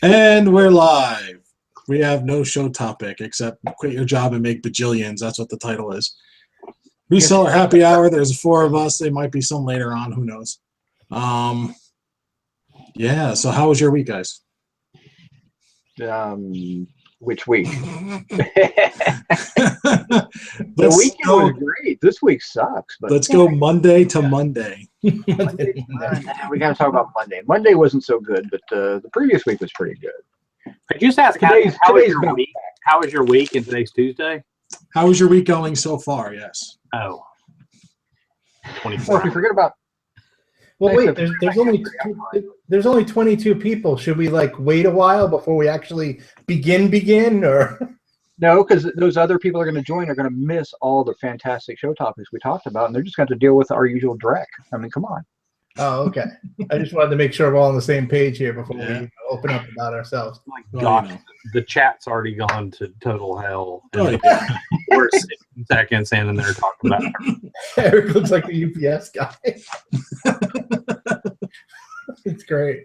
And we're live. We have no show topic except quit your job and make bajillions. That's what the title is. Reseller happy hour. There's 4 of us. There might be some later on. Who knows? Yeah. So how was your week, guys? Which week? The weekend was great. This week sucks. But let's go Monday to Monday. We got to talk about Monday. Monday wasn't so good, but the previous week was pretty good. Could you just ask how was your week? How was your week? And today's Tuesday. How is your week going so far? Yes. Oh. 24 Well, if we forget about. Well, wait. There's only 22 people. Should we like wait a while before we actually begin, or? No, because those other people are going to join are going to miss all the fantastic show topics we talked about, and they're just going to have to deal with our usual dreck. I mean, come on. Oh, okay. I just wanted to make sure we're all on the same page here before we open up about ourselves. My gosh, the chat's already gone to total hell. We're 6 seconds in, and they're talking about it. Eric looks like the UPS guy. It's great.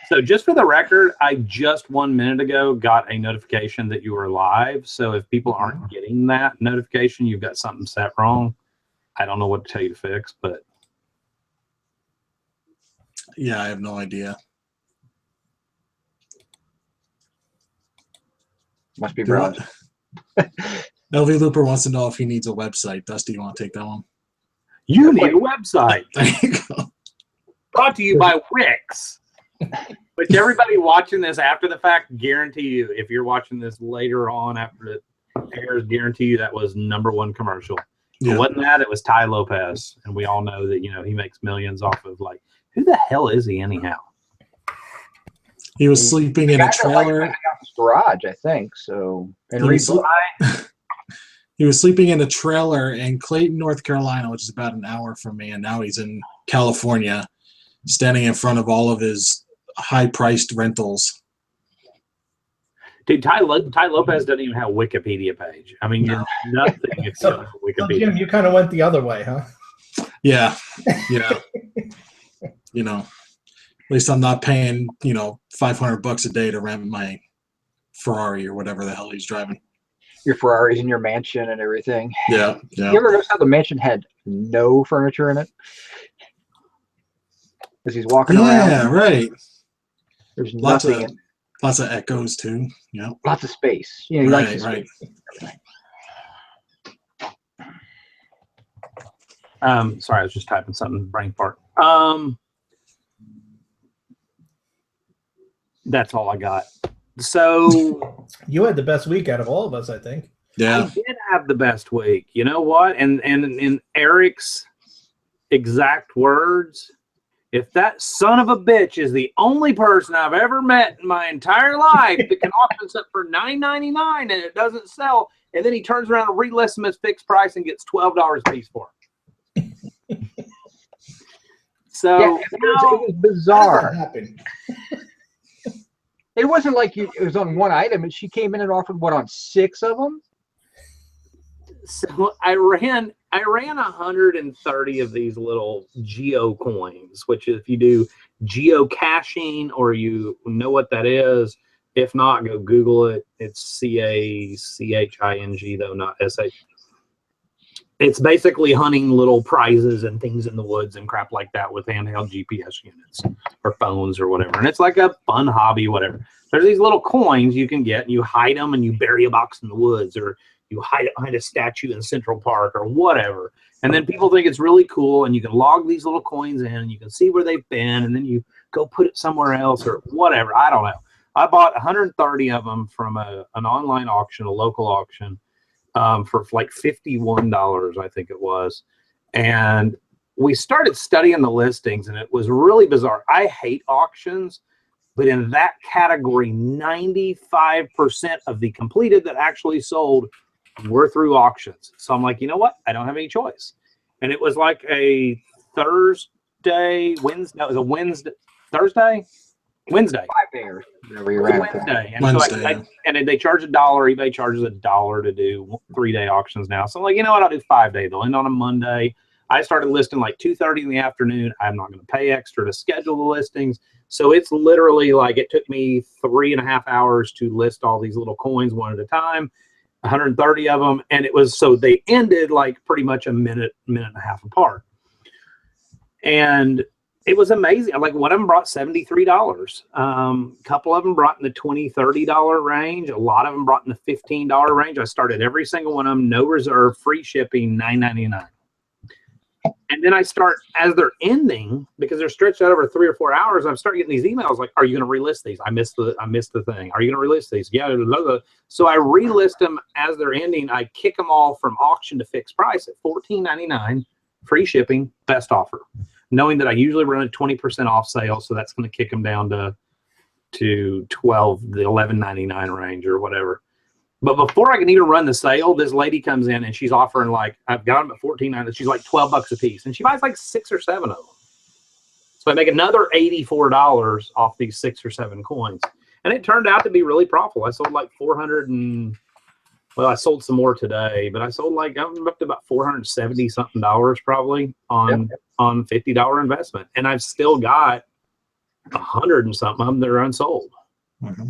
So just for the record, I just 1 minute ago got a notification that you were live. So if people aren't getting that notification, you've got something set wrong. I don't know what to tell you to fix, but. Yeah, I have no idea. Must be broad. LV Looper wants to know if he needs a website. Dusty, you want to take that one? You need a website. There you go. Brought to you by Wix. Which everybody watching this after the fact, guarantee you, if you're watching this later on after it airs, guarantee you that was #1 commercial. Yeah. It wasn't that, it was Ty Lopez. And we all know that, he makes millions off of, like, who the hell is he anyhow? He was sleeping in a trailer. Garage, I think. So, he was sleeping in a trailer in Clayton, North Carolina, which is about an hour from me. And now he's in California, standing in front of all of his high-priced rentals. Dude, Ty Lopez doesn't even have a Wikipedia page. I mean, you're nothing except for Wikipedia. So Jim, you kind of went the other way, huh? Yeah. At least I'm not paying, $500 a day to rent my Ferrari or whatever the hell he's driving. Your Ferraris in your mansion and everything. Yeah. You ever notice how the mansion had no furniture in it? As he's walking around. Yeah, right. There's nothing. Lots of echoes too. Yeah. Lots of space. Right. Sorry, I was just typing something. Brain fart. That's all I got. So you had the best week out of all of us, I think. Yeah. I did have the best week. You know what? And in Eric's exact words, if that son of a bitch is the only person I've ever met in my entire life that can auction stuff for $9.99 and it doesn't sell, and then he turns around and relists them as fixed price and gets $12 a piece for it. So it was bizarre. How did that happen? It wasn't like it was on one item, and she came in and offered on 6 of them. So I ran 130 of these little geo coins, which if you do geocaching or you know what that is, if not, go Google it. It's CACHING though, not SH. It's basically hunting little prizes and things in the woods and crap like that with handheld GPS units or phones or whatever. And it's like a fun hobby, whatever. There's these little coins you can get and you hide them and you bury a box in the woods, or you hide it behind a statue in Central Park or whatever. And then people think it's really cool, and you can log these little coins in and you can see where they've been, and then you go put it somewhere else or whatever. I don't know. I bought 130 of them from an online auction, a local auction, for like $51, I think it was. And we started studying the listings, and it was really bizarre. I hate auctions, but in that category, 95% of the completed that actually sold were through auctions. So I'm like, you know what? I don't have any choice. And it was like a Thursday. Wednesday. 5 days. Wednesday. And so and they charge $1. eBay charges $1 to do 3-day auctions now. So I'm like, you know what? I'll do 5 days. They'll end on a Monday. I started listing like 2:30 in the afternoon. I'm not going to pay extra to schedule the listings. So it's literally like it took me 3.5 hours to list all these little coins one at a time, 130 of them. And it was, so they ended like pretty much a minute and a half apart. And it was amazing. Like one of them brought $73. A couple of them brought in the $20, $30 range. A lot of them brought in the $15 range. I started every single one of them, no reserve, free shipping, $9.99. And then I start, as they're ending, because they're stretched out over 3 or 4 hours, I'm starting getting these emails like, "Are you going to relist these? I missed the thing. Are you going to relist these?" Yeah. Blah, blah, blah. So I relist them as they're ending. I kick them all from auction to fixed price at $14.99, free shipping, best offer, knowing that I usually run a 20% off sale, so that's going to kick them down to the $11.99 range or whatever. But before I can even run the sale, this lady comes in and she's offering, like, I've got them at $14.99. She's like $12 a piece, and she buys like 6 or 7 of them. So I make another $84 off these 6 or 7 coins, and it turned out to be really profitable. I sold like 400 and, well, I sold some more today, but I sold like, I'm up to about $470 something probably on $50 investment, and I've still got 100 and something of them that are unsold. Mm-hmm.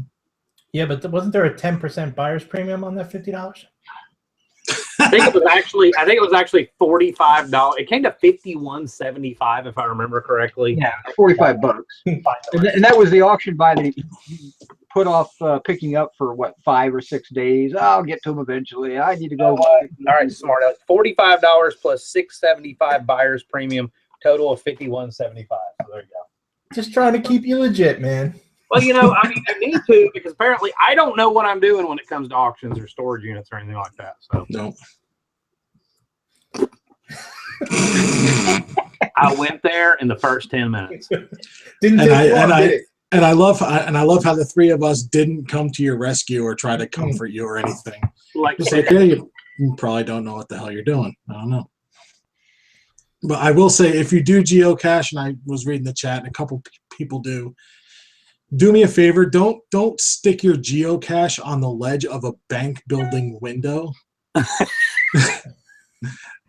Yeah, but wasn't there a 10% buyer's premium on that $50? I think it was actually $45. It came to $51.75 if I remember correctly. Yeah, $45. And that was the auction buy that he put off picking up for what, 5 or 6 days. I'll get to them eventually. I need to go. All right, smart. $45 plus $6.75 buyer's premium, total of $51.75. So there you go. Just trying to keep you legit, man. Well, you know, I mean, I need to, because apparently I don't know what I'm doing when it comes to auctions or storage units or anything like that. So No. I went there in the first 10 minutes. And I love how the three of us didn't come to your rescue or try to comfort you or anything. Like, Just like, hey, you probably don't know what the hell you're doing. I don't know. But I will say, if you do geocache, and I was reading the chat, and a couple people do me a favor, don't stick your geocache on the ledge of a bank building window.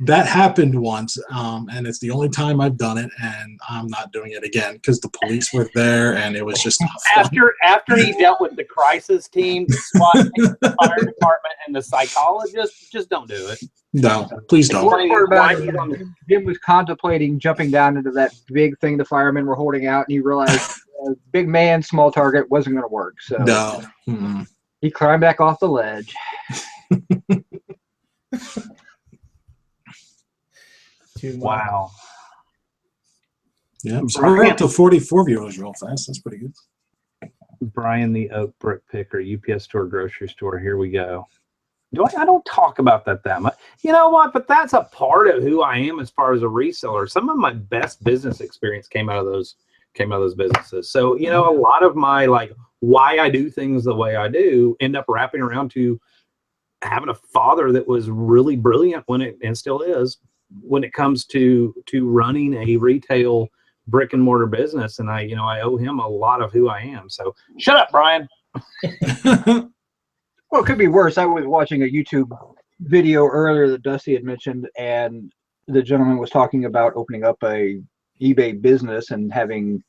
That happened once, and it's the only time I've done it, and I'm not doing it again because the police were there, and it was just not fun. After he dealt with the crisis team, the SWAT team, the fire department, and the psychologist, just don't do it. No, please don't. Jim was contemplating jumping down into that big thing the firemen were holding out, and he realized big man, small target wasn't going to work. So no. Mm-hmm. He climbed back off the ledge. Wow. Yeah, so we're up to 44 viewers real fast. That's pretty good. Brian the Oak Brick Picker, UPS store, grocery store. Here we go. I don't talk about that much. You know what? But that's a part of who I am as far as a reseller. Some of my best business experience came out of those businesses. So, you know, a lot of my, like, why I do things the way I do end up wrapping around to having a father that was really brilliant and still is, when it comes to running a retail brick and mortar business. And I owe him a lot of who I am. So shut up, Brian. Well, it could be worse. I was watching a YouTube video earlier that Dusty had mentioned, and the gentleman was talking about opening up a eBay business and having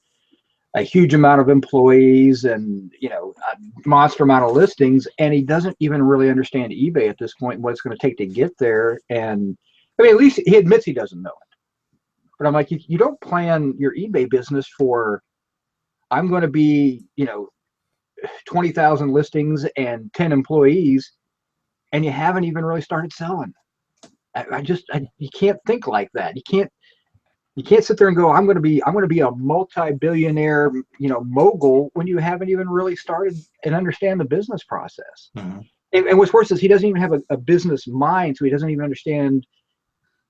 a huge amount of employees and, you know, a monster amount of listings. And he doesn't even really understand eBay at this point, what it's going to take to get there. And I mean, at least he admits he doesn't know it. But I'm like, you don't plan your eBay business for, I'm going to be, you know, 20,000 listings and 10 employees, and you haven't even really started selling. You can't think like that. You can't sit there and go, I'm going to be a multi-billionaire, you know, mogul, when you haven't even really started and understand the business process. Mm-hmm. And what's worse is he doesn't even have a business mind, so he doesn't even understand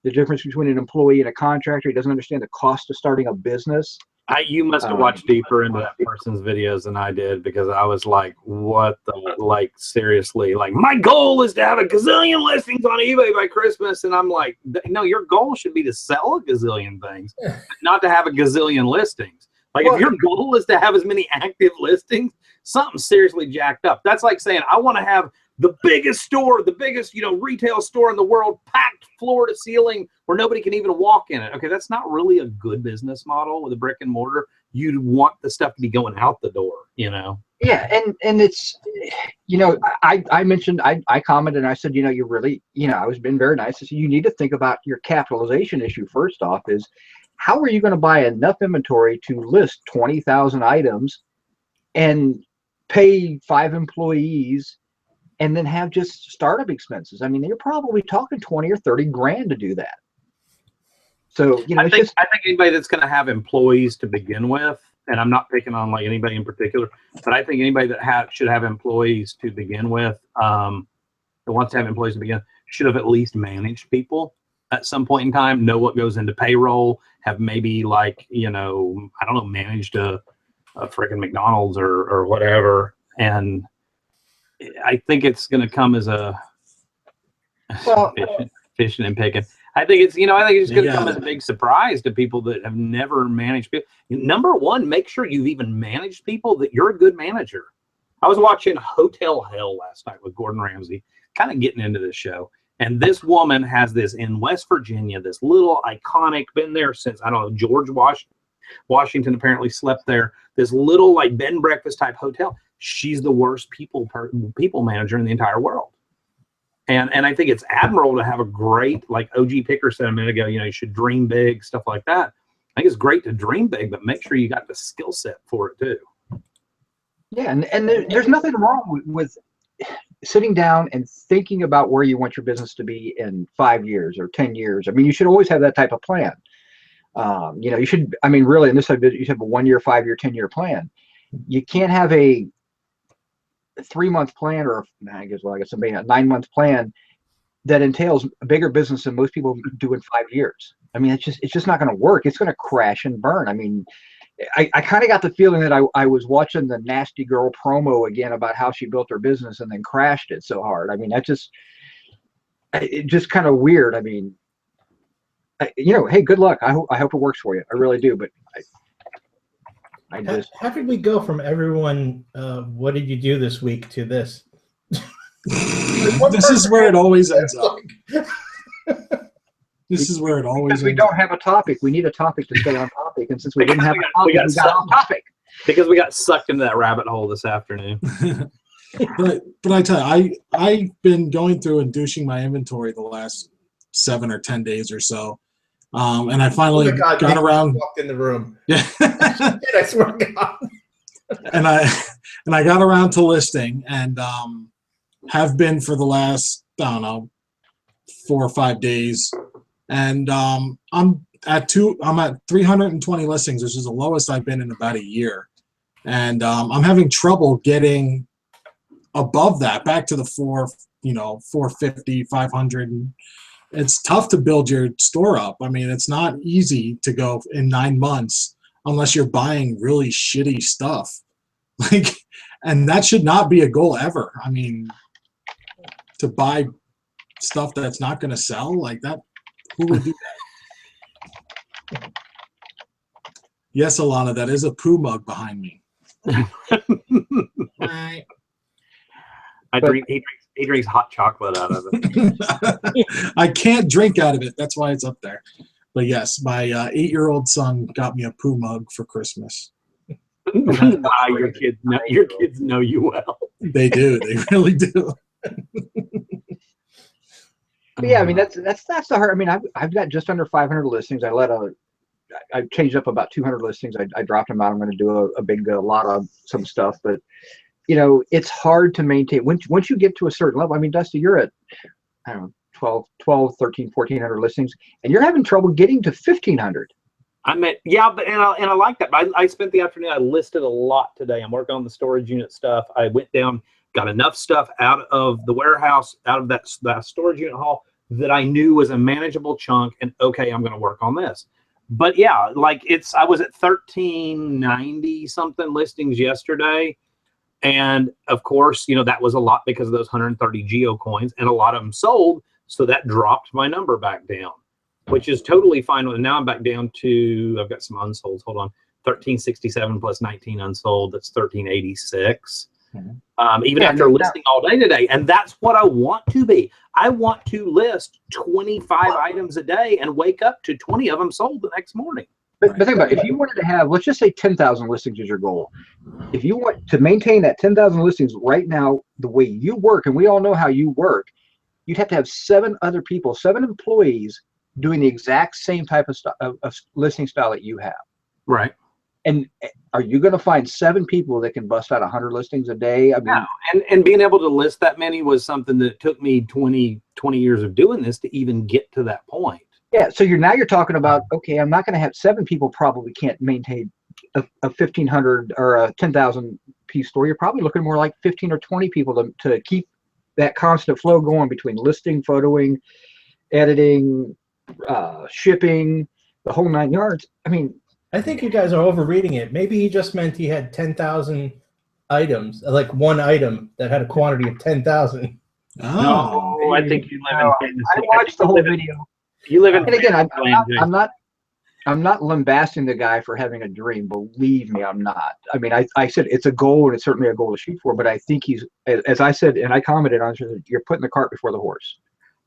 the difference between an employee and a contractor. He doesn't understand the cost of starting a business. You must have watched deeper into that person's videos than I did, because I was like, what the, like, seriously, like, my goal is to have a gazillion listings on eBay by Christmas. And I'm like, no, your goal should be to sell a gazillion things, not to have a gazillion listings. Like, if your goal is to have as many active listings, something's seriously jacked up. That's like saying, I want to have the biggest store, the biggest, retail store in the world, packed floor to ceiling where nobody can even walk in it. Okay, that's not really a good business model with a brick and mortar. You'd want the stuff to be going out the door, Yeah, and it's, I mentioned, I commented and I said, you really, I was being very nice. I said, you need to think about your capitalization issue. First off is, how are you going to buy enough inventory to list 20,000 items and pay 5 employees and then have just startup expenses? I mean, you're probably talking 20 or 30 grand to do that. So, I think anybody that's going to have employees to begin with, and I'm not picking on like anybody in particular, but I think anybody that should have employees to begin with, that wants to have employees to begin, should have at least managed people at some point in time, know what goes into payroll, have maybe like, managed a freaking McDonald's or whatever. And I think it's going to come as a fishing and picking. I think it's going to come as a big surprise to people that have never managed people. Number one, make sure you've even managed people, that you're a good manager. I was watching Hotel Hell last night with Gordon Ramsay, kind of getting into this show. And this woman has this in West Virginia, this little iconic, been there since, I don't know, George Washington apparently slept there, this little like bed and breakfast type hotel. She's the worst people manager in the entire world. And I think it's admirable to have a great, like OG Picker said a minute ago, you should dream big, stuff like that. I think it's great to dream big, but make sure you got the skill set for it too. Yeah, and there's nothing wrong with sitting down and thinking about where you want your business to be in 5 years or 10 years. I mean, you should always have that type of plan. You should, really, in this type of business, you should have a 1 year, 5 year, 10-year plan. You can't have a 3-month plan, or I guess maybe a 9-month plan that entails a bigger business than most people do in 5 years. I mean, it's just not going to work. It's going to crash and burn. I mean, I kind of got the feeling that I was watching the Nasty Girl promo again about how she built her business and then crashed it so hard. I mean, it's just kind of weird. I mean, hey, good luck. I hope it works for you. I really do. But how did we go from everyone, what did you do this week, to this? This is where it always ends up. This is where it always ends up. We don't have a topic. We need a topic to stay on topic. And since we didn't have a topic, we got off topic. Because we got sucked into that rabbit hole this afternoon. but I tell you, I've been going through and douching my inventory the last 7 or 10 days or so. And I finally got around. Walked in the room. Yeah. I swear to God. and I got around to listing, and have been for the last, I don't know, 4 or 5 days. And I'm at 320 listings, which is the lowest I've been in about a year. And I'm having trouble getting above that, back to the 450, 500. It's tough to build your store up. I mean, it's not easy to go in 9 months unless you're buying really shitty stuff. And that should not be a goal ever. I mean, to buy stuff that's not going to sell like that, who would do that? Yes, Alana, that is a poo mug behind me. Right. He drinks hot chocolate out of it. I can't drink out of it. That's why it's up there. But yes, my 8-year-old son got me a poo mug for Christmas. Wow, your kids know you well. They do. They really do. Yeah, I mean that's the hard. I mean, I've got just under 500 listings. I changed up about 200 listings. I dropped them out. I'm going to do a big lot of some stuff, but it's hard to maintain once you get to a certain level. I mean, Dusty, you're at, I don't know, 12, 13, 1400 listings, and you're having trouble getting to 1500. I like that. But I spent the afternoon. I listed a lot today. I'm working on the storage unit stuff. I went down, got enough stuff out of the warehouse, out of that storage unit hall that I knew was a manageable chunk. And okay, I'm going to work on this. But yeah, I was at 1390 something listings yesterday. And of course, that was a lot because of those 130 Geo coins, and a lot of them sold. So that dropped my number back down, which is totally fine. And now I'm back down to, I've got some unsolds. Hold on. 1367 plus 19 unsold. That's 1386. even after listing all day today. And that's what I want to be. I want to list 25 items a day and wake up to 20 of them sold the next morning. But think about it. If you wanted to have, let's just say 10,000 listings is your goal. If you want to maintain that 10,000 listings right now, the way you work, and we all know how you work, you'd have to have 7 other people, 7 employees doing the exact same type of listing style that you have. Right. And are you going to find 7 people that can bust out 100 listings a day? I mean, no. And being able to list that many was something that took me 20 years of doing this to even get to that point. Yeah, so you're talking about, okay, I'm not going to have 7 people probably can't maintain a 1,500 or a 10,000 piece store. You're probably looking more like 15 or 20 people to keep that constant flow going between listing, photoing, editing, shipping, the whole 9 yards. I mean, I think you guys are overreading it. Maybe he just meant he had 10,000 items, like one item that had a quantity of 10,000. Oh, no, I think you live in Tennessee. I watched the whole video. You live in and again, I'm not lambasting the guy for having a dream. Believe me, I'm not. I mean, I said it's a goal, and it's certainly a goal to shoot for. But I think he's, as I said, and I commented on it, you're putting the cart before the horse.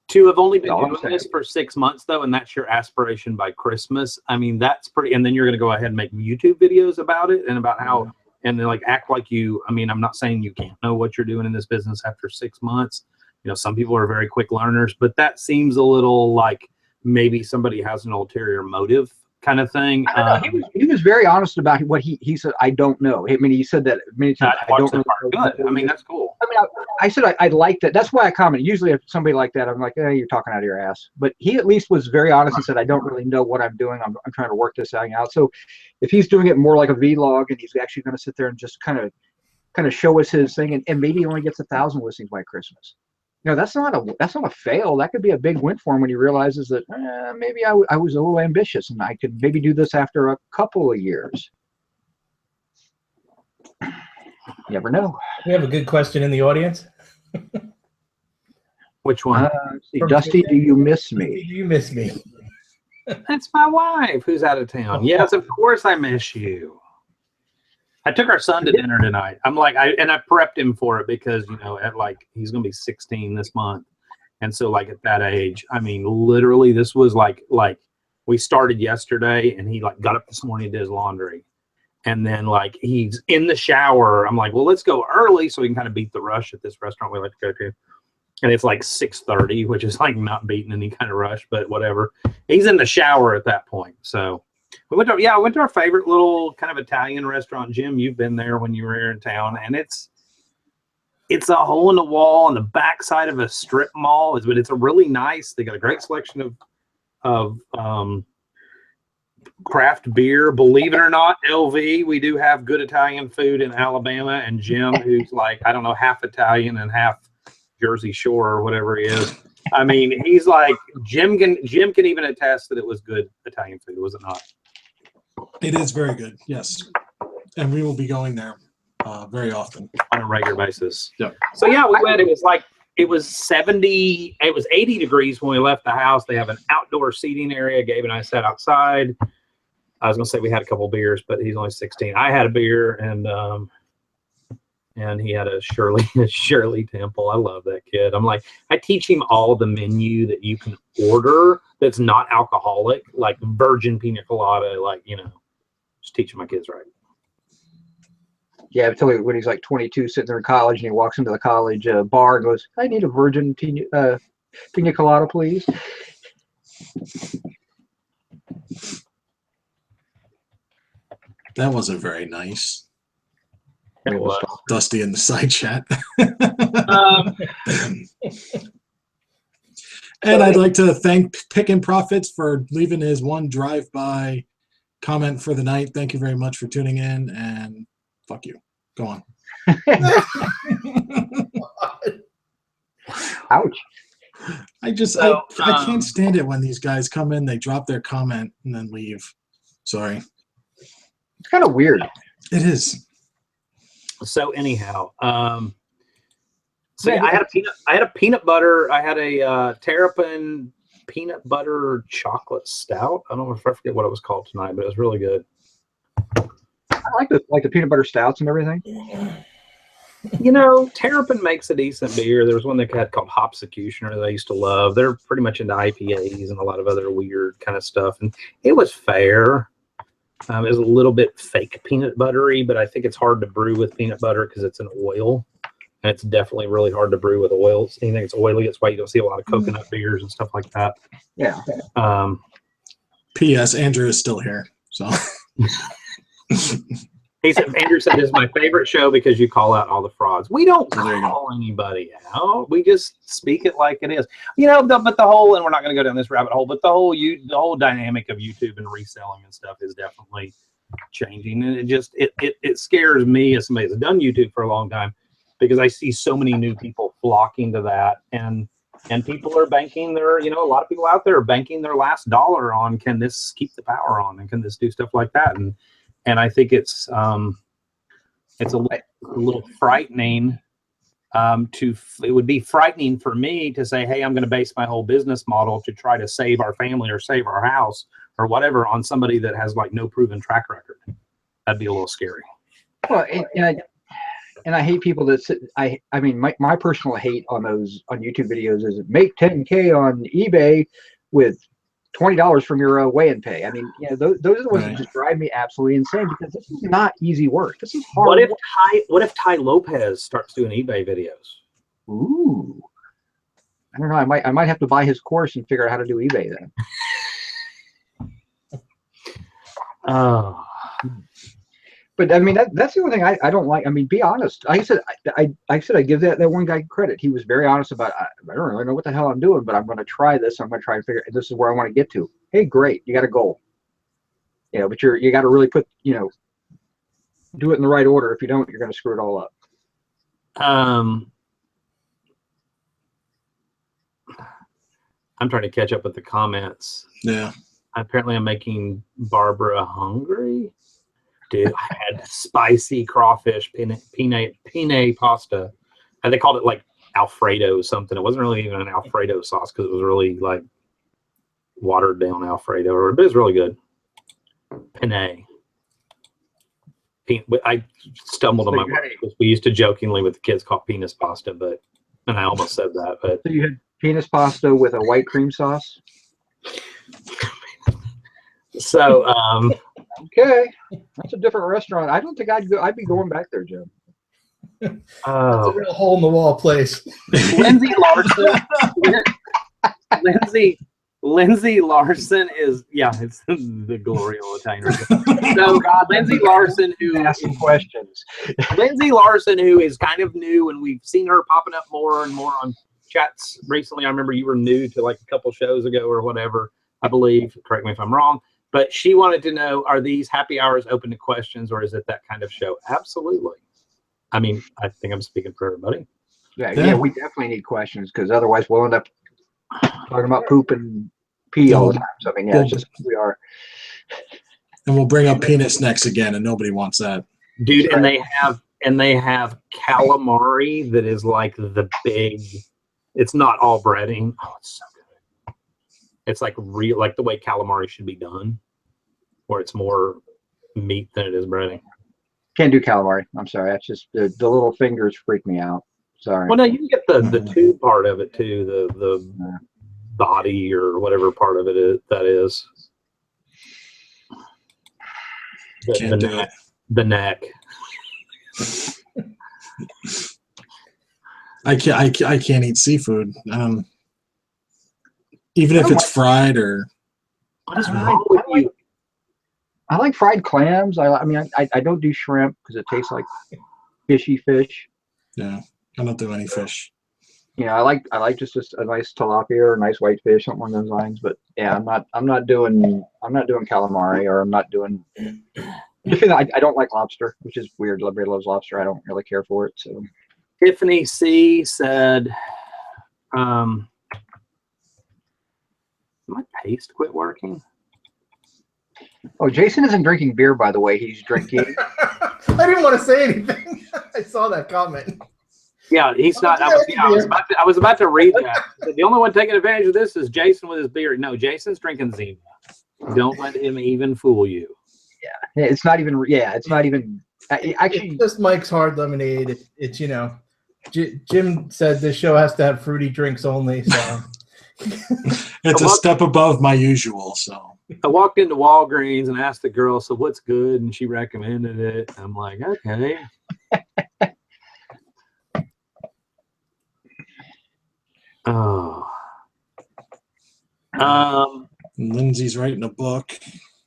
To have only been doing this for 6 months, though, and that's your aspiration by Christmas. I mean, that's pretty. And then you're going to go ahead and make YouTube videos about it and about how, and then like act like you. I mean, I'm not saying you can't know what you're doing in this business after 6 months. You know, some people are very quick learners, but that seems a little like maybe somebody has an ulterior motive kind of thing. I don't know. He was very honest about what he said. I don't know. I mean, he said that many times. I don't know. Good. I mean, that's cool. I mean, I said I liked that. That's why I comment. Usually, if somebody like that, I'm like, "Hey, you're talking out of your ass." But he at least was very honest and said, "I don't really know what I'm doing. I'm trying to work this thing out." So, if he's doing it more like a vlog, and he's actually going to sit there and just kind of show us his thing, and maybe he only gets 1,000 listings by Christmas. You know, that's not a fail. That could be a big win for him when he realizes that maybe I was a little ambitious and I could maybe do this after a couple of years. You never know. We have a good question in the audience. Which one? Dusty, do you miss me? Do you miss me? That's my wife who's out of town. Yes, of course I miss you. I took our son to dinner tonight. I'm like, I prepped him for it because, you know, he's going to be 16 this month. And so like at that age, I mean, literally this was like we started yesterday and he like got up this morning and did his laundry. And then like he's in the shower. I'm like, well, let's go early so we can kind of beat the rush at this restaurant we like to go to. And it's like 6:30, which is like not beating any kind of rush, but whatever. He's in the shower at that point. So I went to our favorite little kind of Italian restaurant. Jim, you've been there when you were here in town, and it's a hole in the wall on the backside of a strip mall. But it's a really nice. They got a great selection of craft beer. Believe it or not, LV, we do have good Italian food in Alabama. And Jim, who's like, I don't know, half Italian and half Jersey Shore or whatever he is. I mean, he's like, Jim can even attest that it was good Italian food, was it not? It is very good, yes. And we will be going there very often. On a regular basis. Yeah. So yeah, we went. It was 70, it was 80 degrees when we left the house. They have an outdoor seating area. Gabe and I sat outside. I was going to say we had a couple beers, but he's only 16. I had a beer, and he had a Shirley Temple. I love that kid. I'm like, I teach him all the menu that you can order that's not alcoholic, like virgin pina colada, like, you know, just teaching my kids right. Yeah, I tell you, when he's like 22, sitting there in college, and he walks into the college bar and goes, "I need a virgin pina colada, please." That wasn't very nice. It was. Dusty in the side chat. And I'd like to thank Pickin' Profits for leaving his one drive-by comment for the night. Thank you very much for tuning in, and fuck you. Go on. Ouch. I can't stand it when these guys come in, they drop their comment, and then leave. Sorry. It's kind of weird. It is. So anyhow, I had a peanut butter. I had a Terrapin peanut butter chocolate stout. I don't know if I forget what it was called tonight, but it was really good. I like the peanut butter stouts and everything. You know, Terrapin makes a decent beer. There was one they had called Hopsecutioner that I used to love. They're pretty much into IPAs and a lot of other weird kind of stuff. And it was fair. It was a little bit fake peanut buttery, but I think it's hard to brew with peanut butter because it's an oil. And it's definitely really hard to brew with oils. Anything that's oily, that's why you don't see a lot of coconut beers and stuff like that. Yeah. P.S. Andrew is still here. So he said, Andrew said, this is my favorite show because you call out all the frauds. We don't call anybody out. We just speak it like it is. You know, but the whole, and we're not going to go down this rabbit hole, but the whole dynamic of YouTube and reselling and stuff is definitely changing. And it scares me as somebody that's done YouTube for a long time, because I see so many new people flocking to that, and people are banking their, a lot of people out there are banking their last dollar on, can this keep the power on, and can this do stuff like that? And I think it's a little frightening. It would be frightening for me to say, hey, I'm going to base my whole business model to try to save our family or save our house or whatever on somebody that has like no proven track record. That'd be a little scary. Well, and I hate people that sit, I mean, my personal hate on YouTube videos is make 10K on eBay with $20 from your weigh and pay. I mean, those are the ones that just drive me absolutely insane, because this is not easy work. This is hard. What if Ty Lopez starts doing eBay videos? Ooh, I don't know. I might have to buy his course and figure out how to do eBay then. Oh. But I mean, that's the only thing I don't like. I mean, be honest. I said I give that one guy credit. He was very honest about, I don't really know what the hell I'm doing, but I'm going to try this. I'm going to try and figure. This is where I want to get to. Hey, great, you got a goal. But you got to really put, do it in the right order. If you don't, you're going to screw it all up. I'm trying to catch up with the comments. Yeah. Apparently, I'm making Barbara hungry. Dude, I had spicy crawfish penne pasta. And they called it like Alfredo something. It wasn't really even an Alfredo sauce because it was really like watered down Alfredo, but it was really good. Penne. I stumbled on my word. We used to jokingly with the kids call penis pasta, and I almost said that. But so you had penis pasta with a white cream sauce? So, okay, that's a different restaurant. I don't think I'd be going back there, Jim. That's a real hole in the wall place. Lindsay Larson is, it's the glory of Italian. So Lindsay Larson, who asking questions. Lindsay Larson, who is kind of new, and we've seen her popping up more and more on chats recently. I remember you were new to like a couple shows ago or whatever, I believe. Correct me if I'm wrong. But she wanted to know, are these happy hours open to questions, or is it that kind of show? Absolutely. I mean, I think I'm speaking for everybody. Yeah, we definitely need questions, because otherwise we'll end up talking about poop and pee all the time. So, I mean, it's just we are. And we'll bring up penis necks again, and nobody wants that. Dude, and they have calamari that is like the big, it's not all breading. Oh, it's so good. It's like real, like the way calamari should be done, where it's more meat than it is breading. Can't do calamari. I'm sorry. That's just the little fingers freak me out. Sorry. Well, no, you can get the tube part of it too, the body or whatever part of it is, that is. The neck. I can't eat seafood. Even if it's fried or. What is wrong with you? I like fried clams. I mean, I don't do shrimp because it tastes like fishy fish. Yeah, I don't do any fish. I like just a nice tilapia or a nice white fish, something along those lines. But yeah, I'm not doing calamari, or I'm not doing. I don't like lobster, which is weird. Everybody loves lobster. I don't really care for it. So Tiffany C said, my paste quit working. Oh, Jason isn't drinking beer, by the way. He's drinking. I didn't want to say anything. I saw that comment. Yeah, he's not. I was about to read that. The only one taking advantage of this is Jason with his beer. No, Jason's drinking Zima. Don't let him even fool you. Yeah, it's not even. Yeah, it's not even Actually, it's just Mike's Hard Lemonade. It's you know, Jim said this show has to have fruity drinks only. So It's a step above my usual. So I walked into Walgreens and asked the girl, "So what's good?" And she recommended it. I'm like, okay. Oh. Lindsay's writing a book.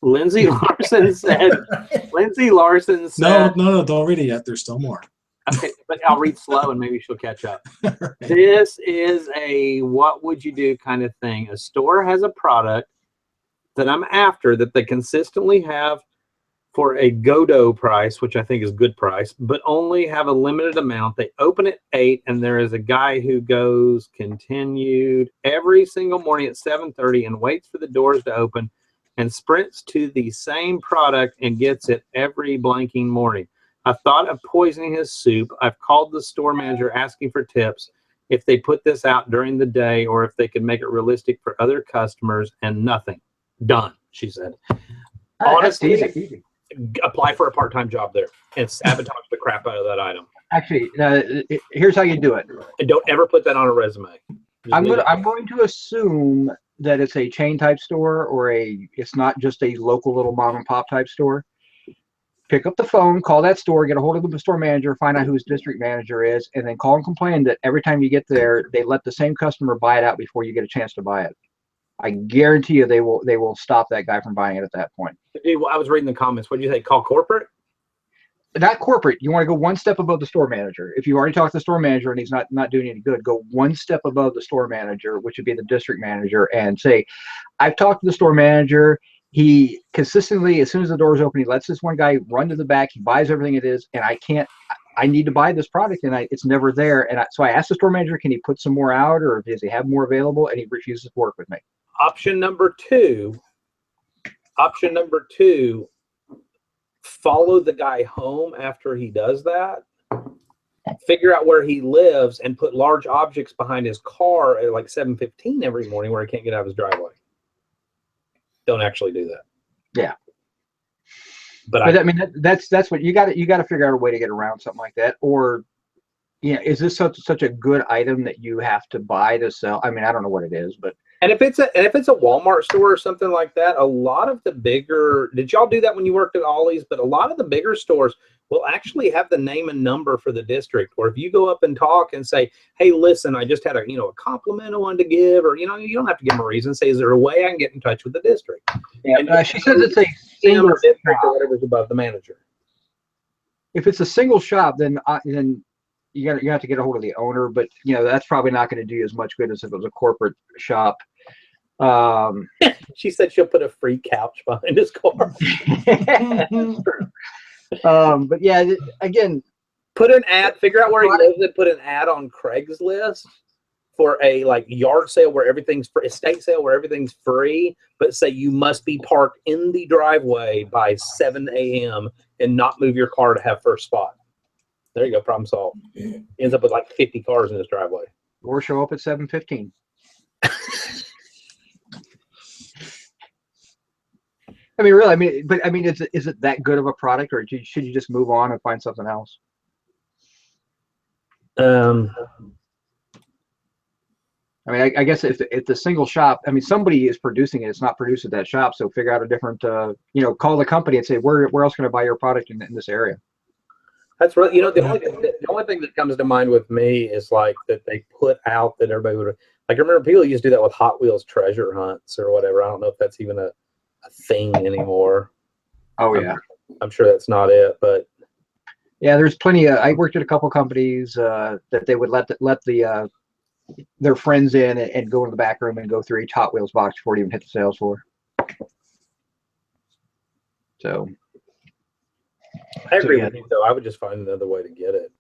Lindsay Larson said. No, don't read it yet. There's still more. Okay, but I'll read slow and maybe she'll catch up. Right. This is a what would you do kind of thing. A store has a product that I'm after that they consistently have for a Godot price, which I think is good price, but only have a limited amount. They open at 8, and there is a guy who goes continued every single morning at 7:30 and waits for the doors to open and sprints to the same product and gets it every blanking morning. I've thought of poisoning his soup. I've called the store manager asking for tips if they put this out during the day or if they could make it realistic for other customers, and nothing. Done, she said. Honestly, easy. Apply for a part-time job there and sabotage the crap out of that item. Actually, here's how you do it. And don't ever put that on a resume. I'm going to assume that it's a chain type store or it's not just a local little mom and pop type store. Pick up the phone, call that store, get a hold of the store manager, find out who his district manager is, and then call and complain that every time you get there, they let the same customer buy it out before you get a chance to buy it. I guarantee you they will stop that guy from buying it at that point. I was reading the comments. What did you say? Call corporate? Not corporate. You want to go one step above the store manager. If you already talked to the store manager and he's not doing any good, go one step above the store manager, which would be the district manager, and say, I've talked to the store manager. He consistently, as soon as the doors open, he lets this one guy run to the back. He buys everything it is, and I need to buy this product, and it's never there. And so I asked the store manager, can he put some more out, or does he have more available? And he refuses to work with me. Option number two, follow the guy home after he does that. Figure out where he lives and put large objects behind his car at like 7:15 every morning where he can't get out of his driveway. Don't actually do that. Yeah. But I mean, that's what you got to figure out a way to get around something like that. Or, is this such a good item that you have to buy to sell? I mean, I don't know what it is, but. And if it's a Walmart store or something like that, a lot of the bigger, did y'all do that when you worked at Ollie's? But a lot of the bigger stores will actually have the name and number for the district. Or if you go up and talk and say, hey, listen, I just had a compliment I wanted to give, or, you don't have to give them a reason. Say, is there a way I can get in touch with the district? Yeah, and she says it's a single district or whatever's above the manager. If it's a single shop, then you have to get a hold of the owner, but that's probably not going to do you as much good as if it was a corporate shop. She said she'll put a free couch behind his car. But yeah, again, put an ad, figure out where he lives and put an ad on Craigslist for a yard sale where everything's free, estate sale where everything's free, but say you must be parked in the driveway by 7 a.m. and not move your car to have first spot. There you go, problem solved. Ends up with 50 cars in his driveway. Or show up at 7:15. I mean, really, is it that good of a product, or should you just move on and find something else? I mean, I guess if it's a single shop, I mean, somebody is producing it. It's not produced at that shop, so figure out a different, call the company and say, where else can I buy your product in this area? That's right. The only thing that comes to mind with me is that they put out that everybody would I remember people used to do that with Hot Wheels treasure hunts or whatever. I don't know if that's even a thing anymore. Oh yeah, I'm sure that's not it, but yeah, there's plenty of. I worked at a couple companies that they would let their friends in and go in the back room and go through each Hot Wheels box before it even hit the sales floor. So. I agree with you, though. I would just find another way to get it.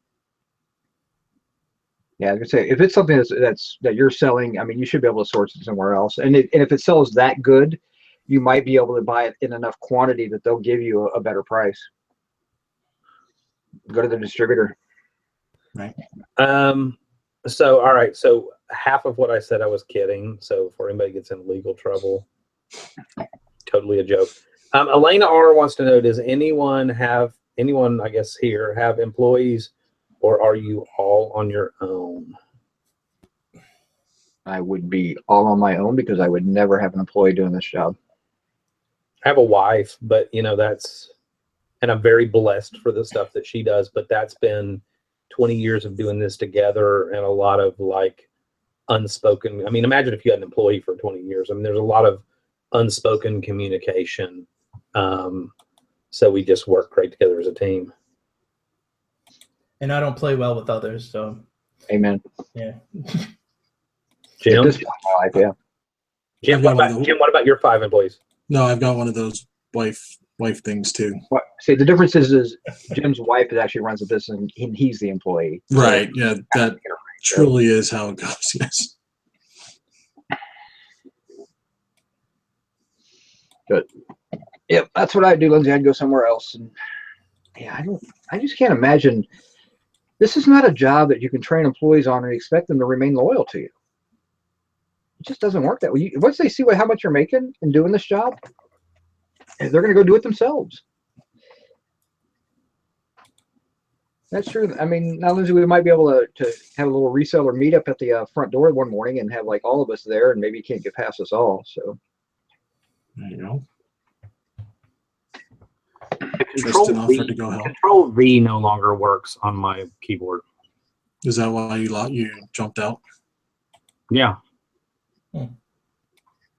Yeah, I was gonna say, if it's something that you're selling, I mean, you should be able to source it somewhere else. And if it sells that good, you might be able to buy it in enough quantity that they'll give you a better price. Go to the distributor. Right. So, all right. So half of what I said, I was kidding. So before anybody gets in legal trouble, totally a joke. Elena R wants to know, does anyone have anyone, I guess, here have employees, or are you all on your own? I would be all on my own because I would never have an employee doing this job. I have a wife, but and I'm very blessed for the stuff that she does, but that's been 20 years of doing this together and a lot of like unspoken. I mean, imagine if you had an employee for 20 years. I mean, there's a lot of unspoken communication. So we just work great together as a team. And I don't play well with others, so. Amen. Yeah. Jim? At this point in my life, yeah. Jim, what about your 5 employees? No, I've got one of those wife things too. What? See, the difference is Jim's wife actually runs a business and he's the employee. Right. Yeah, that truly is how it goes. Yes. Good. Yep, that's what I'd do, Lindsay. I'd go somewhere else. And yeah, I just can't imagine. This is not a job that you can train employees on and expect them to remain loyal to you. It just doesn't work that way. Once they see how much you're making and doing this job, they're going to go do it themselves. That's true. I mean, now, Lindsay, we might be able to have a little reseller meetup at the front door one morning and have like all of us there, and maybe you can't get past us all. So there you go. Control V no longer works on my keyboard. Is that why you jumped out? Yeah.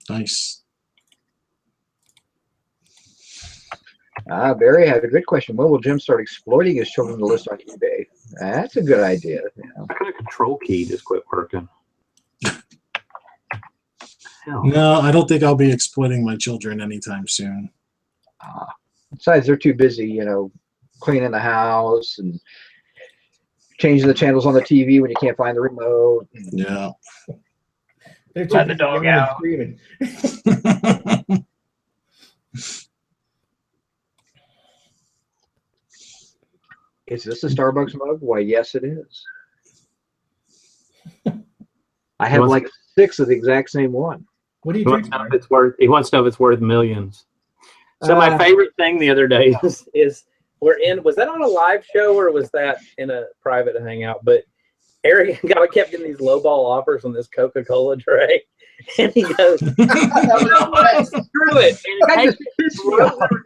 Nice. Barry had a good question. When will Jim start exploiting his children to list on eBay? That's a good idea. How can a control key just quit working? No, I don't think I'll be exploiting my children anytime soon. Besides, they're too busy, cleaning the house and changing the channels on the TV when you can't find the remote. Yeah. They're too Let the dog out. Screaming. Is this a Starbucks mug? Why, yes, it is. I have like 6 of the exact same one. What do you He drink? wants to know if it's worth millions. So my favorite thing the other day is was that on a live show or was that in a private hangout? But Eric kept getting these lowball offers on this Coca-Cola tray. And he goes, screw it. And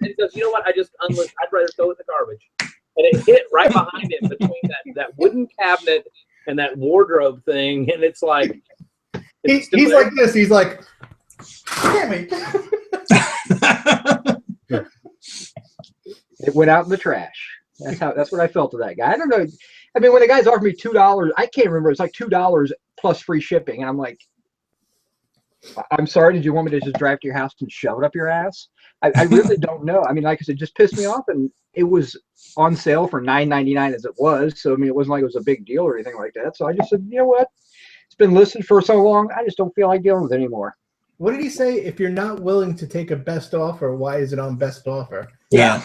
he goes, you know what? I'd rather throw it in the garbage. And it hit right behind him between that wooden cabinet and that wardrobe thing. And it's like, he's like this. He's like, damn it. It went out in the trash. That's what I felt to that guy. I don't know. I mean, when the guys offered me $2, I can't remember. It's like $2 plus free shipping. And I'm like, I'm sorry. Did you want me to just drive to your house and shove it up your ass? I really don't know. I mean, like I said, just pissed me off. And it was on sale for $9.99 as it was. So, I mean, it wasn't like it was a big deal or anything like that. So I just said, you know what? It's been listed for so long. I just don't feel like dealing with it anymore. What did he say? If you're not willing to take a best offer, why is it on best offer? Yeah.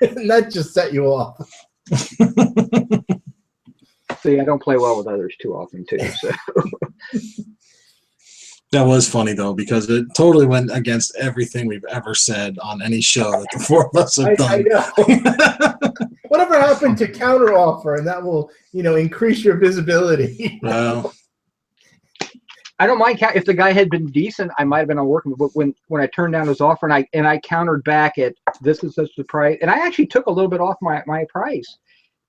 And that just set you off. See, I don't play well with others too often too. So That was funny though, because it totally went against everything we've ever said on any show that the 4 of us have done. I know. Whatever happened to counter offer, and that will, increase your visibility. Well, I don't mind if the guy had been decent, I might have been on working. But when I turned down his offer and I countered back at this is such the price, and I actually took a little bit off my price.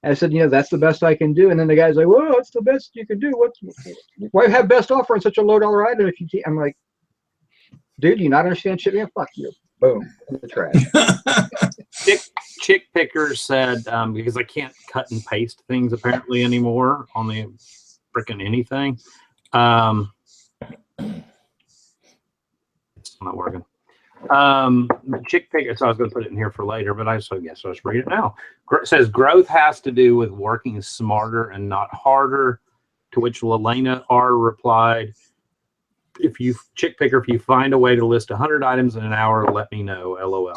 I said, that's the best I can do. And then the guy's like, well, what's the best you can do? Why have best offer on such a low dollar item? I'm like, dude, do you not understand shipping? Fuck you. Boom, in the trash. Chick Picker said, because I can't cut and paste things apparently anymore on the freaking anything. It's not working. Chick Picker, so I was going to put it in here for later, but I guess I'll just read it now. It says growth has to do with working smarter and not harder, to which Lelena R replied, Chick Picker, if you find a way to list 100 items in an hour, let me know, LOL.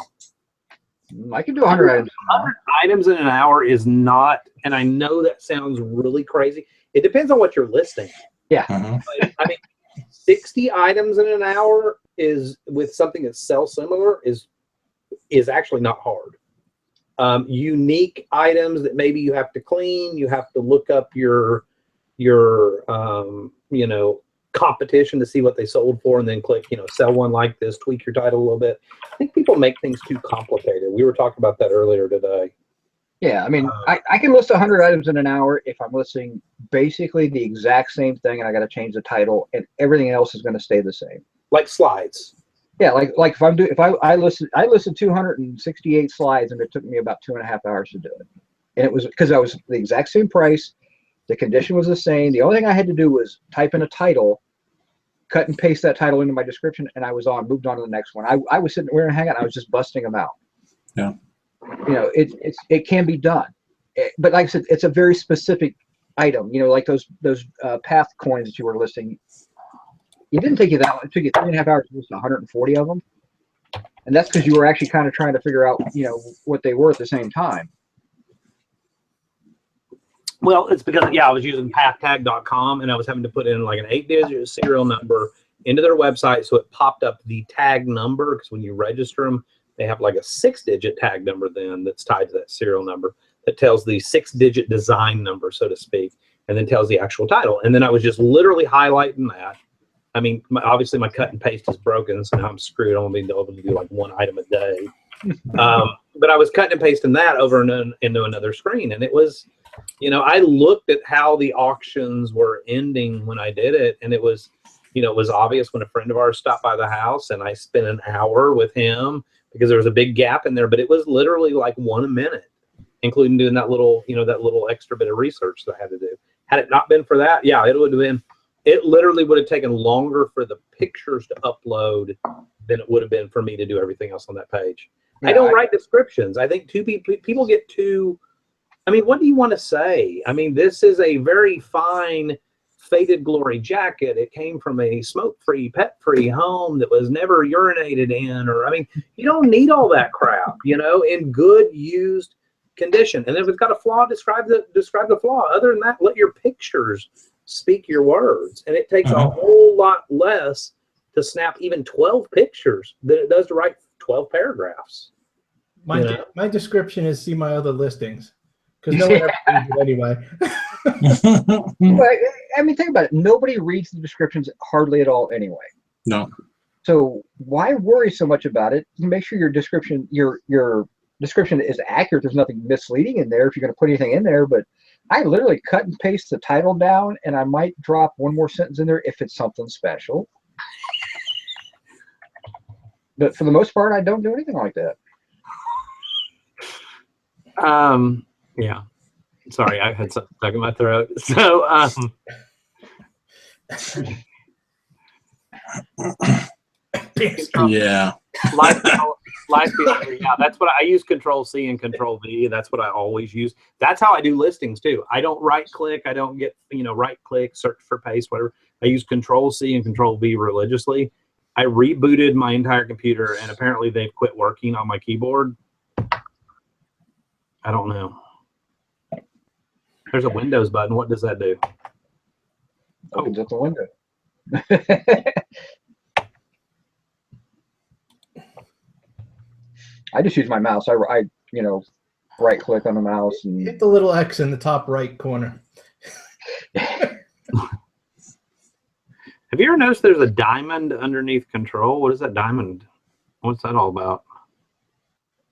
I can do 100 items. 100 items in an hour is not, and I know that sounds really crazy. It depends on what you're listing. Yeah. But, I mean, 60 items in an hour is with something that sells similar is actually not hard. unique items that maybe you have to clean. You have to look up your you know, competition to see what they sold for, and then click, you know, sell one like this, tweak your title a little bit. I think people make things too complicated. We were talking about that earlier today. Yeah, I mean, I can list 100 items in an hour if I'm listing basically the exact same thing, and I got to change the title, and everything else is going to stay the same. Like slides. Yeah, like if I listed 268 slides, and it took me about 2.5 hours to do it, and it was because I was the exact same price, the condition was the same. The only thing I had to do was type in a title, cut and paste that title into my description, and I was moved on to the next one. I was sitting there and hanging, I was just busting them out. Yeah. You know, it can be done, but like I said, it's a very specific item. You know, like those path coins that you were listing. It didn't take you that long. It took you 3.5 hours to list 140 of them, and that's because you were actually kind of trying to figure out, you know, what they were at the same time. Well, it's because, yeah, I was using pathtag.com, and I was having to put in like an 8-digit serial number into their website, so it popped up the tag number, because when you register them, they have like a 6-digit tag number then that's tied to that serial number that tells the 6-digit design number, so to speak, and then tells the actual title. And then I was just literally highlighting that. I mean, obviously my cut and paste is broken, so now I'm screwed. I'm going to be able to do like one item a day. But I was cutting and pasting that over and into another screen. And it was, you know, I looked at how the auctions were ending when I did it. And it was, you know, it was obvious when a friend of ours stopped by the house, and I spent an hour with him because there was a big gap in there. But it was literally like 1 a minute, including doing that little, you know, that little extra bit of research that I had to do. Had it not been for that, yeah, it would have been. It literally would have taken longer for the pictures to upload than it would have been for me to do everything else on that page. Yeah, I don't write descriptions. I think people get too, I mean, what do you want to say? I mean, this is a very fine faded glory jacket. It came from a smoke-free, pet-free home that was never urinated in, or, I mean, you don't need all that crap, you know, in good used condition. And if it's got a flaw, describe the flaw. Other than that, let your pictures speak your words, and it takes a whole lot less to snap even 12 pictures than it does to write 12 paragraphs. My description is see my other listings, because no one ever reads it anyway. But, I mean, think about it. Nobody reads the descriptions hardly at all anyway. No. So why worry so much about it? Make sure your description is accurate. There's nothing misleading in there if you're going to put anything in there, but I literally cut and paste the title down, and I might drop one more sentence in there if it's something special. But for the most part, I don't do anything like that. Yeah. Sorry, I had something stuck in my throat. So, yeah. Yeah, that's what I use. Control-C and Control-V. That's what I always use. That's how I do listings too. I don't right-click. I don't get, you know, right-click, search for paste, whatever. I use Control-C and Control-V religiously. I rebooted my entire computer, and apparently they've quit working on my keyboard. I don't know. There's a Windows button. What does that do? Opens up the window. I just use my mouse. I you know, right click on the mouse and hit the little X in the top right corner. Have you ever noticed there's a diamond underneath Control? What is that diamond? What's that all about?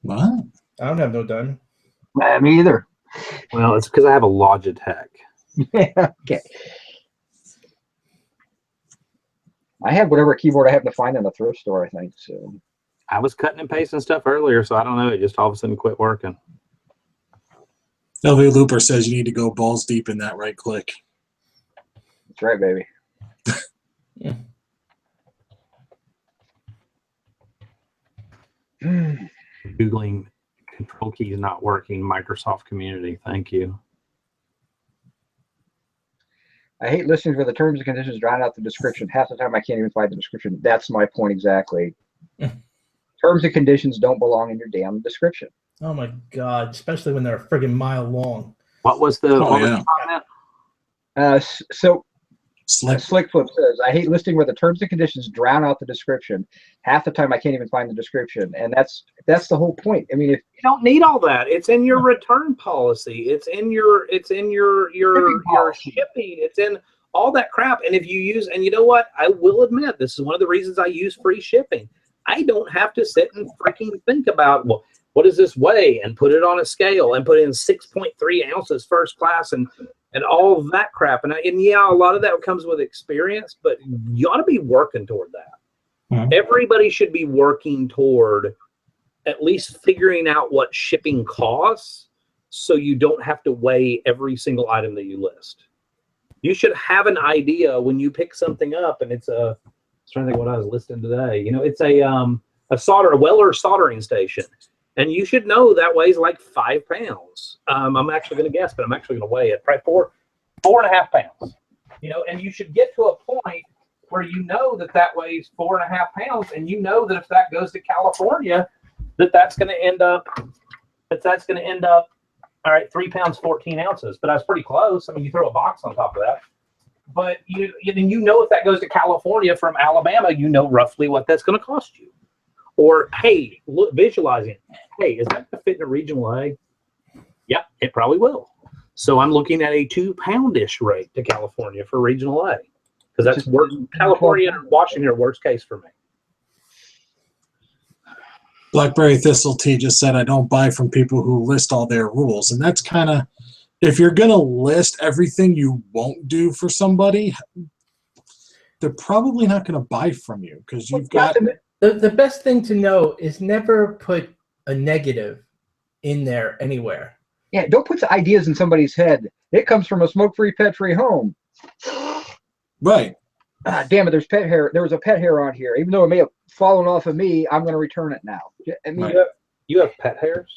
What? I don't have no diamond. Me either. Well, it's because I have a Logitech. Okay. I have whatever keyboard I happen to find in a thrift store, I think. So I was cutting and pasting stuff earlier, so I don't know. It just all of a sudden quit working. LV Looper says you need to go balls deep in that right click. That's right, baby. Yeah. Googling control keys not working, Microsoft Community. Thank you. I hate listings where the terms and conditions drown out the description. Half the time I can't even find the description. That's my point exactly. Terms and conditions don't belong in your damn description. Oh my God, especially when they're a friggin' mile long. What was the, what was the comment? Slickflip says, I hate listing where the terms and conditions drown out the description. Half the time I can't even find the description. And that's the whole point. I mean, if you don't need all that, it's in your return policy. It's in your shipping. It's in all that crap. And if you use, and you know what, I will admit, this is one of the reasons I use free shipping. I don't have to sit and freaking think about, well, what does this weigh, and put it on a scale and put in 6.3 ounces first class and all of that crap. And yeah, a lot of that comes with experience, but you ought to be working toward that. Mm-hmm. Everybody should be working toward at least figuring out what shipping costs, so you don't have to weigh every single item that you list. You should have an idea when you pick something up, and it's I was trying to think what I was listing today. You know, it's a Weller soldering station. And you should know that weighs like 5 pounds. I'm actually going to guess, but I'm actually going to weigh it. Probably 4.5 pounds. You know, and you should get to a point where you know that weighs 4.5 pounds, and you know that if that goes to California, that's going to end up. All right, 3 pounds 14 ounces. But that's pretty close. I mean, you throw a box on top of that. But you know if that goes to California from Alabama, you know roughly what that's going to cost you. Or, hey, look, visualizing, hey, is that going to fit in a regional A? Yeah, it probably will. So I'm looking at a 2-poundish rate to California for regional A, because that's California and Washington are worst case for me. Blackberry Thistle Tea just said, I don't buy from people who list all their rules. And that's kind of, if you're going to list everything you won't do for somebody, they're probably not going to buy from you, because you've got... The best thing to know is never put a negative in there anywhere. Yeah, don't put the ideas in somebody's head. It comes from a smoke-free, pet-free home. Right. Damn it, there's pet hair. There was a pet hair on here. Even though it may have fallen off of me, I'm going to return it now. I mean, you have pet hairs?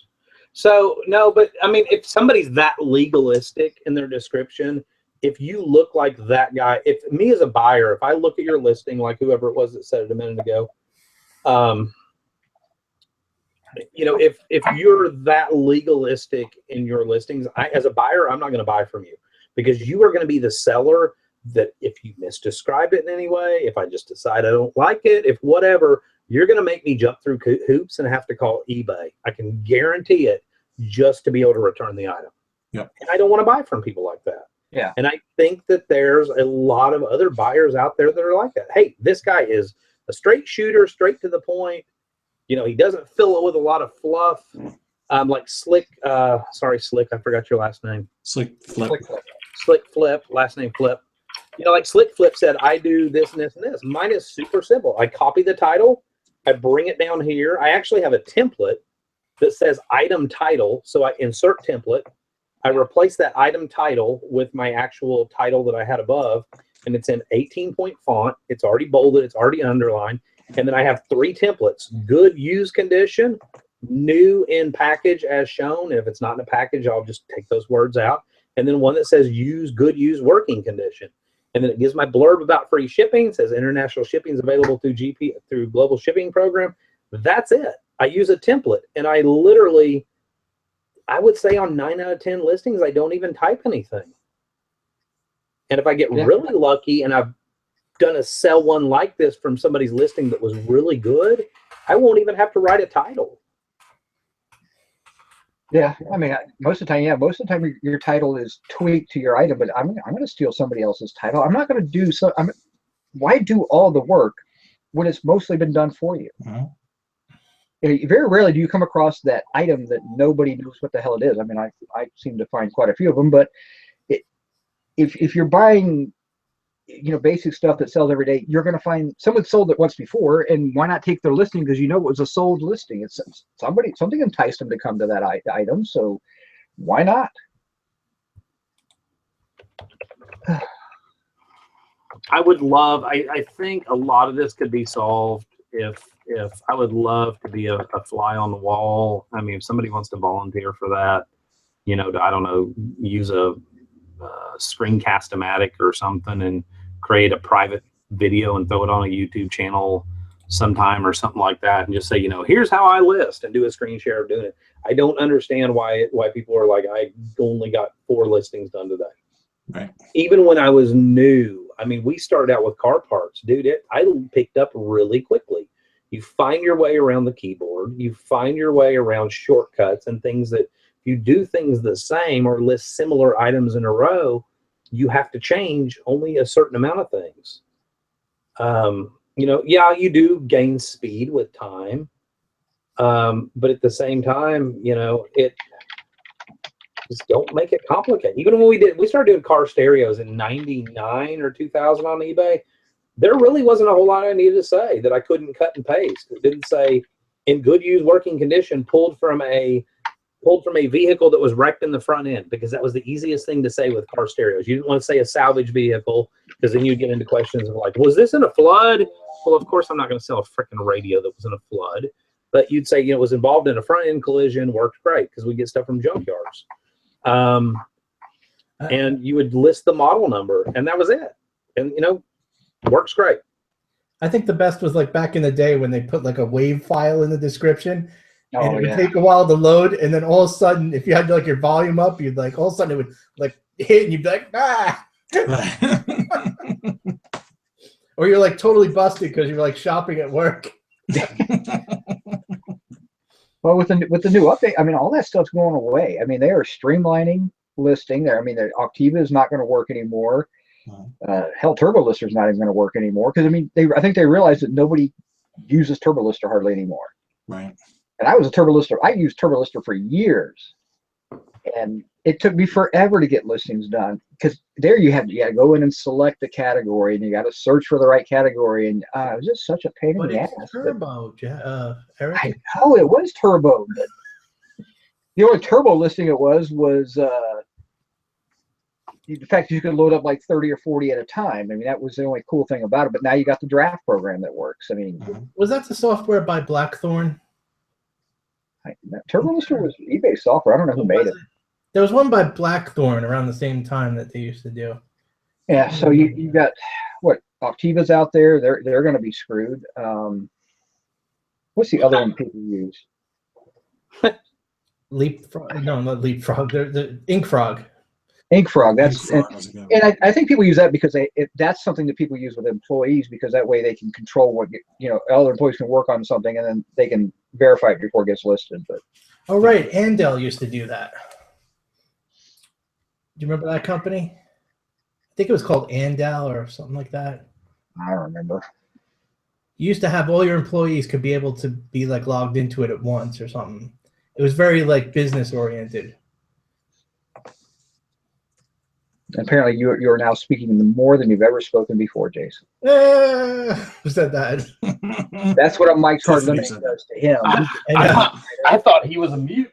So, no, but, I mean, if somebody's that legalistic in their description, if you look like that guy, if me as a buyer, if I look at your listing, like whoever it was that said it a minute ago, you know, if you're that legalistic in your listings, as a buyer, I'm not going to buy from you, because you are going to be the seller that if you misdescribe it in any way, if I just decide I don't like it, if whatever, you're going to make me jump through hoops and have to call eBay. I can guarantee it, just to be able to return the item. Yep. And I don't want to buy from people like that. Yeah. And I think that there's a lot of other buyers out there that are like that. Hey, this guy is a straight shooter, straight to the point. You know, he doesn't fill it with a lot of fluff. Like Slick, Slick, I forgot your last name. Slick Flip. Slick Flip, last name Flip. You know, like Slick Flip said, I do this and this and this. Mine is super simple. I copy the title, I bring it down here. I actually have a template that says item title. So I insert template. I replace that item title with my actual title that I had above, and it's in 18-point font. It's already bolded. It's already underlined. And then I have 3 templates: good use condition, new in package as shown. And if it's not in a package, I'll just take those words out. And then one that says good use working condition. And then it gives my blurb about free shipping. It says international shipping is available through global shipping program. That's it. I use a template, and I literally, I would say on 9 out of 10 listings, I don't even type anything. And if I get really lucky and I've done a sell one like this from somebody's listing that was really good, I won't even have to write a title. Yeah, I mean, most of the time, your title is tweaked to your item, but I'm going to steal somebody else's title. I'm not going to do so. Why do all the work when it's mostly been done for you? Mm-hmm. Very rarely do you come across that item that nobody knows what the hell it is. I mean, I seem to find quite a few of them, but if you're buying, you know, basic stuff that sells every day, you're going to find someone sold it once before, and why not take their listing, because you know it was a sold listing. It's something enticed them to come to that item, so why not? I would love, I think a lot of this could be solved if I would love to be a fly on the wall. I mean, if somebody wants to volunteer for that, you know, I don't know, use a screencast-o-matic or something and create a private video and throw it on a YouTube channel sometime or something like that, and just say, you know, here's how I list, and do a screen share of doing it. I don't understand why people are like, I only got 4 listings done today. Right. Even when I was new, I mean, we started out with car parts, dude. I picked up really quickly. You find your way around the keyboard. You find your way around shortcuts and things that you do things the same or list similar items in a row. You have to change only a certain amount of things. You know, yeah, you do gain speed with time. But at the same time, you know, just don't make it complicated. Even when we started doing car stereos in 99 or 2000 on eBay, there really wasn't a whole lot I needed to say that I couldn't cut and paste. It didn't say in good used working condition, pulled from a vehicle that was wrecked in the front end, because that was the easiest thing to say with car stereos. You didn't want to say a salvage vehicle, because then you'd get into questions of like, was this in a flood? Well, of course I'm not going to sell a freaking radio that was in a flood. But you'd say, you know, it was involved in a front end collision, worked great, because we get stuff from junkyards. And you would list the model number, and that was it. And, you know, works great. I think the best was like back in the day when they put like a WAV file in the description. And it would take a while to load, and then all of a sudden, if you had like your volume up, you'd like all of a sudden it would like hit, and you'd be like, ah. Or you're like totally busted because you're like shopping at work. Well, with the new update, I mean, all that stuff's going away. I mean, they are streamlining listing there. I mean, the Optiva is not going to work anymore. Hell, Turbo Lister is not even going to work anymore, because I mean, I think they realized that nobody uses Turbo Lister hardly anymore. Right. And I was a Turbo Lister. I used Turbo Lister for years, and it took me forever to get listings done, because there you had to go in and select the category, and you got to search for the right category, and it was just such a pain in the ass. Turbo, Eric. I know it was turbo, but the only turbo listing it was the fact that you could load up like 30 or 40 at a time. I mean, that was the only cool thing about it. But now you got the draft program that works. I mean, was that the software by Blackthorn? Turbo Lister was eBay software. I don't know who made it. There was one by Blackthorn around the same time that they used to do. Yeah, so you got what Optivas out there? They're going to be screwed. What's the other one people use? Leapfrog? No, not Leapfrog. The Inkfrog. Inkfrog. And I think people use that because that's something that people use with employees, because that way they can control what other employees can work on something, and then they can verify it before it gets listed. But oh right, Andel used to do that. Do you remember that company? I think it was called Andel or something like that. I don't remember. You used to have all your employees could be able to be like logged into it at once or something. It was very like business oriented. Apparently, you're now speaking more than you've ever spoken before, Jason. Who said that? That's what a Mike's Hard Limited does to him. I thought he was a mute.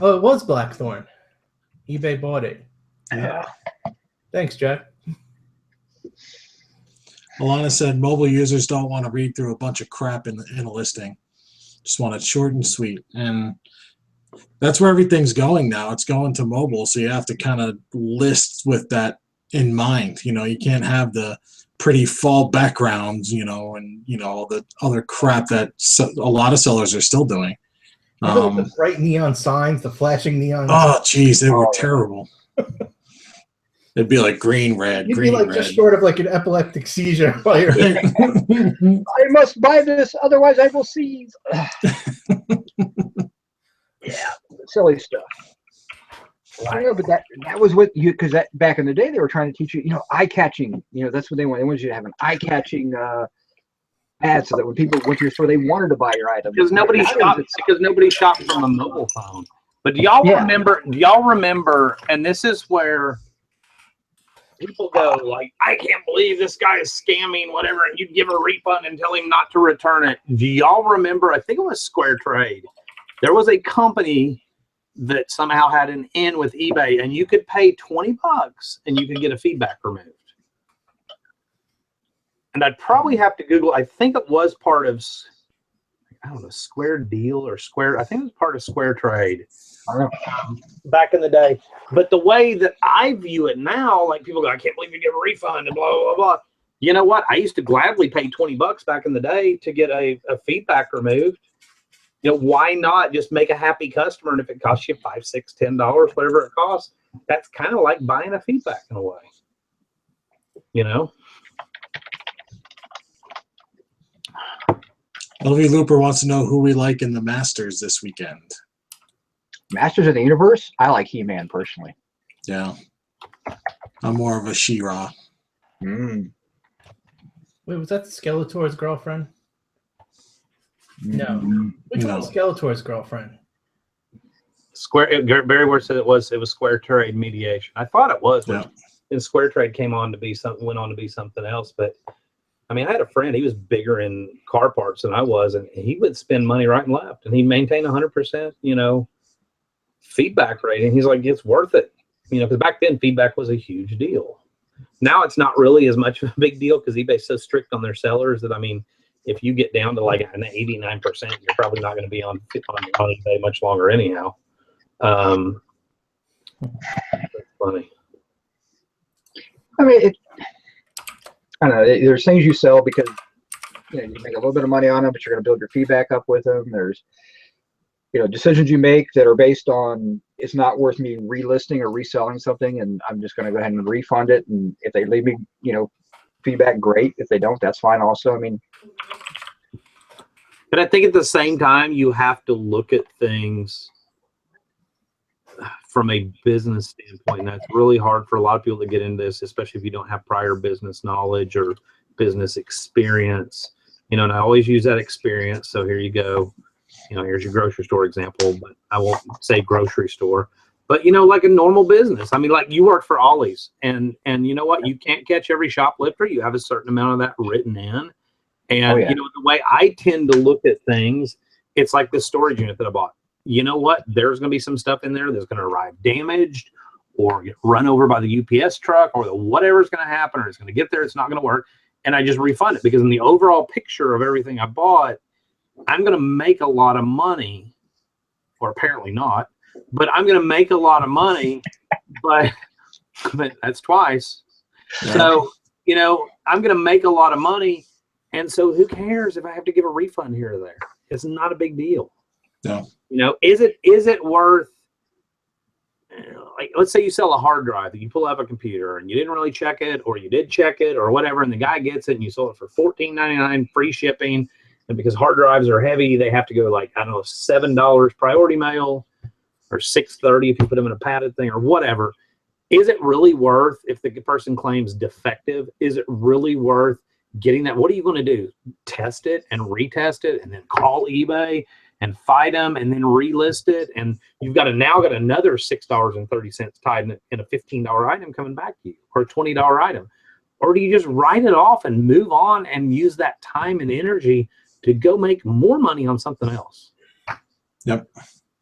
Oh, it was Blackthorn. eBay bought it. Yeah. Thanks, Jack. Alana said mobile users don't want to read through a bunch of crap in a listing. Just want it short and sweet. And that's where everything's going now. It's going to mobile, so you have to kind of list with that in mind. You can't have the pretty fall backgrounds, and all the other crap that a lot of sellers are still doing. The bright neon signs, the flashing neon. Oh, geez, they were terrible. It'd be like green, red, You'd green, be like red. Just short of like an epileptic seizure while you're. I must buy this, otherwise I will seize. Yeah, silly stuff. Right. But that was what because that back in the day they were trying to teach you, eye catching. That's what they want. They wanted you to have an eye catching ad, so that when people went to your store, they wanted to buy your item. Because nobody shopped from a mobile phone. But do y'all remember? Do y'all remember? And this is where people go like, "I can't believe this guy is scamming," whatever, and you'd give a refund and tell him not to return it. Do y'all remember? I think it was Square Trade. There was a company that somehow had an in with eBay, and you could pay $20 and you could get a feedback removed. And I'd probably have to Google. I think it was part of, I don't know, Square Deal or Square. I think it was part of Square Trade back in the day. But the way that I view it now, like people go, "I can't believe you give a refund," and blah blah blah. You know what? I used to gladly pay $20 back in the day to get a feedback removed. Why not just make a happy customer? And if it costs you $5, $6, $10, whatever it costs, that's kind of like buying a feedback in a way, you know. LV Looper wants to know who we like in the Masters this weekend. Masters of the Universe? I like He-Man personally. Yeah. I'm more of a She-Ra. Mm. Wait, was that Skeletor's girlfriend? No. Which No. one's Skeletor's girlfriend? Barry Ward said it was Square Trade Mediation. I thought it was, Yeah. and Square Trade went on to be something else. But I mean, I had a friend, he was bigger in car parts than I was, and he would spend money right and left, and he maintained 100%, you know, feedback rate. And he's like, it's worth it, you know, because back then feedback was a huge deal. Now it's not really as much of a big deal because eBay's so strict on their sellers that, I mean, if you get down to like an 89%, you're probably not going to be on eBay much longer anyhow. That's funny. I mean, I don't know. There's things you sell because you make a little bit of money on them, but you're going to build your feedback up with them. There's decisions you make that are based on it's not worth me relisting or reselling something, and I'm just going to go ahead and refund it. And if they leave me, feedback, great. If they don't, that's fine. Also, I mean, but I think at the same time, you have to look at things from a business standpoint, and that's really hard for a lot of people to get into this, especially if you don't have prior business knowledge or business experience. And I always use that experience. So here you go. Here's your grocery store example, but I won't say grocery store. But like a normal business. I mean, like you work for Ollie's, and you know what? You can't catch every shoplifter. You have a certain amount of that written in. And the way I tend to look at things, it's like the storage unit that I bought. You know what? There's going to be some stuff in there that's going to arrive damaged or get run over by the UPS truck or whatever's going to happen, or it's going to get there. It's not going to work. And I just refund it because in the overall picture of everything I bought, I'm going to make a lot of money, or apparently not, but I'm going to make a lot of money, but that's twice. Yeah. So, I'm going to make a lot of money. And so who cares if I have to give a refund here or there? It's not a big deal. No. Is it worth, like, let's say you sell a hard drive and you pull out a computer and you didn't really check it, or you did check it or whatever, and the guy gets it and you sold it for $14.99 free shipping. And because hard drives are heavy, they have to go like, I don't know, $7 priority mail or $6.30 if you put them in a padded thing or whatever. Is it really worth, if the person claims defective, is it really worth getting that? What are you going to do? Test it and retest it and then call eBay and fight them and then relist it, and you've now got another $6.30 tied in a $15 item coming back to you, or a $20 item? Or do you just write it off and move on and use that time and energy to go make more money on something else? Yep.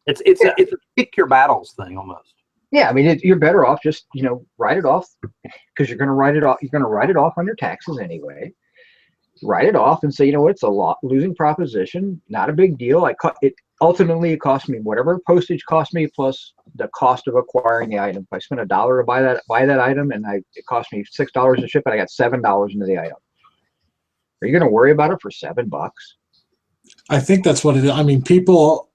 It's a pick your battles thing almost. Yeah, I mean, you're better off just write it off, because you're going to write it off. You're going to write it off on your taxes anyway. Write it off and say, it's a losing proposition, not a big deal. Ultimately it cost me whatever postage cost me plus the cost of acquiring the item. If I spent $1 to buy that item and it cost me $6 to ship it, I got $7 into the item. Are you going to worry about it for $7? I think that's what it is. I mean, people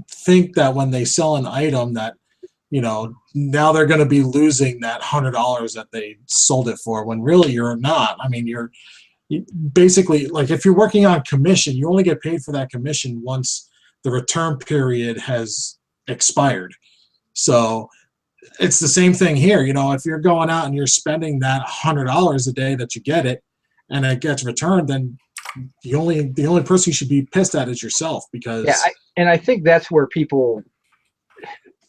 think that when they sell an item that, now they're going to be losing that $100 that they sold it for, when really you're not. I mean, you're basically, like, if you're working on commission, you only get paid for that commission once the return period has expired. So it's the same thing here. If you're going out and you're spending that $100 a day that you get it and it gets returned, then the only person you should be pissed at is yourself, because I think that's where people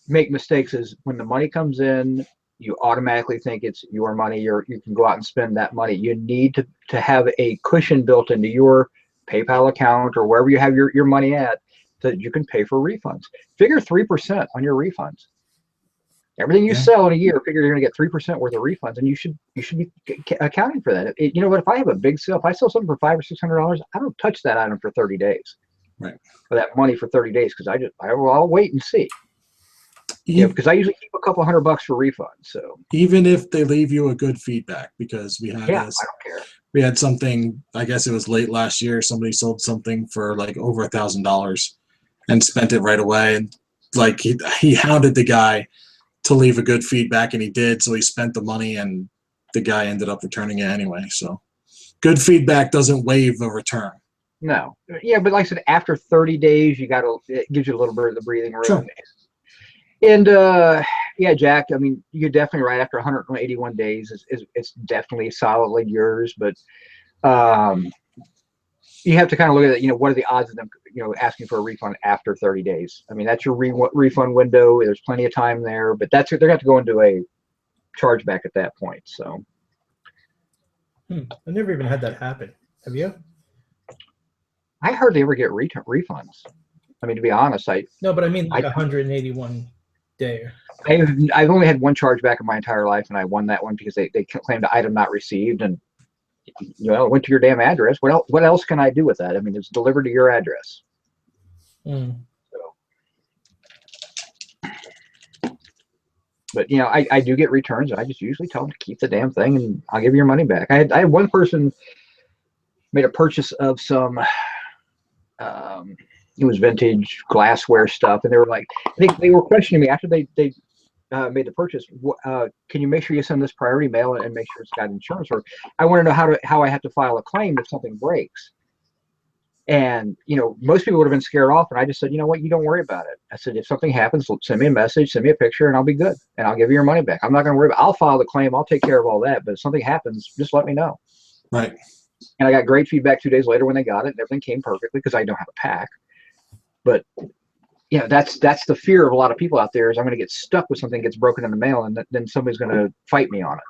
make mistakes, is when the money comes in, you automatically think it's your money. You can go out and spend that money. You need to have a cushion built into your PayPal account or wherever you have your money at, that you can pay for refunds. Figure 3% on your refunds. Everything you sell in a year, figure you're going to get 3% worth of refunds, and you should be accounting for that. You know what? If I have a big sale, if I sell something for $500 or $600, I don't touch that item for 30 days. Right. For that money for 30 days, because I'll wait and see. Because I usually keep a couple $100 for refunds. So even if they leave you a good feedback, because we had I don't care. We had something, I guess it was late last year, somebody sold something for like over $1,000 and spent it right away, and like he hounded the guy to leave a good feedback, and he did. So he spent the money, and the guy ended up returning it anyway. So good feedback doesn't waive a return. No. Yeah, but like I said, after 30 days, it gives you a little bit of the breathing room. Sure. And yeah, Jack, I mean, you're definitely right. After 181 days, it's definitely solidly yours. But you have to kind of look at it, what are the odds of them, asking for a refund after 30 days? I mean, that's your refund window. There's plenty of time there, but they're going to have to go into a chargeback at that point. So I never even had that happen. Have you? I hardly ever get refunds. I mean, to be honest, no, but I mean like 181 day. I've only had one chargeback in my entire life, and I won that one because they claimed the item not received, and it went to your damn address. What else can I do with that? I mean, it's delivered to your address. So, but I do get returns, and I just usually tell them to keep the damn thing, and I'll give you your money back. I had one person made a purchase of some. It was vintage glassware stuff, and they were like, they were questioning me after they made the purchase. Can you make sure you send this priority mail and make sure it's got insurance? Or I want to know how I have to file a claim if something breaks. And most people would have been scared off, and I just said, you know what, you don't worry about it. I said, if something happens, send me a message, send me a picture, and I'll be good, and I'll give you your money back. I'm not going to worry about. I'll file the claim, I'll take care of all that. But if something happens, just let me know. Right. And I got great feedback 2 days later when they got it, and everything came perfectly because I don't have a pack. But that's the fear of a lot of people out there is I'm going to get stuck with something that gets broken in the mail, and then somebody's going to fight me on it.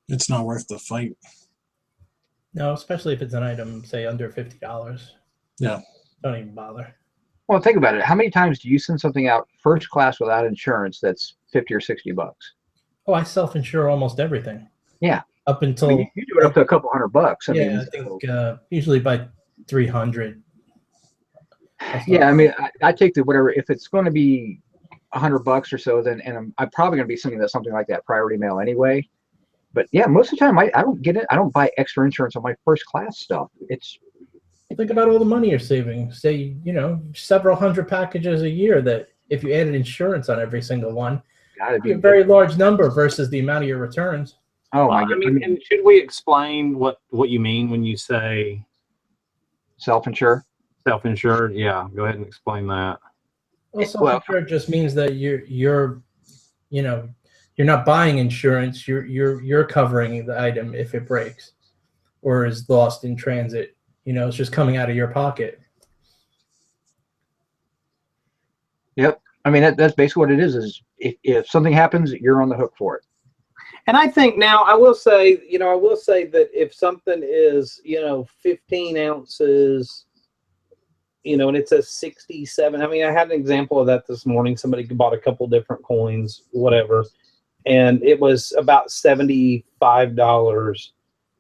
It's not worth the fight. No, especially if it's an item, say, under $50. Yeah. Don't even bother. Well, think about it. How many times do you send something out first class without insurance that's $50 or $60? Oh, I self-insure almost everything. Yeah. Up until you do it up to a couple $100. I mean, I think usually by 300. Yeah, I mean, I take the whatever. If it's going to be $100 or so, then I'm probably going to be sending something like that priority mail anyway. But yeah, most of the time I don't get it. I don't buy extra insurance on my first class stuff. Think about all the money you're saving. Say, several hundred packages a year that if you added insurance on every single one, it'd be a very large number versus the amount of your returns. Oh my God. I mean, and should we explain what you mean when you say self-insure? Self-insured? Yeah, go ahead and explain that. Well, self-insured just means that you're not buying insurance. You're covering the item if it breaks or is lost in transit. It's just coming out of your pocket. Yep. I mean, that's basically what it is if something happens, you're on the hook for it. And I think now I will say that if something is, 15 ounces, and it says 67. I mean, I had an example of that this morning. Somebody bought a couple different coins, whatever, and it was about $75.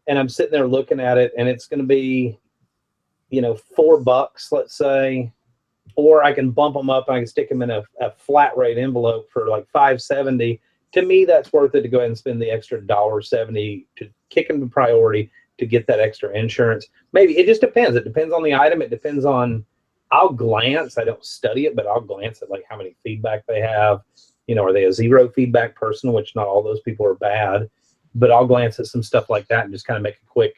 And I'm sitting there looking at it, and it's going to be, $4, let's say, or I can bump them up and I can stick them in a flat rate envelope for like $5.70. To me, that's worth it to go ahead and spend the extra $1.70 to kick them to priority to get that extra insurance. Maybe it just depends. It depends on the item. It depends on. I'll glance. I don't study it, but I'll glance at like how many feedback they have. Are they a 0 feedback person? Which not all those people are bad, but I'll glance at some stuff like that and just kind of make a quick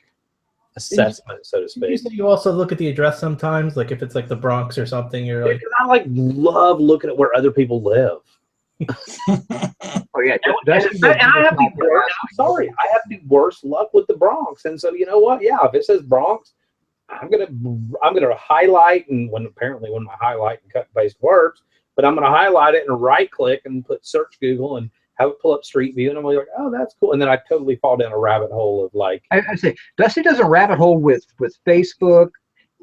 assessment, so to speak. You also look at the address sometimes, like if it's like the Bronx or something. You're like, I love looking at where other people live. Oh yeah, and I have the worst luck with the Bronx, and so you know what? Yeah, if it says Bronx, I'm gonna highlight, and when my highlight and cut and paste works, but I'm gonna highlight it and right click and put search Google and have it pull up Street View, and I'm like, oh, that's cool, and then I totally fall down a rabbit hole of like. I say Dusty doesn't rabbit hole with Facebook.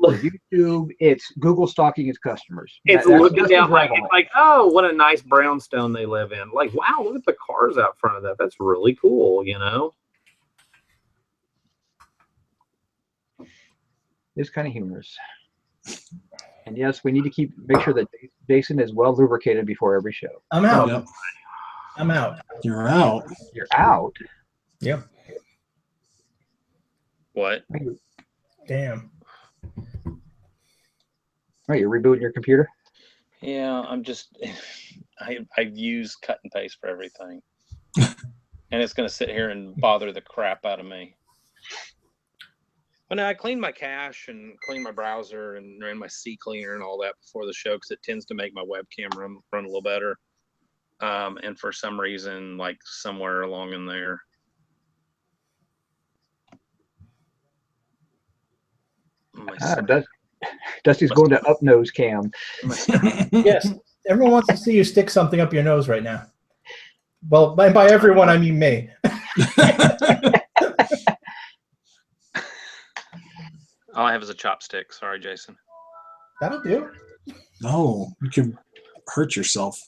YouTube, it's Google stalking its customers. It's looking down like, oh, what a nice brownstone they live in. Like, wow, look at the cars out front of that. That's really cool, It's kind of humorous. And yes, we need to make sure that Jason is well lubricated before every show. I'm out. Yep. I'm out. You're out. You're out? Yep. What? Damn. Oh, you're rebooting your computer? Yeah, I'm just, I've used cut and paste for everything. And it's going to sit here and bother the crap out of me. But now I cleaned my cache and cleaned my browser and ran my C cleaner and all that before the show because it tends to make my webcam run a little better. And for some reason, like somewhere along in there, Dusty's going to up nose cam. Yes, everyone wants to see you stick something up your nose right now. Well, by everyone, I mean me. All I have is a chopstick. Sorry, Jason. That'll do. No, you can hurt yourself.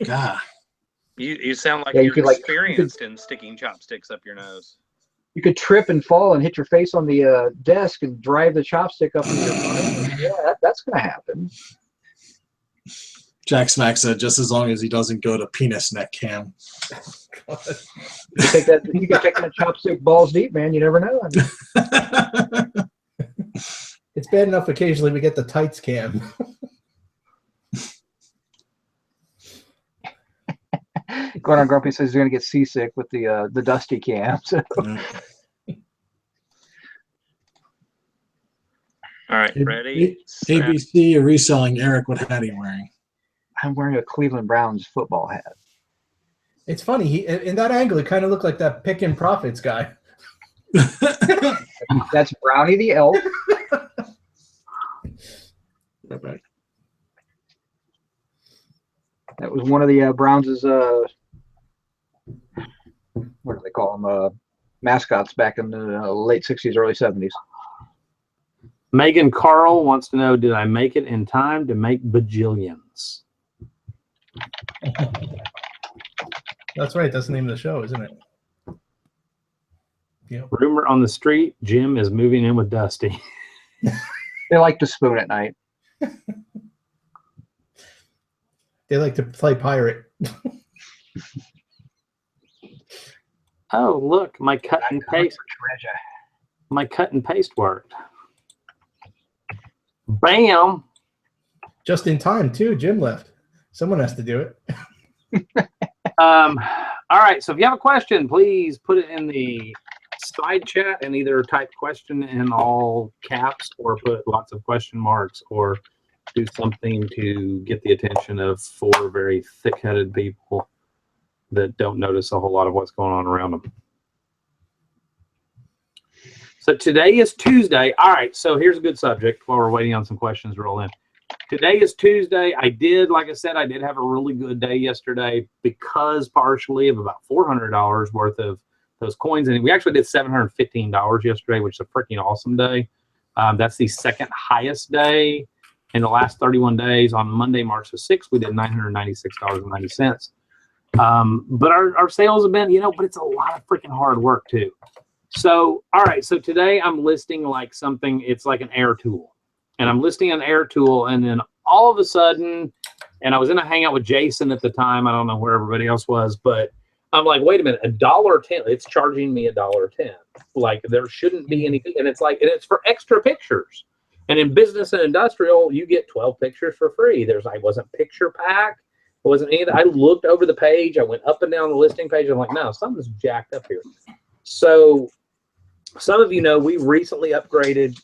God. You sound like Yeah, you're you could, experienced in sticking chopsticks up your nose. You could trip and fall and hit your face on the desk and drive the chopstick up in your butt. Yeah, that's going to happen. Jack Smack said just as long as he doesn't go to penis neck cam. You can take that chopstick balls deep, man. You never know. It's bad enough occasionally we get the tights cam. Gordon Grumpy says he's going to get seasick with the Dusty cam. So. All right, ready? ABC or Reselling. Eric, what hat are you wearing? I'm wearing a Cleveland Browns football hat. It's funny. He in that angle, it kind of looked like that Pickin' Profits guy. That's Brownie the elf. Right. That was one of the Browns' what do they call them? Mascots back in the late 60s, early 70s. Megan Carl wants to know, did I make it in time to make Bajillions? That's right. That's the name of the show, isn't it? Yep. Rumor on the street, Jim is moving in with Dusty. They like to spoon at night. They like to play pirate. Oh, look, my cut and paste. My cut and paste worked. Bam. Just in time, too. Jim left. Someone has to do it. All right. So if you have a question, please put it in the side chat and either type question in all caps or put lots of question marks or do something to get the attention of 4 very thick-headed people that don't notice a whole lot of what's going on around them. So today is Tuesday. All right, so here's a good subject while we're waiting on some questions to roll in. Today is Tuesday. Like I said, I did have a really good day yesterday because partially of about $400 worth of those coins. And we actually did $715 yesterday, which is a freaking awesome day. That's the second highest day in the last 31 days. On Monday, March the 6th, we did $996.90. But our sales have been, but it's a lot of freaking hard work too. So, all right. So today I'm listing like something, it's like an air tool. And I'm listing an air tool. And then all of a sudden, and I was in a hangout with Jason at the time. I don't know where everybody else was, but I'm like, wait a minute, $1.10. It's charging me $1.10. Like there shouldn't be anything. And it's for extra pictures. And in business and industrial, you get 12 pictures for free. I wasn't picture pack. It wasn't anything. I looked over the page. I went up and down the listing page. I'm like, no, something's jacked up here. So some of you know we recently upgraded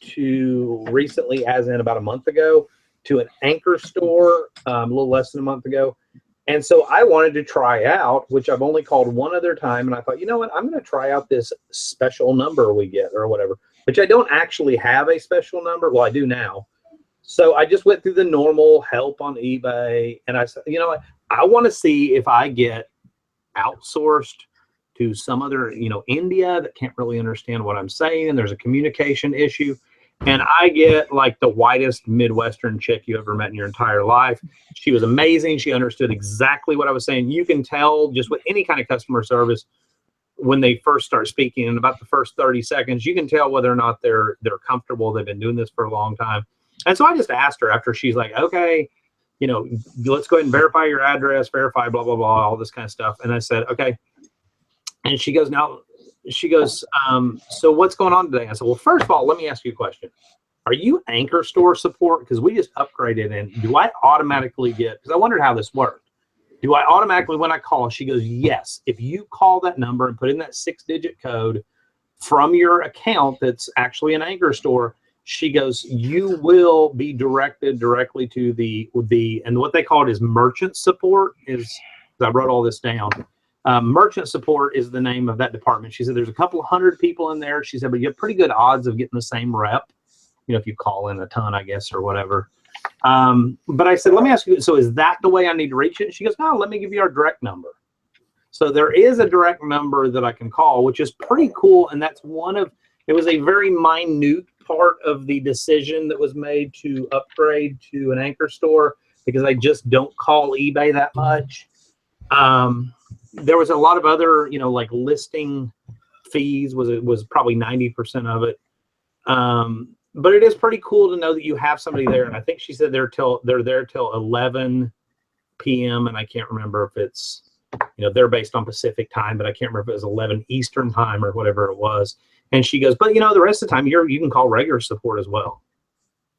as in about a month ago, to an anchor store a little less than a month ago. And so I wanted to try out, which I've only called one other time. And I thought, you know what, I'm going to try out this special number we get or whatever, which I don't actually have a special number. Well, I do now. So I just went through the normal help on eBay. And I said, you know what, I want to see if I get outsourced to some other, India that can't really understand what I'm saying. And there's a communication issue. And I get like the whitest Midwestern chick you ever met in your entire life. She was amazing. She understood exactly what I was saying. You can tell just with any kind of customer service when they first start speaking, in about the first 30 seconds, you can tell whether or not they're comfortable. They've been doing this for a long time. And so I just asked her after she's like, okay, let's go ahead and verify your address, verify blah, blah, blah, all this kind of stuff. And I said, okay. And she goes, so what's going on today? I said, well, first of all, let me ask you a question. are you Anchor Store support? Because we just upgraded, and do I automatically get, because I wondered how this worked. Do I automatically, when I call, she goes, yes. If you call that number and put in that 6-digit code from your account that's actually an Anchor Store, she goes, you will be directed directly to the and what they call it is merchant support. I wrote all this down. Merchant support is the name of that department. She said there's a couple hundred people in there. She said, but you have pretty good odds of getting the same rep, if you call in a ton, I guess, or whatever. But I said, let me ask you, so is that the way I need to reach it? She goes, no, let me give you our direct number. So there is a direct number that I can call, which is pretty cool. And that's it was a very minute part of the decision that was made to upgrade to an Anchor Store, because I just don't call eBay that much. There was a lot of other, like listing fees was probably 90% of it. But it is pretty cool to know that you have somebody there. And I think she said they're there till 11 p.m. And I can't remember if it's, they're based on Pacific time, but I can't remember if it was 11 Eastern time or whatever it was. And she goes, but the rest of the time you can call regular support as well.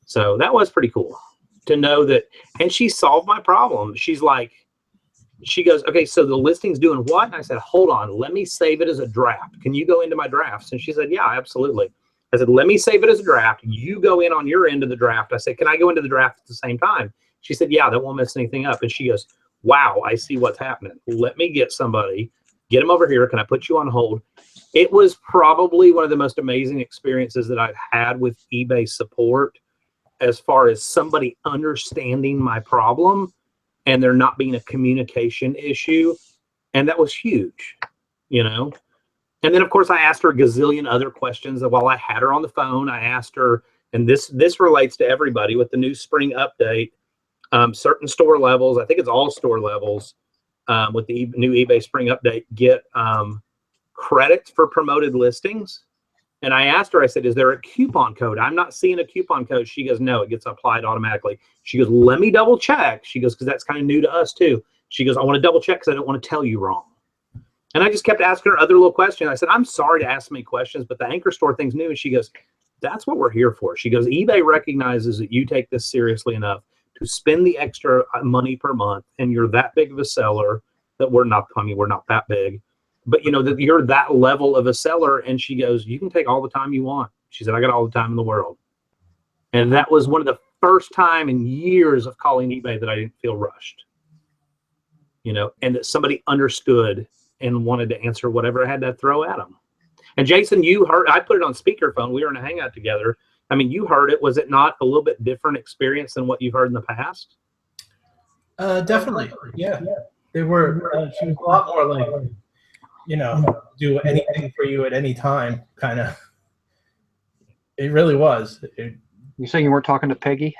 So that was pretty cool to know that. And she solved my problem. She goes, okay, so the listing's doing what? And I said, hold on, let me save it as a draft. Can you go into my drafts? And she said, yeah, absolutely. I said, let me save it as a draft. You go in on your end of the draft. I said, can I go into the draft at the same time? She said, yeah, that won't mess anything up. And she goes, wow, I see what's happening. Let me get somebody, get him over here. Can I put you on hold? It was probably one of the most amazing experiences that I've had with eBay support, as far as somebody understanding my problem and there not being a communication issue. And that was huge, And then, of course, I asked her a gazillion other questions. While I had her on the phone, I asked her, and this relates to everybody with the new spring update, certain store levels, I think it's all store levels, with the new eBay spring update, get credits for promoted listings. And I asked her, I said, is there a coupon code? I'm not seeing a coupon code. She goes, no, it gets applied automatically. She goes, let me double check. She goes, because that's kind of new to us too. She goes, I want to double check because I don't want to tell you wrong. And I just kept asking her other little questions. I said, I'm sorry to ask me questions, but the Anchor Store thing's new. And she goes, that's what we're here for. She goes, eBay recognizes that you take this seriously enough to spend the extra money per month, and you're that big of a seller that we're not that big, but that you're that level of a seller. And she goes, you can take all the time you want. She said, I got all the time in the world. And that was one of the first time in years of calling eBay that I didn't feel rushed, and that somebody understood and wanted to answer whatever I had to throw at them. And Jason, you heard, I put it on speakerphone. We were in a hangout together. I mean, you heard it. Was it not a little bit different experience than what you've heard in the past? Definitely. Yeah. They were, she was a lot more like, do anything for you at any time, kind of. It really was. You saying you weren't talking to Peggy?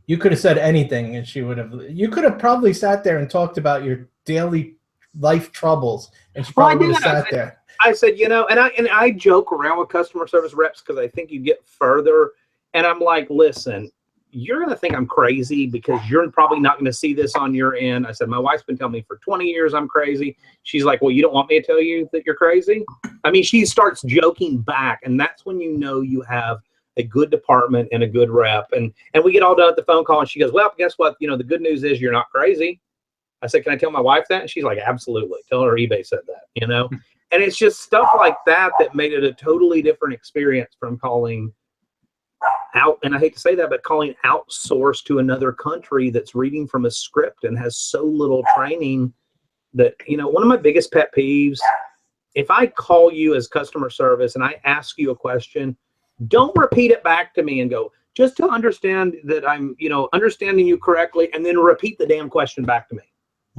You could have said anything and she would have, you could have probably sat there and talked about your daily life troubles, and she probably would have sat there. I said, and I joke around with customer service reps because I think you get further. And I'm like, listen, you're going to think I'm crazy because you're probably not going to see this on your end. I said, my wife's been telling me for 20 years I'm crazy. She's like, well, you don't want me to tell you that you're crazy? I mean, she starts joking back, and that's when you have a good department and a good rep. And we get all done at the phone call, and she goes, well, guess what? The good news is you're not crazy. I said, can I tell my wife that? And she's like, absolutely. Tell her eBay said that, And it's just stuff like that made it a totally different experience from calling out. And I hate to say that, but calling outsourced to another country that's reading from a script and has so little training that, one of my biggest pet peeves, if I call you as customer service and I ask you a question, don't repeat it back to me and go, just to understand that I'm, understanding you correctly, and then repeat the damn question back to me.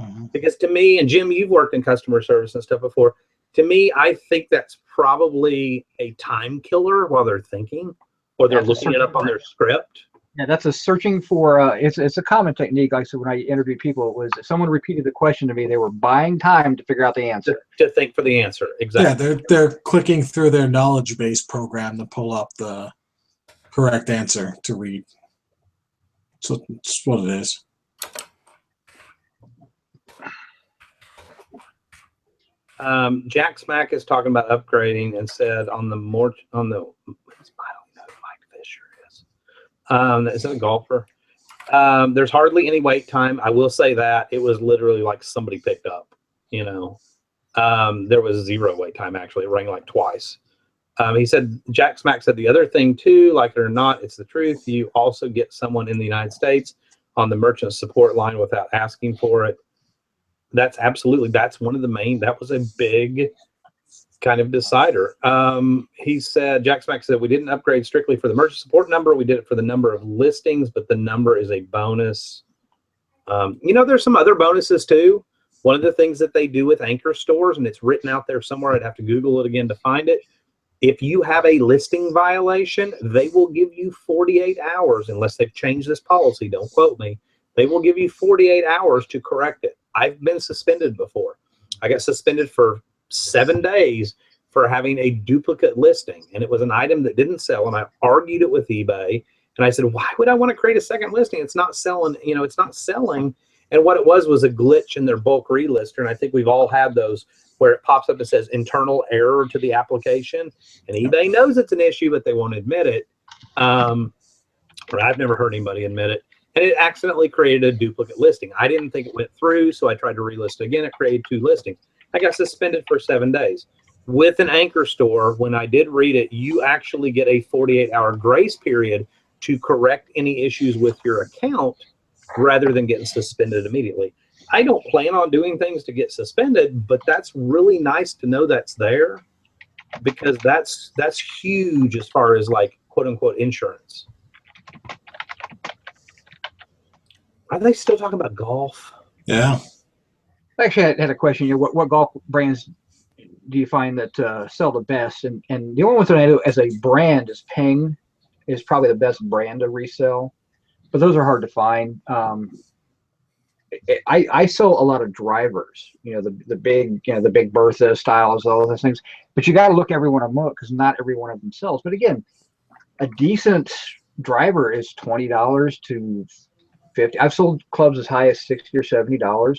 Mm-hmm. Because to me, and Jim, you've worked in customer service and stuff before. To me, I think that's probably a time killer while they're thinking, or they're looking it up on their script. Yeah, that's a searching for. It's a common technique. Like, so when I interviewed people, it was if someone repeated the question to me, they were buying time to figure out the answer. To think for the answer, exactly. Yeah, they're clicking through their knowledge base program to pull up the correct answer to read. So that's what it is. Jack Smack is talking about upgrading and said on the I don't know who Mike Fisher is. That isn't a golfer. There's hardly any wait time. I will say that it was literally like somebody picked up, you know. There was 0 wait time, actually. It rang like twice. He said, Jack Smack said the other thing too, like it or not, it's the truth. You also get someone in the United States on the merchant support line without asking for it. That's absolutely, that's one of the main, that was a big kind of decider. He said, Jack Smack said, we didn't upgrade strictly for the merchant support number. We did it for the number of listings, but the number is a bonus. You know, there's some other bonuses too. One of the things that they do with anchor stores, and it's written out there somewhere, I'd have to Google it again to find it. If you have a listing violation, they will give you 48 hours, unless they've changed this policy, don't quote me. They will give you 48 hours to correct it. I've been suspended before. I got suspended for 7 days for having a duplicate listing, and it was an item that didn't sell, and I argued it with eBay, and I said, why would I want to create a second listing? It's not selling, you know, it's not selling. And what it was a glitch in their bulk relister, and I think we've all had those where it pops up and says internal error to the application, and eBay knows it's an issue, but they won't admit it. Or I've never heard anybody admit it. And it accidentally created a duplicate listing. I didn't think it went through, so I tried to relist it again. It created 2 listings. I got suspended for 7 days. With an anchor store, when I did read it, you actually get a 48-hour grace period to correct any issues with your account rather than getting suspended immediately. I don't plan on doing things to get suspended, but that's really nice to know that's there, because that's huge as far as like quote unquote insurance. Are they still talking about golf? Yeah. Actually, I had a question. You know, what golf brands do you find that sell the best? And the only one that I know as a brand is Ping, is probably the best brand to resell, but those are hard to find. I sell a lot of drivers, you know, the big, you know, the big Bertha styles, all those things, but you got to look every one of them up, because not every one of them sells. But again, a decent driver is $20 to $50. I've sold clubs as high as $60 or $70.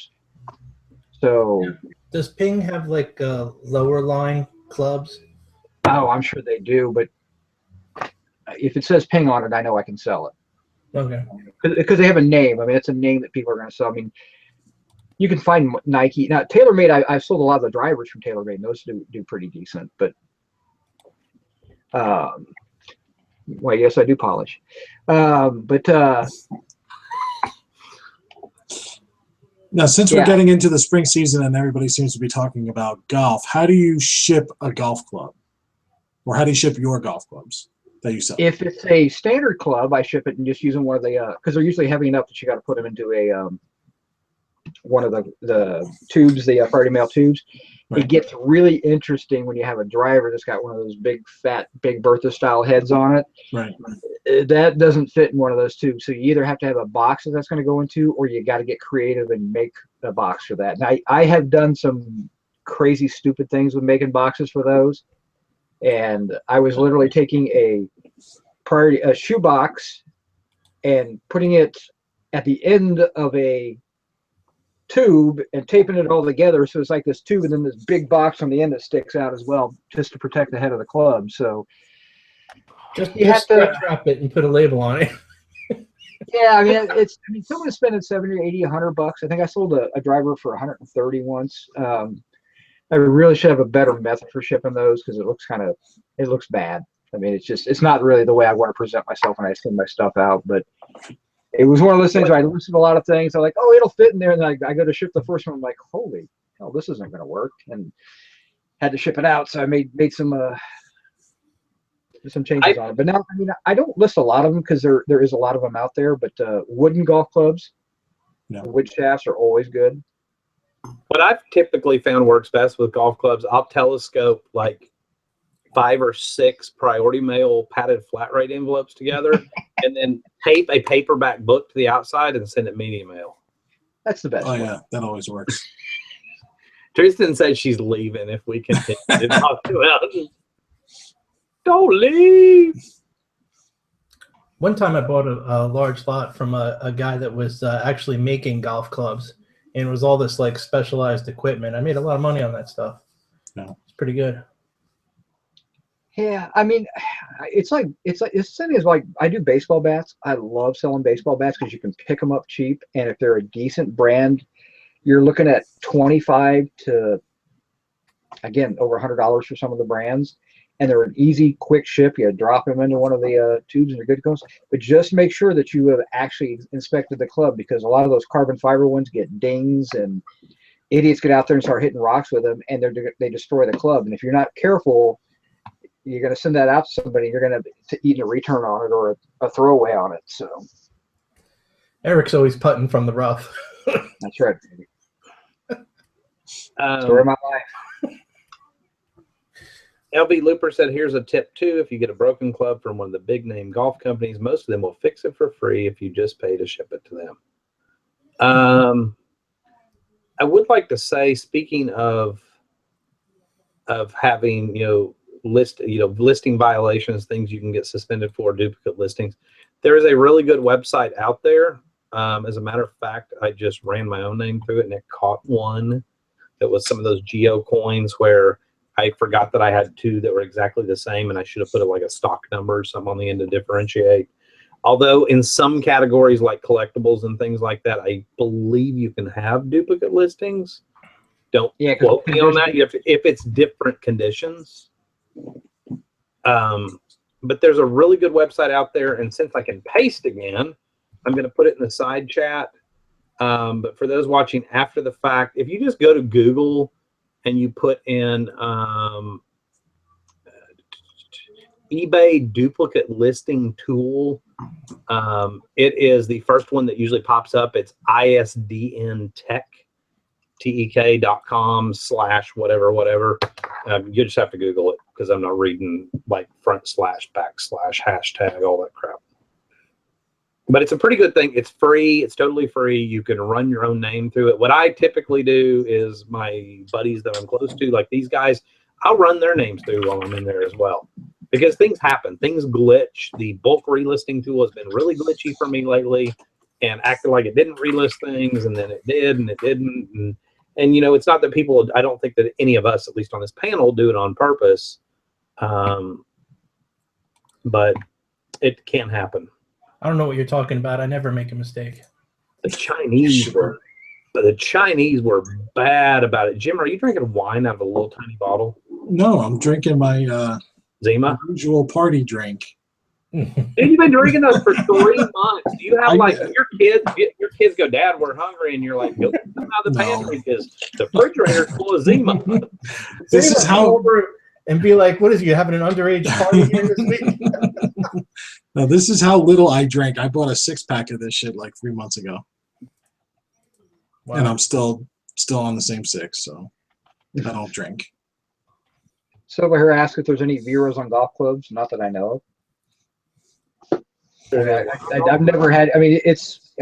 So does Ping have like lower line clubs? Oh, I'm sure they do, but if it says Ping on it, I know I can sell it. Okay. Because they have a name. I mean, it's a name that people are going to sell. I mean, you can find Nike. Now, TaylorMade, I've sold a lot of the drivers from TaylorMade, and those do pretty decent. But, well, yes, I do polish. Now, since Yeah. we're getting into the spring season and everybody seems to be talking about golf, how do you ship a golf club? Or how do you ship your golf clubs that you sell? If it's a standard club, I ship it and just use them one of the, because they're usually heavy enough that you got to put them into a one of the tubes, the Friday mail tubes. Right. It gets really interesting when you have a driver that's got one of those big, fat, big Bertha style heads on it. Right. That doesn't fit in one of those tubes. So you either have to have a box that that's going to go into, or you got to get creative and make a box for that. And I have done some crazy, stupid things with making boxes for those. And I was literally taking a shoebox and putting it at the end of a tube and taping it all together, so it's like this tube and then this big box on the end that sticks out as well, just to protect the head of the club. So just you have to wrap it and put a label on it. Yeah, I mean, someone is spending 70 or 80, $100. I think I sold a driver for 130 once. I really should have a better method for shipping those, because it looks bad. I mean, it's not really the way I want to present myself when I send my stuff out. But it was one of those things where I listened to a lot of things. I'm like, oh, it'll fit in there. And then I go to ship the first one. I'm like, holy hell, this isn't going to work. And had to ship it out. So I made some changes on it. But now, I mean, I don't list a lot of them, because there is a lot of them out there. But wooden golf clubs, wood shafts are always good. What I've typically found works best with golf clubs, I'll telescope like 5 or 6 priority mail padded flat rate envelopes together and then tape a paperback book to the outside and send it media mail. That's the best. Oh, yeah, that always works. Tristan said she's leaving if we continue to talk about it. Don't leave. One time I bought a large lot from a guy that was actually making golf clubs, and it was all this like specialized equipment. I made a lot of money on that stuff. Yeah. It's pretty good. Yeah, I mean, it's the same as like I do baseball bats. I love selling baseball bats because you can pick them up cheap, and if they're a decent brand, you're looking at 25 to again over $100 for some of the brands, and they're an easy, quick ship. You drop them into one of the tubes, and you're good to go. But just make sure that you have actually inspected the club, because a lot of those carbon fiber ones get dings, and idiots get out there and start hitting rocks with them, and they destroy the club. And if you're not careful, you're going to send that out to somebody, you're going to eat a return on it or a throwaway on it. So Eric's always putting from the rough. that's right. Story of my life. LB Looper said, here's a tip too. If you get a broken club from one of the big name golf companies, most of them will fix it for free if you just pay to ship it to them. I would like to say, speaking of having, listing violations, things you can get suspended for, duplicate listings. There is a really good website out there. As a matter of fact, I just ran my own name through it, and it caught one that was some of those geo coins where I forgot that I had two that were exactly the same, and I should have put like a stock number or something on the end to differentiate. Although in some categories like collectibles and things like that, I believe you can have duplicate listings. Don't quote me on that. If it's different conditions. But there's a really good website out there, and since I can paste again, I'm going to put it in the side chat. But for those watching after the fact, if you just go to Google and you put in eBay duplicate listing tool, it is the first one that usually pops up. It's isdntech.com/whatever. You just have to Google it, because I'm not reading like front slash, backslash, hashtag, all that crap. But it's a pretty good thing. It's free. It's totally free. You can run your own name through it. What I typically do is my buddies that I'm close to, like these guys, I'll run their names through while I'm in there as well. Because things happen. Things glitch. The bulk relisting tool has been really glitchy for me lately, and acted like it didn't relist things, and then it did, and it didn't. And it's not that people, I don't think that any of us, at least on this panel, do it on purpose. But it can happen. I don't know what you're talking about. I never make a mistake. The Chinese were bad about it. Jim, are you drinking wine out of a little tiny bottle? No, I'm drinking my Zima usual party drink. Dude, you've been drinking those for 3 months. Do you have your kids go, Dad, we're hungry, and you're like, go get them out of the pantry because the refrigerator's full of Zima. This is how, and be like, what is you having an underage party here this week? No, this is how little I drank. I bought a 6-pack of this shit like 3 months ago. Wow. And I'm still on the same 6, so I don't drink. So over here asked if there's any Veros on golf clubs. Not that I know of. I've never had. I mean,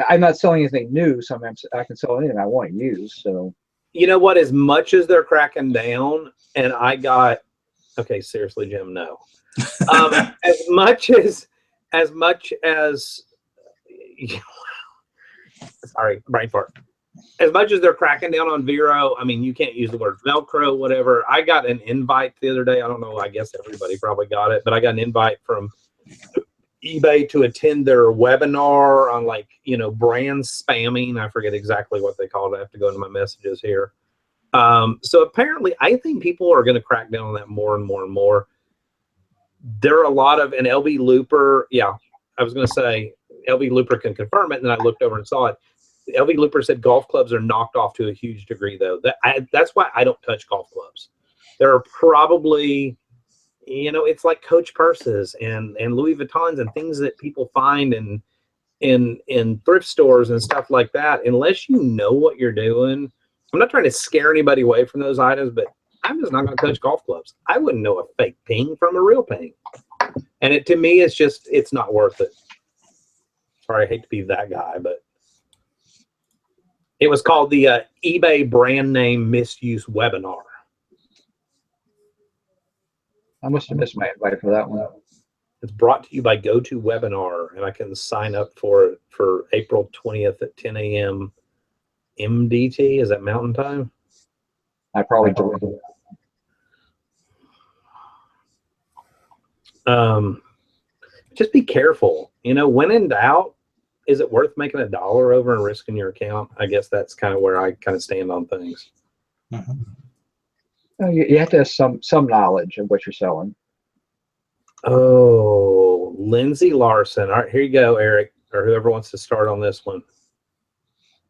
I'm not selling anything new. Sometimes I can sell anything I want to use. So you know what? As much as they're cracking down, and I got seriously, Jim, no. As much as sorry, brain fart. As much as they're cracking down on Vero, I mean, you can't use the word Velcro, whatever. I got an invite the other day. I don't know. I guess everybody probably got it, but I got an invite from eBay to attend their webinar on brand spamming. I forget exactly what they called it. I have to go into my messages here. So apparently I think people are going to crack down on that more and more and more. There are a lot of, and LB Looper, I was going to say LB Looper can confirm it. And then I looked over and saw it. LB Looper said golf clubs are knocked off to a huge degree, though. That's why I don't touch golf clubs. There are probably, it's like Coach purses and Louis Vuittons and things that people find in thrift stores and stuff like that. Unless you know what you're doing, I'm not trying to scare anybody away from those items, but I'm just not going to touch golf clubs. I wouldn't know a fake ping from a real ping. And to me, it's not worth it. Sorry, I hate to be that guy, but it was called the eBay brand name misuse webinar. I must have missed my invite for that one. It's brought to you by GoToWebinar, and I can sign up for it for April 20th at 10 a.m. MDT. Is that Mountain Time? I probably do. Just be careful. You know, when in doubt, is it worth making $1 over and risking your account? I guess that's kind of where I kind of stand on things. You have to have some knowledge of what you're selling. Oh, Lindsay Larson. All right, here you go, Eric, or whoever wants to start on this one.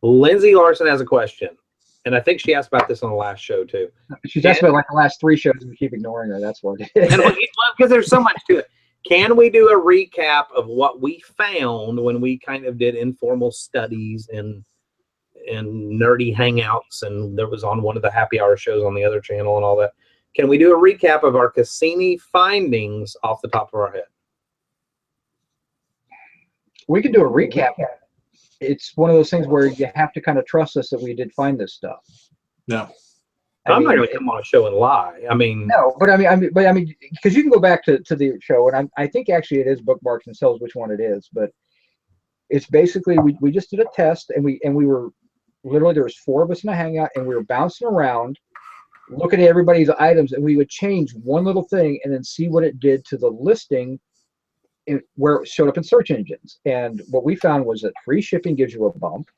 Lindsay Larson has a question, and I think she asked about this on the last show too. She's asked about like the last 3 shows, and we keep ignoring her. That's what. Because there's so much to it. Can we do a recap of what we found when we kind of did informal studies and nerdy hangouts, and there was on one of the happy hour shows on the other channel and all that? Can we do a recap of our Cassini findings off the top of our head? We can do a recap. It's one of those things where you have to kind of trust us that we did find this stuff. No. I'm not going to come on a show and lie. I mean, no, but I mean, because you can go back to the show, and I think actually it is bookmarks and tells which one it is. But it's basically we just did a test, and we were literally, there was 4 of us in a hangout, and we were bouncing around, looking at everybody's items, and we would change one little thing, and then see what it did to the listing, where it showed up in search engines. And what we found was that free shipping gives you a bump.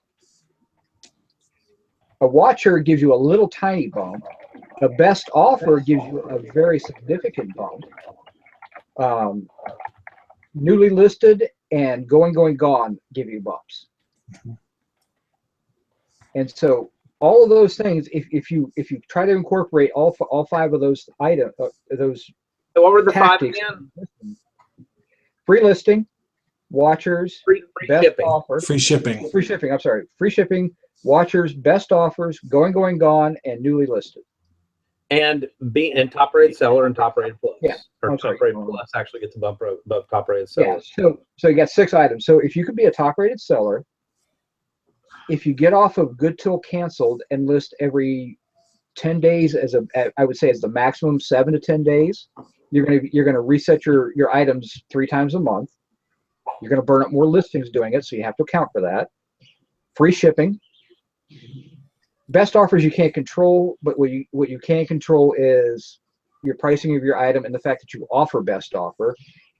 A watcher gives you a little tiny bump. A best offer gives you a very significant bump. Newly listed and going, gone give you bumps. And so all of those things, if you try to incorporate all 5 of those items, those. So what were the tactics, 5 again? Free listing, watchers, free best shipping. offer, Free shipping. free shipping. I'm sorry, free shipping, watchers, best offers, going, gone, and newly listed. And top rated seller and top rated plus. Yeah. Or top rated plus actually gets a bump above top rated seller. Yeah. So you got 6 items. So if you could be a top rated seller, if you get off of good till canceled and list every 10 days I would say as the maximum 7 to 10 days, you're gonna reset your items 3 times a month. You're gonna burn up more listings doing it, so you have to account for that. Free shipping. Best offers you can't control, but what you can control is your pricing of your item and the fact that you offer best offer.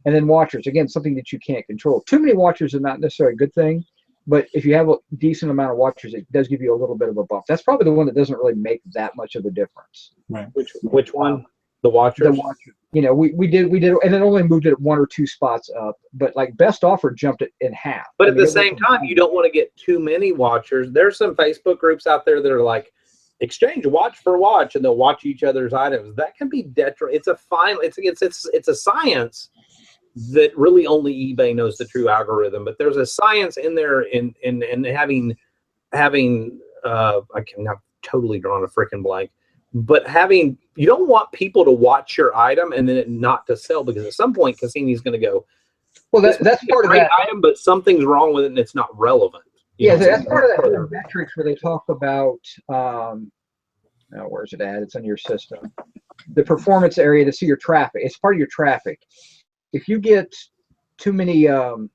And then watchers, again, something that you can't control. Too many watchers is not necessarily a good thing, but if you have a decent amount of watchers, it does give you a little bit of a bump. That's probably the one that doesn't really make that much of a difference. Right. Which one? The watchers? The watcher. You know, we did, and it only moved it 1 or 2 spots up, but like best offer jumped it in half. But at the same time, you don't want to get too many watchers. There's some Facebook groups out there that are like, exchange watch for watch, and they'll watch each other's items. That can be detrimental. It's a fine. It's a science that really only eBay knows the true algorithm. But there's a science in there in having I cannot totally drawn a freaking blank. But you don't want people to watch your item and then it not to sell, because at some point Cassini's going to go, well, that's part of that item, but something's wrong with it and it's not relevant. Yeah, that's part of that metrics where they talk about, where's it at? It's on your system. The performance area to see your traffic. It's part of your traffic. If you get too many, you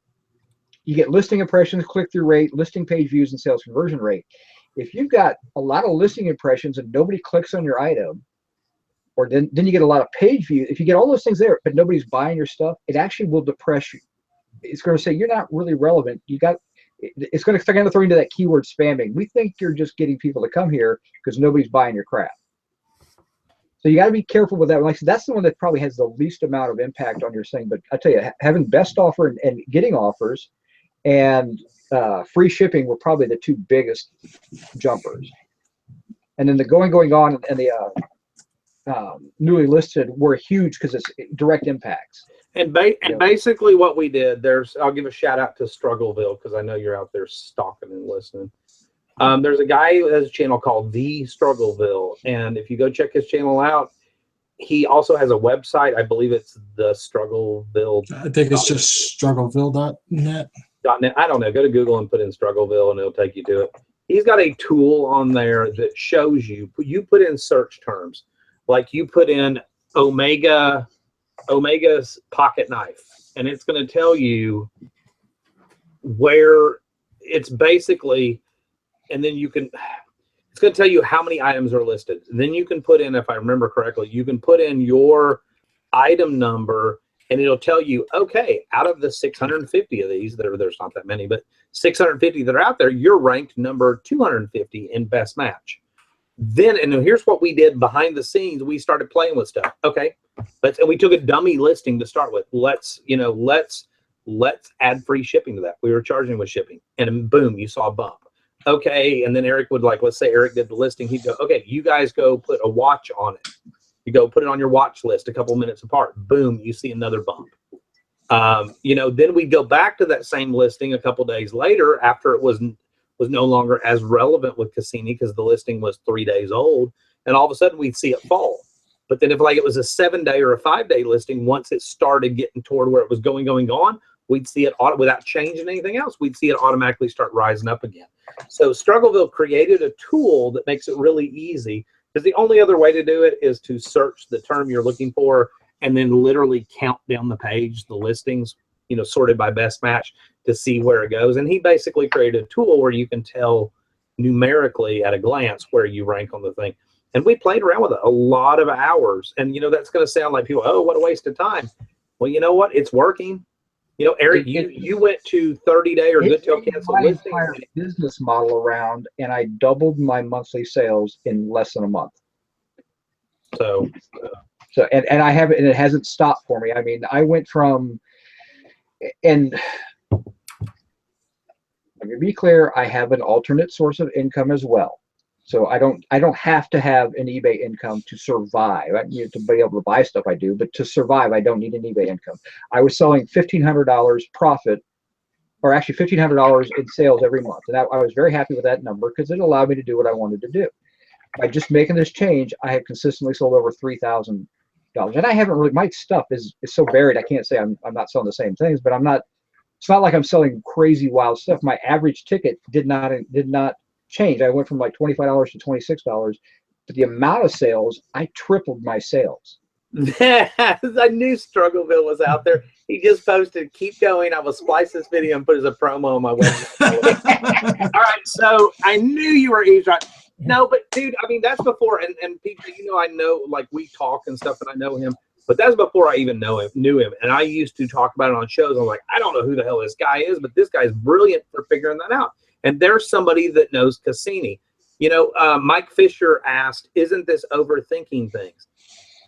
get listing impressions, click-through rate, listing page views, and sales conversion rate. If you've got a lot of listing impressions and nobody clicks on your item, or then you get a lot of page views, if you get all those things there, but nobody's buying your stuff, it actually will depress you. It's going to say you're not really relevant. It's going to throw into that keyword spamming. We think you're just getting people to come here because nobody's buying your crap. So you got to be careful with that. Like I said, that's the one that probably has the least amount of impact on your thing. But I tell you, having best offer and getting offers and free shipping were probably the 2 biggest jumpers. And then the going on and the newly listed were huge because it's direct impacts. And basically what we did, I'll give a shout out to Struggleville because I know you're out there stalking and listening. There's a guy who has a channel called The Struggleville, and if you go check his channel out, he also has a website. I believe it's the Struggleville. I think it's just struggleville.net. .net. I don't know. Go to Google and put in Struggleville, and it'll take you to it. He's got a tool on there that shows you put in search terms, like you put in Omega's pocket knife, and it's going to tell you where it's basically, and then it's going to tell you how many items are listed. Then you can put in, if I remember correctly, you can put in your item number and it'll tell you, okay, out of the 650 of these, there's not that many, but 650 that are out there, you're ranked number 250 in best match. Then, and here's what we did behind the scenes. We started playing with stuff. Okay, and we took a dummy listing to start with. Let's add free shipping to that. We were charging with shipping, and boom, you saw a bump. Okay, and then Eric would let's say Eric did the listing. He'd go, okay, you guys go put a watch on it. You go put it on your watch list a couple minutes apart. Boom, you see another bump. Then we'd go back to that same listing a couple days later after it was no longer as relevant with Cassini because the listing was 3 days old, and all of a sudden we'd see it fall. But then if it was a 7-day or a 5-day listing, once it started getting toward where it was going on, we'd see it without changing anything else. We'd see it automatically start rising up again. So Struggleville created a tool that makes it really easy, because the only other way to do it is to search the term you're looking for and then literally count down the page, the listings, sorted by best match to see where it goes. And he basically created a tool where you can tell numerically at a glance where you rank on the thing. And we played around with it a lot of hours. And, that's going to sound like people, oh, what a waste of time. Well, you know what? It's working. Eric, you went to 30-day or good till cancel listings. Entire business model around, and I doubled my monthly sales in less than a month. So and I haven't, and it hasn't stopped for me. I mean, I went from, and let me be clear, I have an alternate source of income as well. So I don't have to have an eBay income to survive. I need to be able to buy stuff I do, but to survive, I don't need an eBay income. I was selling $1,500 profit, or actually $1,500 in sales every month. And I was very happy with that number because it allowed me to do what I wanted to do. By just making this change, I have consistently sold over $3,000. And I haven't really, my stuff is so varied. I can't say I'm not selling the same things, but it's not like I'm selling crazy wild stuff. My average ticket did not change. I went from like $25 to $26, but the amount of sales, I tripled my sales. I knew Struggleville was out there. He just posted, keep going. I will splice this video and put it as a promo on my website. All right, so I knew you were eavesdropping. No, but dude, I mean, that's before, and people, I know, like, we talk and stuff, and I know him, but that's before I even knew him. And I used to talk about it on shows. I'm like, I don't know who the hell this guy is, but this guy's brilliant for figuring that out. And there's somebody that knows Cassini. Mike Fisher asked, isn't this overthinking things?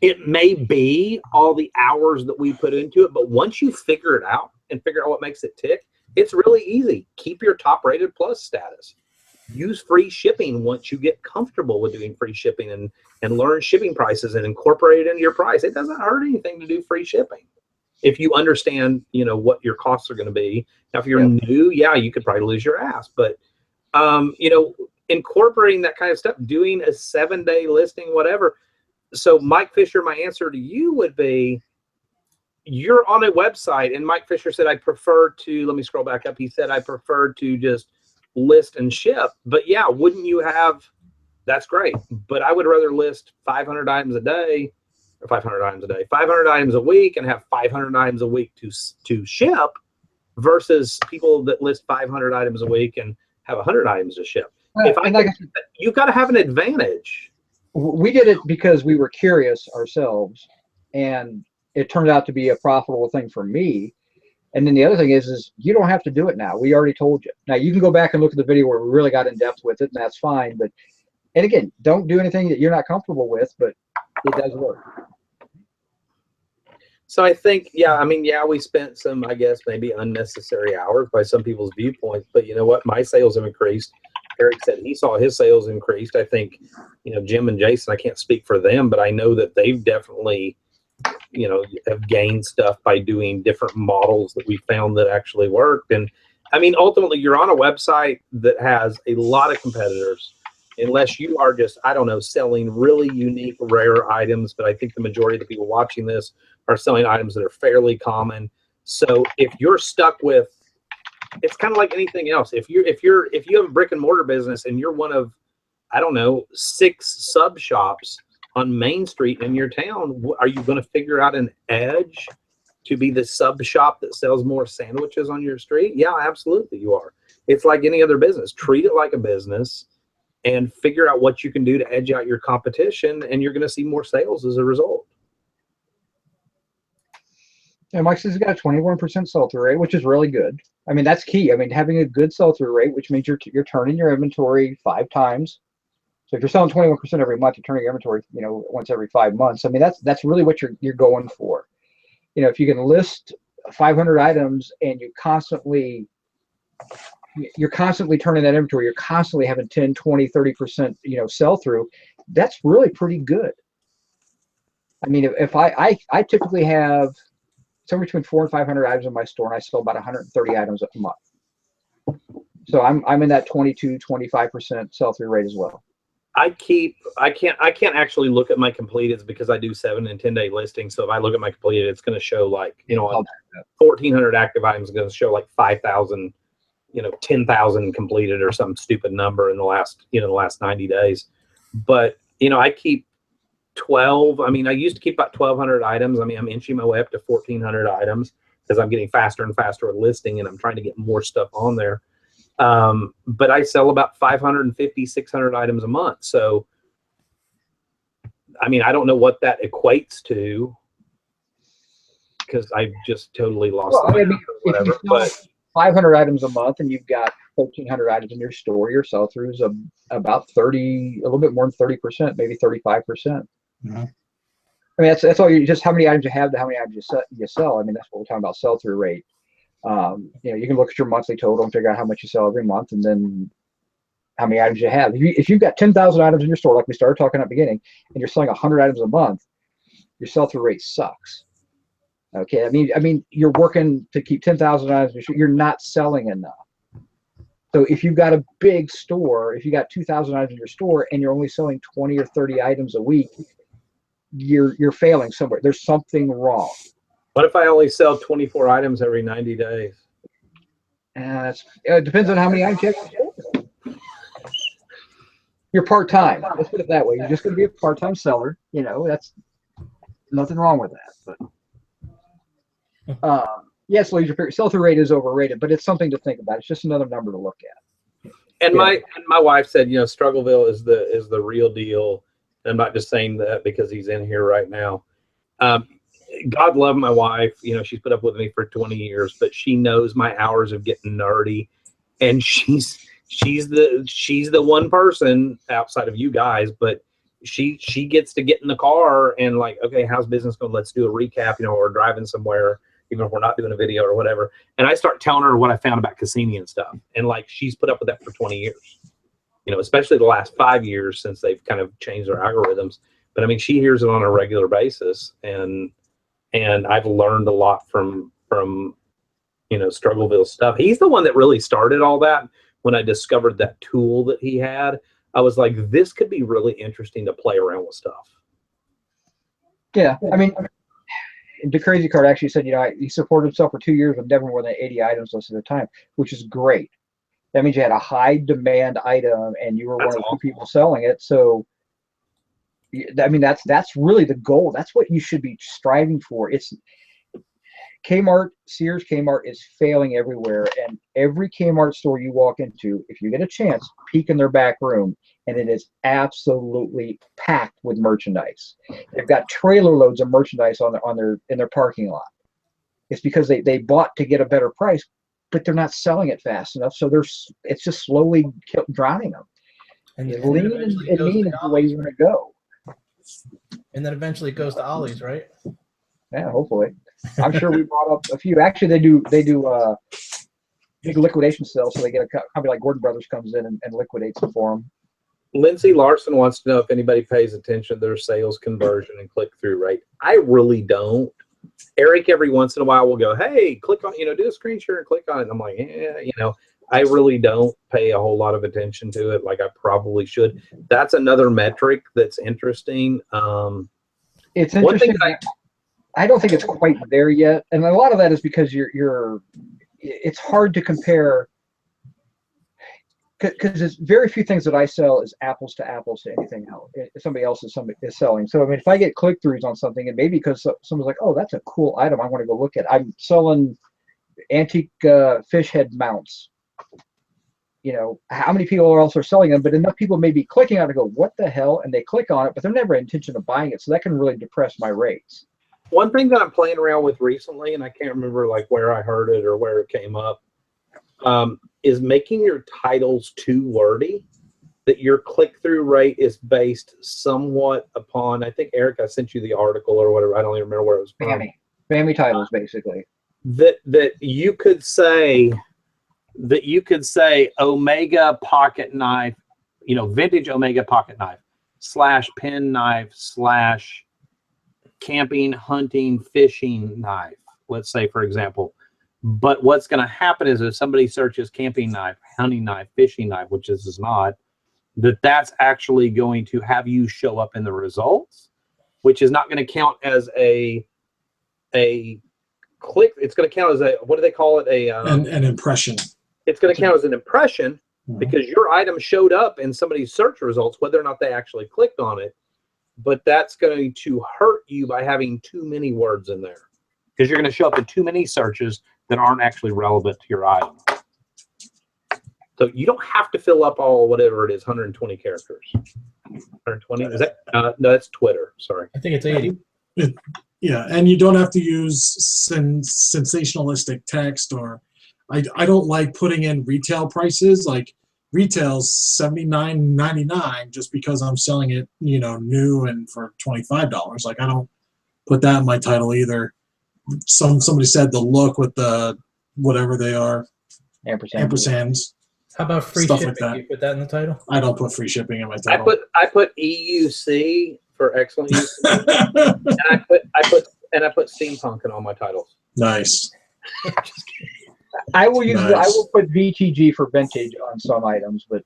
It may be all the hours that we put into it, but once you figure it out and figure out what makes it tick, it's really easy. Keep your top rated plus status. Use free shipping once you get comfortable with doing free shipping and learn shipping prices and incorporate it into your price. It doesn't hurt anything to do free shipping if you understand, what your costs are going to be. Now, if you're new, you could probably lose your ass. But, incorporating that kind of stuff, doing a 7-day listing, whatever. So, Mike Fisher, my answer to you would be, you're on a website, and Mike Fisher said, I prefer to, let me scroll back up. He said, I prefer to just list and ship. But yeah, wouldn't you have, that's great. But I would rather list 500 items a day, or 500 items a day, 500 items a week, and have 500 items a week to ship, versus people that list 500 items a week and have 100 items to ship. You've got to have an advantage. We did it because we were curious ourselves, and it turned out to be a profitable thing for me. And then the other thing is you don't have to do it now. We already told you. Now you can go back and look at the video where we really got in depth with it, and that's fine. But, and again, don't do anything that you're not comfortable with, but it does work. So I think, we spent some, I guess, maybe unnecessary hours by some people's viewpoints, but you know what? My sales have increased. Eric said he saw his sales increased. I think, Jim and Jason, I can't speak for them, but I know that they've definitely, have gained stuff by doing different models that we found that actually worked. And I mean, ultimately, you're on a website that has a lot of competitors, unless you are just, I don't know, selling really unique, rare items. But I think the majority of the people watching this are selling items that are fairly common. So if you're stuck with, it's kind of like anything else. If you have a brick and mortar business and you're one of, I don't know, 6 sub shops on Main Street in your town, are you going to figure out an edge to be the sub shop that sells more sandwiches on your street? Yeah, absolutely you are. It's like any other business. Treat it like a business and figure out what you can do to edge out your competition, and you're going to see more sales as a result. And Mike says he's got a 21% sell-through rate, which is really good. I mean, that's key. I mean, having a good sell-through rate, which means you're turning your inventory 5 times. So if you're selling 21% every month, you're turning your inventory, once every 5 months. I mean, that's really what you're going for. If you can list 500 items and you're constantly turning that inventory, you're constantly having 10, 20, 30%, sell-through, that's really pretty good. I mean, if I typically have somewhere between 400 and 500 items in my store, and I sell about 130 items a month. So I'm in that 22, 25% sell-through rate as well. I can't actually look at my completed because I do 7 and 10 day listings. So if I look at my completed, it's going to show like, 1,400 active items is going to show like 5,000, 10,000 completed or some stupid number in the last 90 days. But, I keep 12. I mean, I used to keep about 1,200 items. I mean, I'm inching my way up to 1,400 items because I'm getting faster and faster with listing and I'm trying to get more stuff on there. But I sell about 550, 600 items a month. So, I mean, I don't know what that equates to because I just totally lost well, the whatever. But 500 items a month and you've got 1,300 items in your store, your sell-through is about 30, a little bit more than 30%, maybe 35%. Mm-hmm. I mean, that's all just how many items you have to how many items you sell. I mean, that's what we're talking about, sell-through rate. You can look at your monthly total and figure out how much you sell every month and then how many items you have. If you've got 10,000 items in your store, like we started talking at the beginning, and you're selling 100 items a month, your sell-through rate sucks. Okay, I mean, you're working to keep 10,000 items. You're not selling enough. So if you've got a big store, if you got 2,000 items in your store and you're only selling 20 or 30 items a week, you're failing somewhere. There's something wrong. What if I only sell 24 items every 90 days? It depends on how many items you have. You're part-time. Let's put it that way. You're just going to be a part-time seller. That's nothing wrong with that. But yes, your sell-through rate is overrated, but it's something to think about. It's just another number to look at. And my wife said, Struggleville is the real deal. I'm not just saying that because he's in here right now. God love my wife. She's put up with me for 20 years, but she knows my hours of getting nerdy, and she's the one person outside of you guys, but she gets to get in the car and like, okay, how's business going? Let's do a recap. We're driving somewhere, even if we're not doing a video or whatever. And I start telling her what I found about Cassini and stuff, and like she's put up with that for 20 years. Especially the last 5 years since they've kind of changed their algorithms. But I mean, she hears it on a regular basis, and I've learned a lot from Struggleville stuff. He's the one that really started all that. When I discovered that tool that he had, I was like, this could be really interesting to play around with stuff. Yeah, I mean, the Crazy Card actually said, he supported himself for 2 years with never more than 80 items listed at a time, which is great. That means you had a high demand item and you were one of the few people selling it. So, I mean, that's really the goal. That's what you should be striving for. It's Kmart, Sears Kmart is failing everywhere. And every Kmart store you walk into, if you get a chance, peek in their back room, and it is absolutely packed with merchandise. They've got trailer loads of merchandise in their parking lot. It's because they bought to get a better price, but they're not selling it fast enough, so it's just slowly drowning them. And lean and mean is the way you want to go. And then eventually it goes to Ollie's, right? Yeah, hopefully. I'm sure we bought up a few. Actually, they do big liquidation sales, so they get a company like Gordon Brothers comes in and liquidates them for them. Lindsay Larson wants to know if anybody pays attention to their sales conversion and click-through rate. I really don't. Eric every once in a while will go, hey, click on, do a screen share and click on it. And I'm like, yeah, I really don't pay a whole lot of attention to it like I probably should. That's another metric that's interesting. It's interesting. I don't think it's quite there yet. And a lot of that is because it's hard to compare because there's very few things that I sell is apples to anything else. Somebody else is selling. So I mean, if I get click-throughs on something, and maybe because someone's like, "Oh, that's a cool item, I want to go look at." I'm selling antique fish head mounts. How many people are also selling them? But enough people may be clicking on it and go, "What the hell?" And they click on it, but they're never intention of buying it. So that can really depress my rates. One thing that I'm playing around with recently, and I can't remember like where I heard it or where it came up, is making your titles too wordy. That your click-through rate is based somewhat upon. I think Eric, I sent you the article or whatever. I don't even remember where it was from. Family titles, basically. That you could say Omega pocket knife, vintage Omega pocket knife / pen knife / camping, hunting, fishing knife. Let's say, for example. But what's going to happen is if somebody searches camping knife, hunting knife, fishing knife, which this is not, that's actually going to have you show up in the results, which is not going to count as a click. It's going to count as a, what do they call it? An impression. It's going to count as an impression because your item showed up in somebody's search results, whether or not they actually clicked on it. But that's going to hurt you by having too many words in there because you're going to show up in too many searches that aren't actually relevant to your item. So you don't have to fill up all whatever it is, 120 characters. 120? Is that? No, that's Twitter. Sorry. I think it's 80. Yeah, and you don't have to use sensationalistic text or. I don't like putting in retail prices. Like retail's $79.99 just because I'm selling it, new and for $25. Like I don't put that in my title either. Somebody said the look with the whatever they are, ampersands. How about free Stuff shipping? like that. You put that in the title? I don't put free shipping in my title. I put EUC for excellent use, and I put steampunk in all my titles. Nice. Just kidding. I will use. Nice. I will put VTG for vintage on some items, but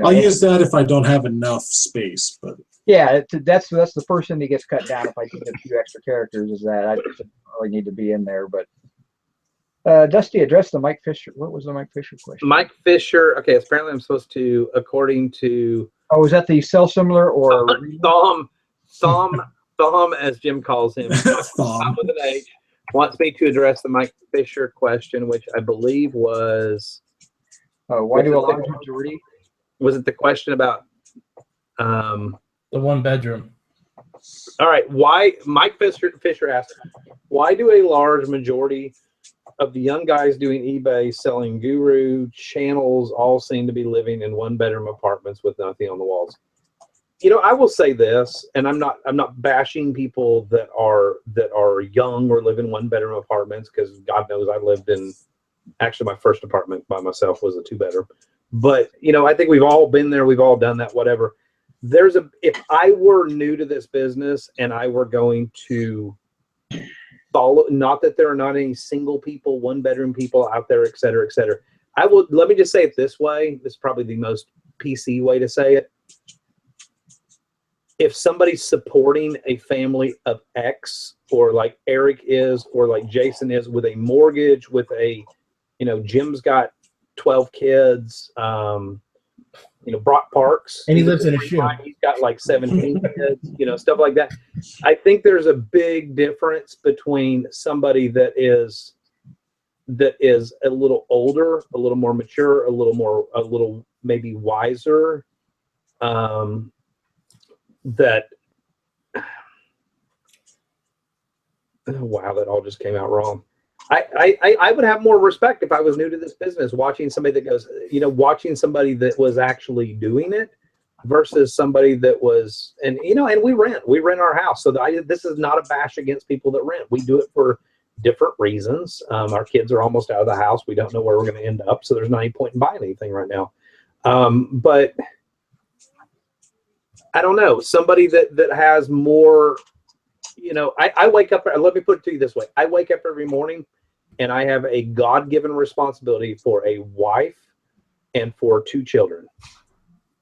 I'll use that if I don't have enough space. But yeah, that's the first thing that gets cut down if I need a few extra characters. Is that I just really need to be in there. But Dusty addressed the Mike Fisher. What was the Mike Fisher question? Mike Fisher. Okay, apparently I'm supposed to, according to. Oh, is that the sell similar or Thom, as Jim calls him, Thom with an H, wants me to address the Mike Fisher question, which I believe was. Why do a large majority? Was it the question about? The one bedroom. All right. Why Mike Fisher asked, why do a large majority of the young guys doing eBay selling guru channels all seem to be living in one-bedroom apartments with nothing on the walls? I will say this, and I'm not bashing people that are young or live in one-bedroom apartments, because God knows I lived in, actually my first apartment by myself was a 2-bedroom. But I think we've all been there, we've all done that, whatever. If I were new to this business and I were going to follow, not that there are not any single people, one-bedroom people out there, et cetera, let me just say it this way. This is probably the most PC way to say it. If somebody's supporting a family of X, or like Eric is, or like Jason is, with a mortgage, with a, Jim's got 12 kids, Brock Parks, and he lives in a shoe. He's got like 17 kids, stuff like that. I think there's a big difference between somebody that is a little older, a little more mature, a little maybe wiser, that wow, that all just came out wrong. I would have more respect if I was new to this business, watching somebody that goes, watching somebody that was actually doing it versus somebody that was, and we rent our house. So this is not a bash against people that rent. We do it for different reasons. Our kids are almost out of the house. We don't know where we're going to end up. So there's not any point in buying anything right now. But I don't know, somebody that has more, I wake up, let me put it to you this way. I wake up every morning and I have a God-given responsibility for a wife and for 2 children.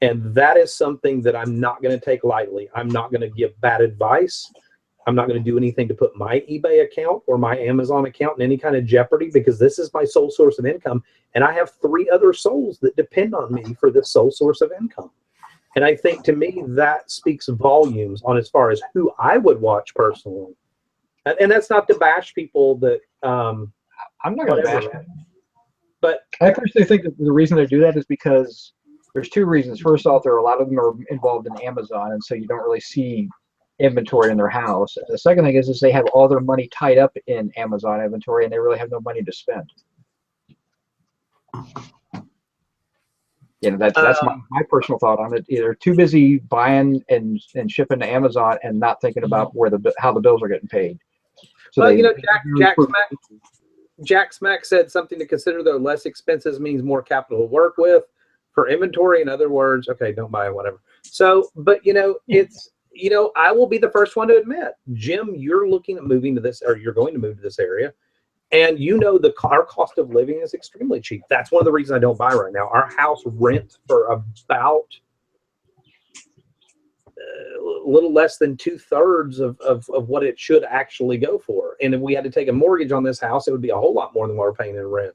And that is something that I'm not going to take lightly. I'm not going to give bad advice. I'm not going to do anything to put my eBay account or my Amazon account in any kind of jeopardy, because this is my sole source of income. And I have 3 other souls that depend on me for this sole source of income. And I think, to me, that speaks volumes on as far as who I would watch personally. And that's not to bash people that I'm not going to bash them. But I personally think that the reason they do that is because there's 2 reasons. First off, there are a lot of them are involved in Amazon, and so you don't really see inventory in their house. And the second thing is they have all their money tied up in Amazon inventory and they really have no money to spend. That's my personal thought on it. Either too busy buying and shipping to Amazon and not thinking about how the bills are getting paid. So well, Jack Smack said something to consider, though. Less expenses means more capital to work with for inventory. In other words, okay, don't buy it, whatever. So, but it's, I will be the first one to admit, Jim, you're looking at moving to this, or you're going to move to this area. And our cost of living is extremely cheap. That's one of the reasons I don't buy right now. Our house rents for about a little less than 2/3 of what it should actually go for. And if we had to take a mortgage on this house, it would be a whole lot more than what we're paying in rent.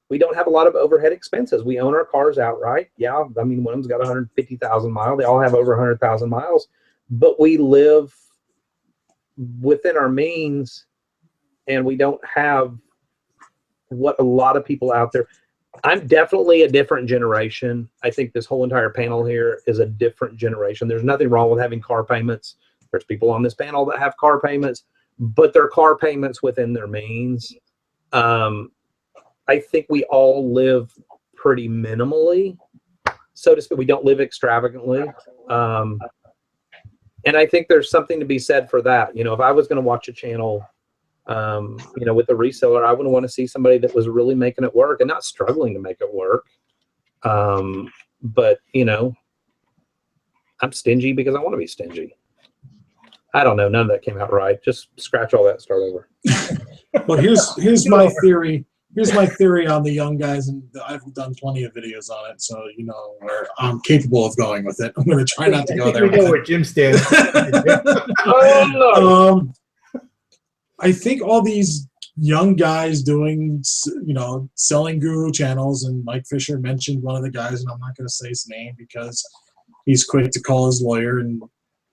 We don't have a lot of overhead expenses. We own our cars outright. Yeah, I mean, one of them's got 150,000 miles. They all have over 100,000 miles, but we live within our means, and we don't have what a lot of people out there. I'm definitely a different generation. I think this whole entire panel here is a different generation. There's nothing wrong with having car payments. There's people on this panel that have car payments, but they're car payments within their means. I think we all live pretty minimally, so to speak. We don't live extravagantly. And I think there's something to be said for that. If I was going to watch a channel, with a reseller, I wouldn't want to see somebody that was really making it work and not struggling to make it work. But I'm stingy because I want to be stingy. I don't know. None of that came out right. Just scratch all that and start over. Well, here's my theory. Here's my theory on the young guys, and I've done plenty of videos on it, so where I'm capable of going with it. I'm going to try not to go there. We know where Jim stands. I think all these young guys doing, selling guru channels, and Mike Fisher mentioned one of the guys, and I'm not going to say his name because he's quick to call his lawyer and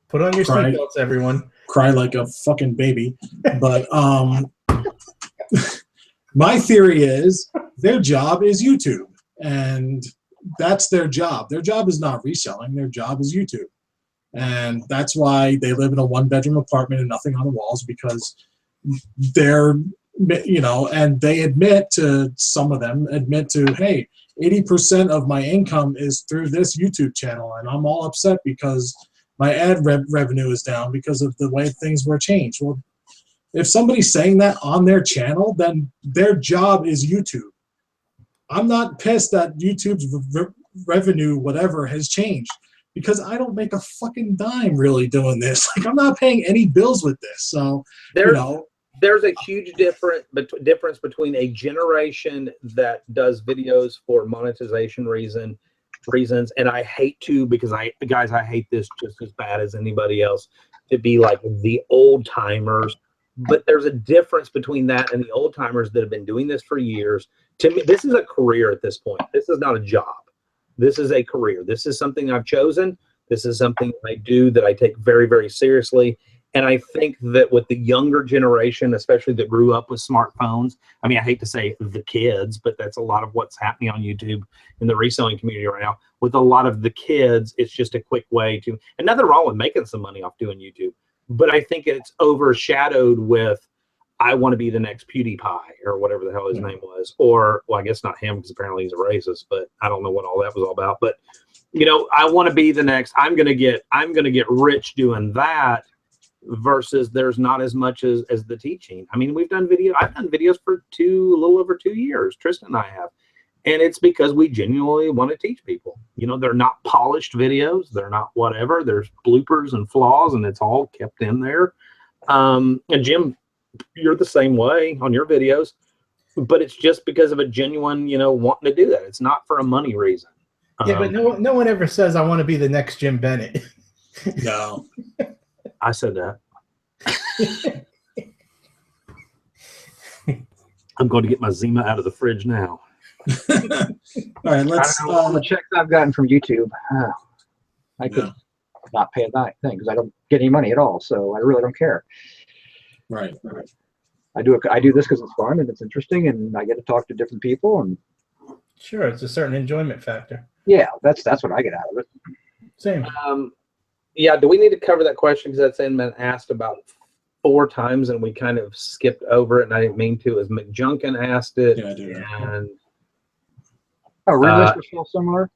put on your seatbelts, everyone. Cry like a fucking baby. But my theory is their job is YouTube, and that's their job. Their job is not reselling. Their job is YouTube. And that's why they live in a one-bedroom apartment and nothing on the walls, because they're, and some of them admit to, hey, 80% of my income is through this YouTube channel, and I'm all upset because my ad revenue is down because of the way things were changed. Well, if somebody's saying that on their channel, then their job is YouTube. I'm not pissed that YouTube's revenue, whatever, has changed, because I don't make a fucking dime really doing this. Like, I'm not paying any bills with this. So, there's a huge difference between a generation that does videos for monetization reasons, and I hate to, because I hate this just as bad as anybody else, to be like the old timers. But there's a difference between that and the old timers that have been doing this for years. To me, this is a career at this point. This is not a job. This is a career. This is something I've chosen. This is something I do that I take very, very seriously. And I think that with the younger generation, especially that grew up with smartphones, I mean, I hate to say the kids, but that's a lot of what's happening on YouTube in the reselling community right now. With a lot of the kids, it's just a quick way to, and nothing wrong with making some money off doing YouTube, but I think it's overshadowed with, I want to be the next PewDiePie or whatever the hell his name was, or, well, I guess not him because apparently he's a racist, but I don't know what all that was all about. But, I want to be the next, I'm going to get rich doing that, versus there's not as much as the teaching. I mean, I've done videos for a little over 2 years, Tristan and I have. And it's because we genuinely want to teach people. They're not polished videos. They're not whatever. There's bloopers and flaws, and it's all kept in there. And Jim, you're the same way on your videos, but it's just because of a genuine, wanting to do that. It's not for a money reason. Yeah, but no one ever says, I want to be the next Jim Bennett. No. I said that. I'm going to get my Zima out of the fridge now. All right, let's. I don't know all the checks I've gotten from YouTube. I could not pay a thing because I don't get any money at all, so I really don't care. Right. I do this because it's fun and it's interesting, and I get to talk to different people. And sure, it's a certain enjoyment factor. Yeah, that's what I get out of it. Same. Yeah, do we need to cover that question because that's been asked about 4 times and we kind of skipped over it and I didn't mean to. As McJunkin asked it, Yeah, I do. and Relist or sell similar?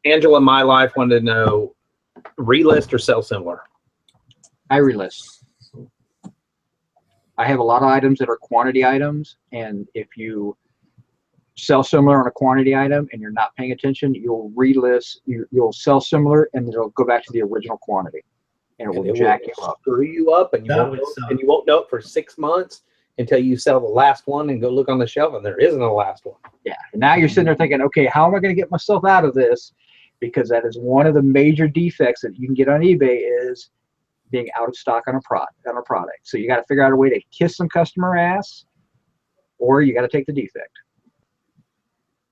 Angela, my life wanted to know relist or sell similar. I relist. I have a lot of items that are quantity items, and if you sell similar on a quantity item and you're not paying attention, you'll relist, you'll sell similar, and it'll go back to the original quantity, and it will jack you up. Screw you up, and you won't know it for 6 months until you sell the last one and go look on the shelf, and there isn't a last one. Yeah, and now you're sitting there thinking, okay, how am I going to get myself out of this? Because that is one of the major defects that you can get on eBay is being out of stock on a product. So you got to figure out a way to kiss some customer ass, or you got to take the defect.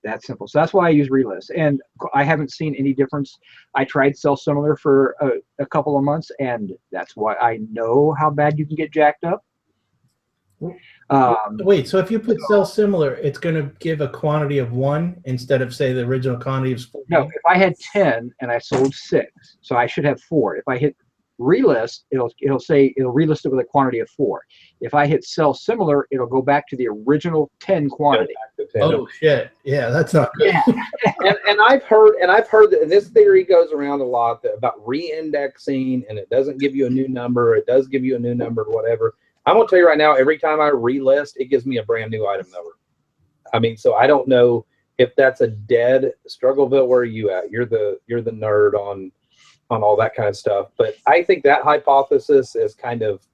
That's simple. So that's why I use Relist, and I haven't seen any difference. I tried sell similar for a couple of months, and that's why I know how bad you can get jacked up. Wait, so if you put sell similar, it's going to give a quantity of 1 instead of, say, the original quantity of 4? No, if I had 10 and I sold 6, so I should have 4. If I hit relist, it'll say it'll relist it with a quantity of 4. If I hit sell similar, it'll go back to the original 10 quantity. Oh shit! Yeah, that's not good. Yeah. and I've heard that this theory goes around a lot about re-indexing, and it doesn't give you a new number. It does give you a new number, whatever. I'm gonna tell you right now, every time I relist, it gives me a brand new item number. I mean, so I don't know if that's a dead Struggleville. Where are you at? You're the nerd on all that kind of stuff. But I think that hypothesis is kind of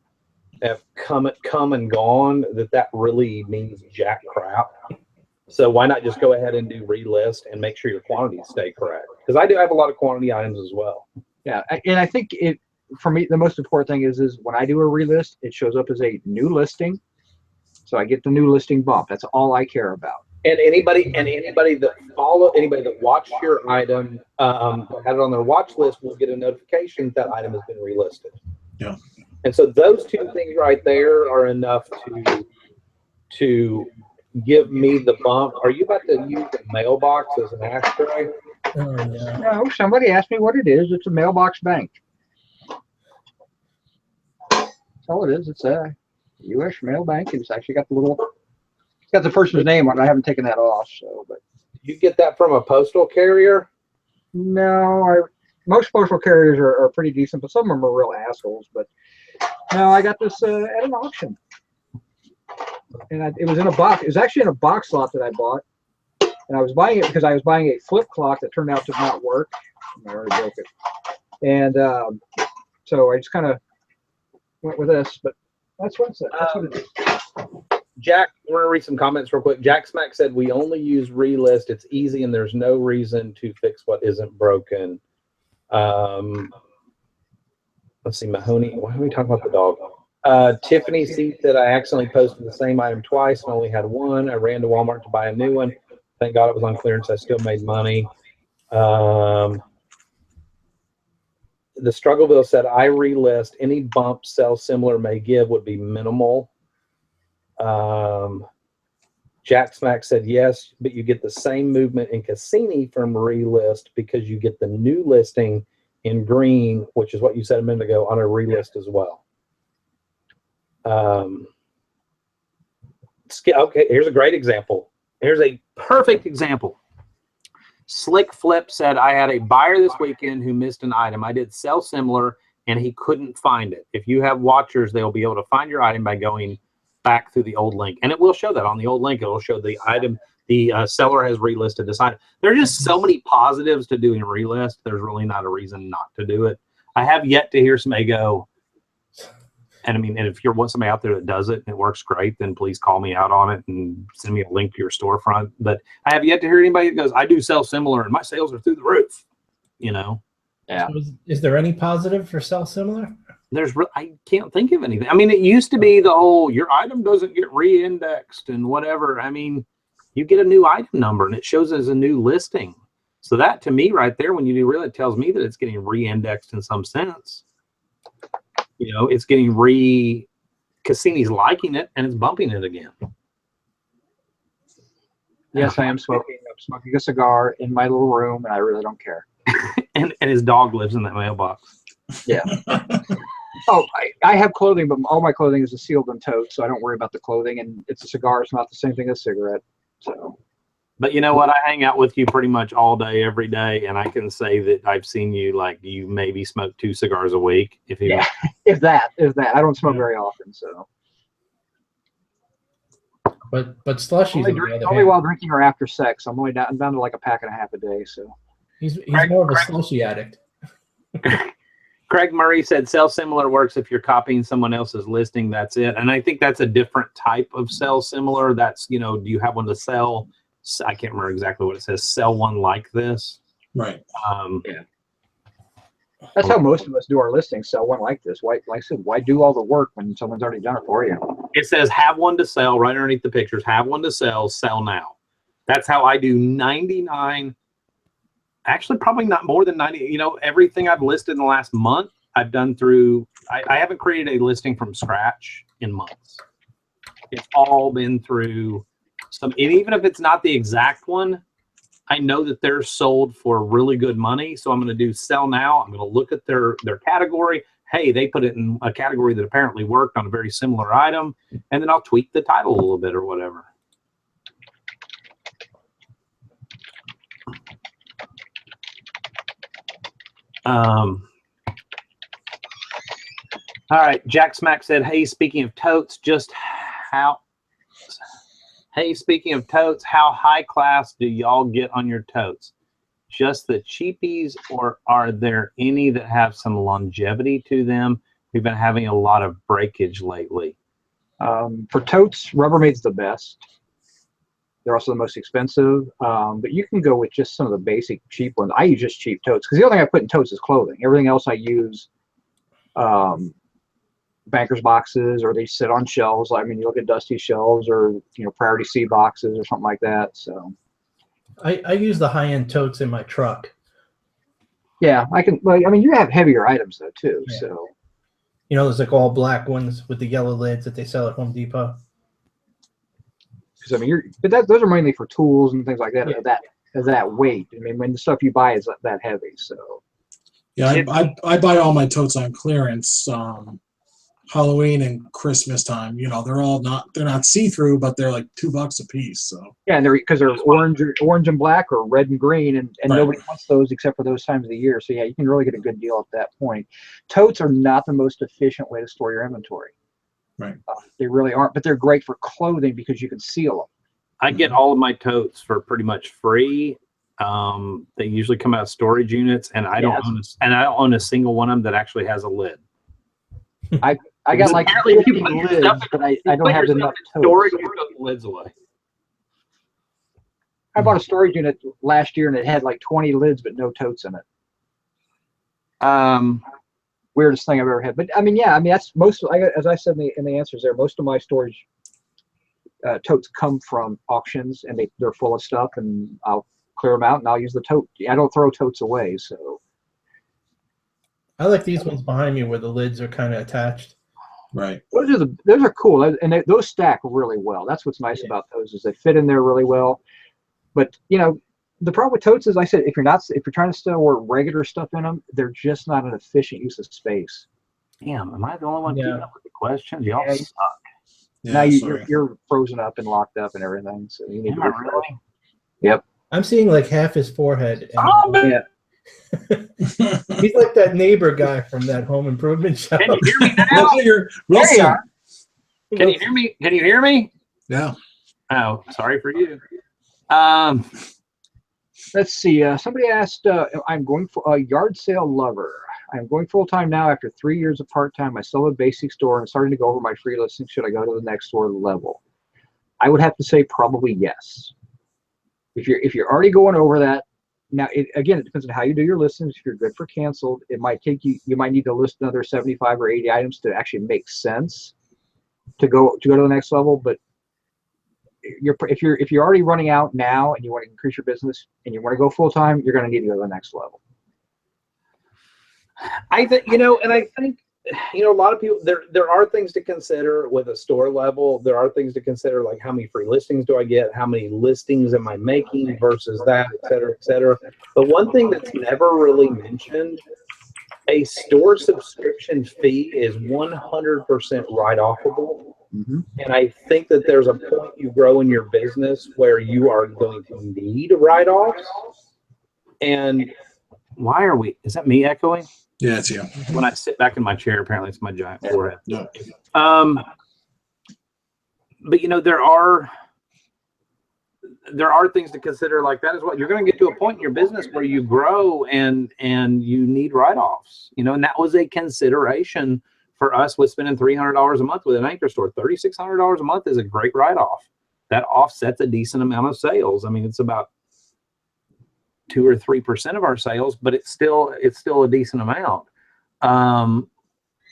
have come and gone, that really means jack crap. So why not just go ahead and do relist and make sure your quantities stay correct? Because I do have a lot of quantity items as well. Yeah, and I think for me, the most important thing is when I do a relist, it shows up as a new listing. So I get the new listing bump. That's all I care about. And anybody that watched your item, had it on their watch list, will get a notification that item has been relisted. Yeah. And so those 2 things right there are enough to give me the bump. Are you about to use the mailbox as an ashtray? Oh, yeah. No, somebody asked me what it is. It's a mailbox bank. That's all it is. It's a U.S. mail bank. It's actually got it's got the person's name on it. I haven't taken that off. So, but You get that from a postal carrier? no, most postal carriers are pretty decent, but some of them are real assholes. But no, I got this at an auction, and it was in a box. It was actually in a box lot that I bought, and I was buying it because I was buying a flip clock that turned out to not work. I already broke it, and so I just kind of went with this. But that's what it is. Jack, we're gonna read some comments real quick. Jack Smack said we only use relist. It's easy and there's no reason to fix what isn't broken. Let's see, Mahoney. Why are we talking about the dog? Tiffany C said I accidentally posted the same item twice and only had 1. I ran to Walmart to buy a new one. Thank God it was on clearance. I still made money. The Struggleville said I relist. Any bump sell similar may give would be minimal. Jack Smack said yes, but you get the same movement in Cassini from relist because you get the new listing in green, which is what you said a minute ago, on a relist as well. Okay, here's a great example. Here's a perfect example. Slick Flip said, I had a buyer this weekend who missed an item. I did sell similar and he couldn't find it. If you have watchers, they'll be able to find your item by going back through the old link. And it will show that on the old link. It will show the item, the seller has relisted this item. There are just so many positives to doing relist. There's really not a reason not to do it. I have yet to hear somebody go, and I mean, and if you're somebody out there that does it and it works great, then please call me out on it and send me a link to your storefront. But I have yet to hear anybody that goes, I do sell similar and my sales are through the roof, you know? Yeah. So is there any positive for sell similar? I can't think of anything. I mean, it used to be the whole, your item doesn't get re-indexed and whatever. I mean, you get a new item number and it shows as a new listing. So that to me right there, when you do really, it tells me that it's getting re-indexed in some sense. You know, it's getting Cassini's liking it and it's bumping it again. Yes, I am smoking a smoking a cigar in my little room, and I really don't care. And his dog lives in that mailbox. Yeah. Oh, I have clothing, but all my clothing is sealed in totes, so I don't worry about the clothing. And it's a cigar; it's not the same thing as a cigarette. So. But you know what? I hang out with you pretty much all day, every day, and I can say that I've seen you like you maybe smoke 2 cigars a week. If you if that. I don't smoke very often, so. But slushies only while drinking or after sex. I'm down to like a pack and a half a day. So. He's more of a slushy addict. Craig Murray said sell similar works if you're copying someone else's listing. That's it. And I think that's a different type of sell similar. That's, do you have one to sell? I can't remember exactly what it says. Sell one like this. Right. Yeah. That's how most of us do our listings. Sell one like this. Why, like I said, why do all the work when someone's already done it for you? It says have one to sell right underneath the pictures. Have one to sell. Sell now. That's how I do 99. Actually, probably not more than 90. Everything I've listed in the last month, I've done through. I haven't created a listing from scratch in months. It's all been through some. And even if it's not the exact one, I know that they're sold for really good money. So I'm going to do sell now. I'm going to look at their category. Hey, they put it in a category that apparently worked on a very similar item, and then I'll tweak the title a little bit or whatever. All right, Jack Smack said, hey, speaking of totes, how high class do y'all get on your totes? Just the cheapies, or are there any that have some longevity to them? We've been having a lot of breakage lately. For totes, Rubbermaid's the best. They're also the most expensive, but you can go with just some of the basic cheap ones. I use just cheap totes because the only thing I put in totes is clothing. Everything else I use banker's boxes, or they sit on shelves. I mean, you look at Dusty's shelves, or Priority C boxes or something like that. So I use the high-end totes in my truck. Yeah, I can. Well, I mean, you have heavier items though too. Yeah. So there's like all black ones with the yellow lids that they sell at Home Depot. Because I mean, those are mainly for tools and things like that. Yeah. That weight. I mean, when the stuff you buy is that heavy. So yeah, I buy all my totes on clearance. Halloween and Christmas time, they're not see-through, but they're like $2 a piece. So yeah, and because they're orange and black, or red and green, and right. Nobody wants those except for those times of the year. So yeah, you can really get a good deal at that point. Totes are not the most efficient way to store your inventory. Right. They really aren't, but they're great for clothing because you can seal them. I get all of my totes for pretty much free. They usually come out of storage units, and I don't own a single one of them that actually has a lid. I got like 50 lids, but I don't have enough storage. You took the lids away. I bought a storage unit last year, and it had like 20 lids, but no totes in it. Weirdest thing I've ever had. But I mean, yeah, that's most. As I said in the answers there, most of my storage totes come from auctions, and they're full of stuff, and I'll clear them out, and I'll use the tote. I don't throw totes away, so. I like these ones behind me where the lids are kind of attached. Right. Those are cool, and those stack really well. That's what's nice about those, is they fit in there really well. But the problem with totes is, I said, if you're trying to store regular stuff in them, they're just not an efficient use of space. Damn, am I the only one keeping up with the questions? Y'all suck. Yeah, now you're frozen up and locked up and everything, so you need to really? Yep. I'm seeing like half his forehead. Yeah. He's like that neighbor guy from that Home Improvement show. Can you hear me now? There you are. Can you hear me? Can you hear me? Yeah. Oh, sorry for you. Let's see. Somebody asked, I'm going for a yard sale lover. I'm going full-time now after 3 years of part-time. I still have a basic store and starting to go over my free listing. Should I go to the next store level? I would have to say probably yes. If you're already going over that, now, it depends on how you do your listings. If you're good for canceled, it might take you might need to list another 75 or 80 items to actually make sense to go to the next level. But if you're already running out now and you want to increase your business and you want to go full time, you're going to need to go to the next level. I think, and I think you know, a lot of people, there are things to consider with a store level. There are things to consider, like how many free listings do I get? How many listings am I making versus that, et cetera, et cetera. But one thing that's never really mentioned, a store subscription fee is 100% write-offable. Mm-hmm. And I think that there's a point you grow in your business where you are going to need write-offs. And why are we, is that me echoing? Yeah, it's you. When I sit back in my chair, apparently it's my giant forehead. Yeah. But you know, there are things to consider like that as well. You're going to get to a point in your business where you grow and you need write-offs, you know, and that was a consideration for us with spending $300 a month with an anchor store. $3,600 a month is a great write-off. That offsets a decent amount of sales. I mean, it's about 2 or 3% of our sales, but it's still a decent amount.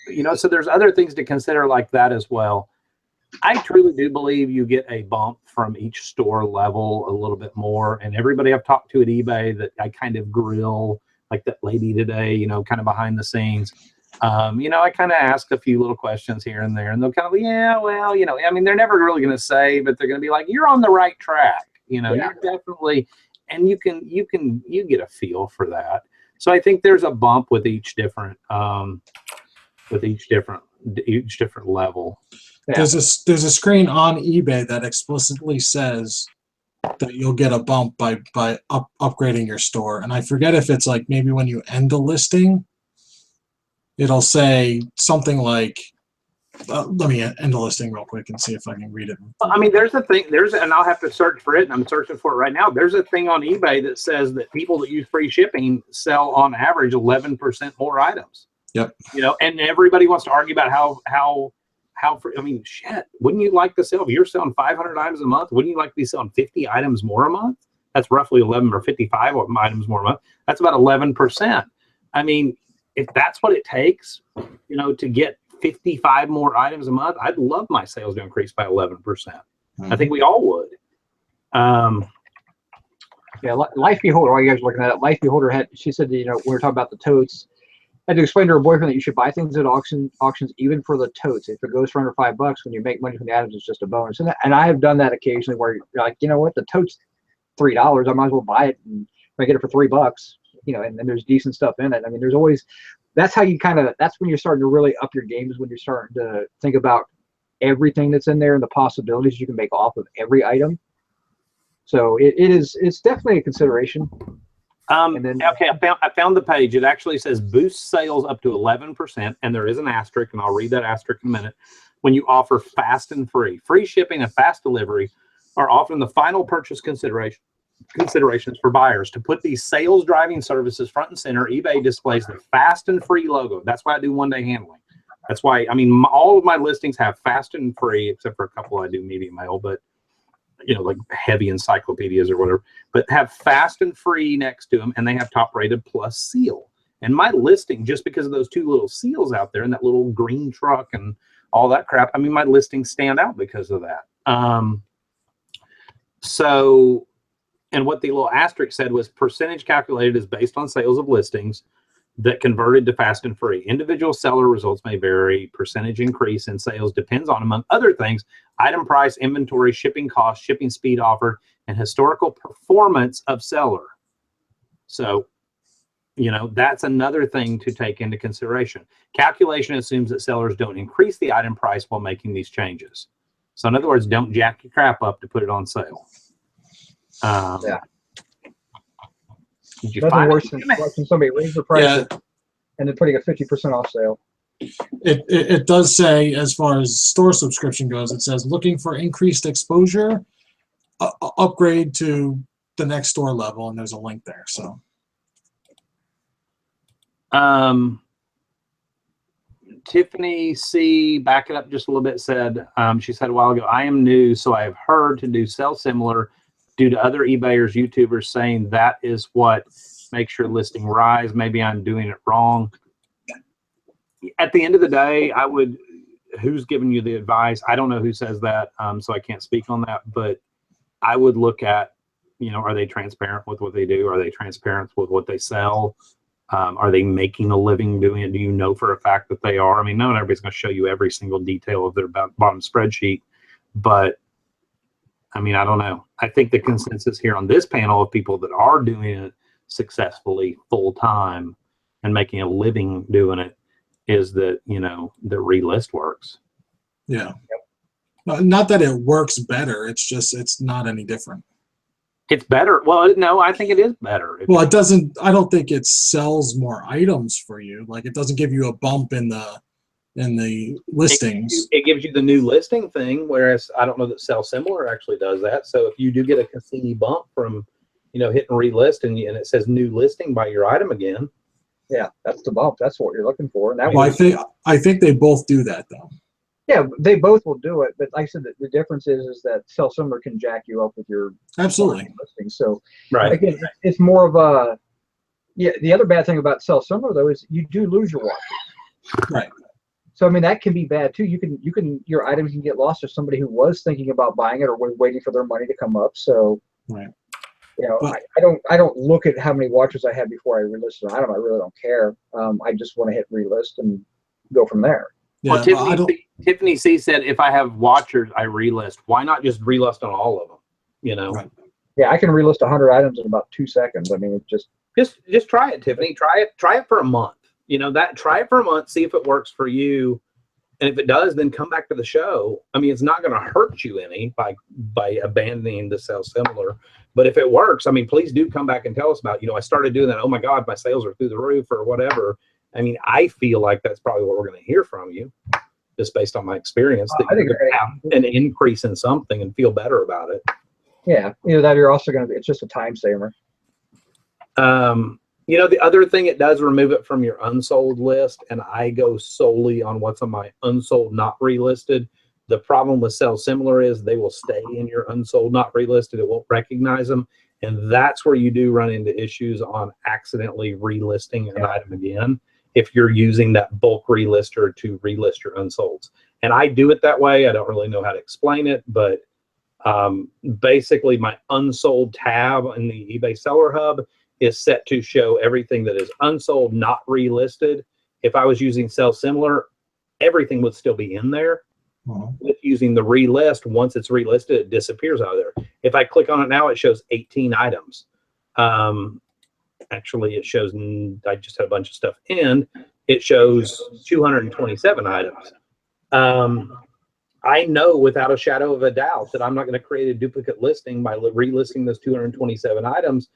You know, so there's other things to consider like that as well. I truly do believe you get a bump from each store level a little bit more. And everybody I've talked to at eBay that I kind of grill, like that lady today, you know, kind of behind the scenes, you know, I kind of ask a few little questions here and there, and they'll kind of, yeah, well, you know, I mean, they're never really going to say, but they're going to be like, you're on the right track. You know, you're definitely, and you get a feel for that. So I think there's a bump with each different level. Yeah. There's a screen on eBay that explicitly says that you'll get a bump by upgrading your store, and I forget if it's like maybe when you end a listing, it'll say something like, let me end the listing real quick and see if I can read it. I mean, there's a thing, and I'll have to search for it, and I'm searching for it right now. There's a thing on eBay that says that people that use free shipping sell on average 11% more items. Yep. You know, and everybody wants to argue about how free, I mean, shit, wouldn't you like to sell, if you're selling 500 items a month, wouldn't you like to be selling 50 items more a month? That's roughly 11 or 55 items more a month. That's about 11%. I mean, if that's what it takes, you know, to get 55 more items a month, I'd love my sales to increase by 11%. Mm-hmm. I think we all would. Yeah, Life Beholder, while you guys are looking at it, Life Beholder she said, you know, we were talking about the totes. I had to explain to her boyfriend that you should buy things at auctions even for the totes. If it goes for under $5, when you make money from the items, it's just a bonus. And I have done that occasionally where you're like, you know what, the tote's $3. I might as well buy it, and if I get it for $3, you know, and then there's decent stuff in it. I mean, there's always, that's how you that's when you're starting to really up your game, is when you're starting to think about everything that's in there and the possibilities you can make off of every item. So it's definitely a consideration. And then, okay, I found the page. It actually says boost sales up to 11%, and there is an asterisk, and I'll read that asterisk in a minute. When you offer fast and free shipping and fast delivery are often the final purchase considerations for buyers. To put these sales driving services front and center, eBay displays the fast and free logo. That's why I do one-day handling. That's why, I mean, all of my listings have fast and free, except for a couple I do media mail, but you know, like heavy encyclopedias or whatever, but have fast and free next to them, and they have top rated plus seal. And my listing, just because of those two little seals out there and that little green truck and all that crap, I mean, my listings stand out because of that. So, and what the little asterisk said was percentage calculated is based on sales of listings that converted to fast and free. Individual seller results may vary. Percentage increase in sales depends on, among other things, item price, inventory, shipping cost, shipping speed offered, and historical performance of seller. So, you know, that's another thing to take into consideration. Calculation assumes that sellers don't increase the item price while making these changes. So in other words, don't jack your crap up to put it on sale. Yeah. Did you Nothing find worse than watching somebody raise the price and then putting a 50% off sale. It does say, as far as store subscription goes, it says looking for increased exposure, upgrade to the next store level, and there's a link there. So, Tiffany C, back it up just a little bit, said, she said a while ago, I am new, so I have heard to do sell similar due to other eBayers, YouTubers saying that is what makes your listing rise. Maybe I'm doing it wrong. At the end of the day, I would, who's giving you the advice? I don't know who says that, so I can't speak on that, but I would look at, you know, are they transparent with what they do? Are they transparent with what they sell? Are they making a living doing it? Do you know for a fact that they are? I mean, not everybody's going to show you every single detail of their bottom spreadsheet, but I mean, I don't know. I think the consensus here on this panel of people that are doing it successfully full time and making a living doing it is that, you know, the Relist works. Yeah. Not that it works better. It's just, it's not any different. It's better. Well, no, I think it is better. Well, it doesn't, I don't think it sells more items for you. Like, it doesn't give you a bump in the listings. It gives you the new listing thing, whereas I don't know that Sell Similar actually does that. So if you do get a Cassini bump from, you know, hitting relist and it says new listing by your item again. Yeah, that's the bump. That's what you're looking for. And that Well, I think they both do that though. Yeah, they both will do it, but like I said, the difference is that Sell Similar can jack you up with your Absolutely listing. So right, again, it's more of a the other bad thing about Sell Similar though is you do lose your watches. Right. So I mean that can be bad too. Your items can get lost to somebody who was thinking about buying it or was waiting for their money to come up. So right. You know, But, I don't look at how many watches I have before I relist an item. I really don't care. I just want to hit relist and go from there. yeah, well, Tiffany C said, if I have watchers, I relist. Why not just relist on all of them? You know, right. Yeah, I can relist 100 items in about 2 seconds. I mean, it's just try it, Tiffany. Try it for a month. You know, try it for a month, see if it works for you. And if it does, then come back to the show. I mean, it's not going to hurt you any by abandoning the Sell Similar. But if it works, I mean, please do come back and tell us about, you know, I started doing that. Oh my God, my sales are through the roof or whatever. I mean, I feel like that's probably what we're going to hear from you, just based on my experience. That I think you're going to have an increase in something and feel better about it. yeah, you know, that you're also going to be, it's just a time saver. You know, the other thing it does, remove it from your unsold list, and I go solely on what's on my unsold not relisted. The problem with Sell Similar is they will stay in your unsold not relisted. It won't recognize them, and that's where you do run into issues on accidentally relisting an item again if you're using that bulk relister to relist your unsolds. And I do it that way. I don't really know how to explain it, but basically my unsold tab in the eBay Seller Hub is set to show everything that is unsold, not relisted. If I was using Sell Similar, everything would still be in there. With using the relist, once it's relisted, it disappears out of there. If I click on it now, it shows 18 items. Actually, it shows, I just had a bunch of stuff in. It shows 227 items. I know without a shadow of a doubt that I'm not going to create a duplicate listing by relisting those 227 items,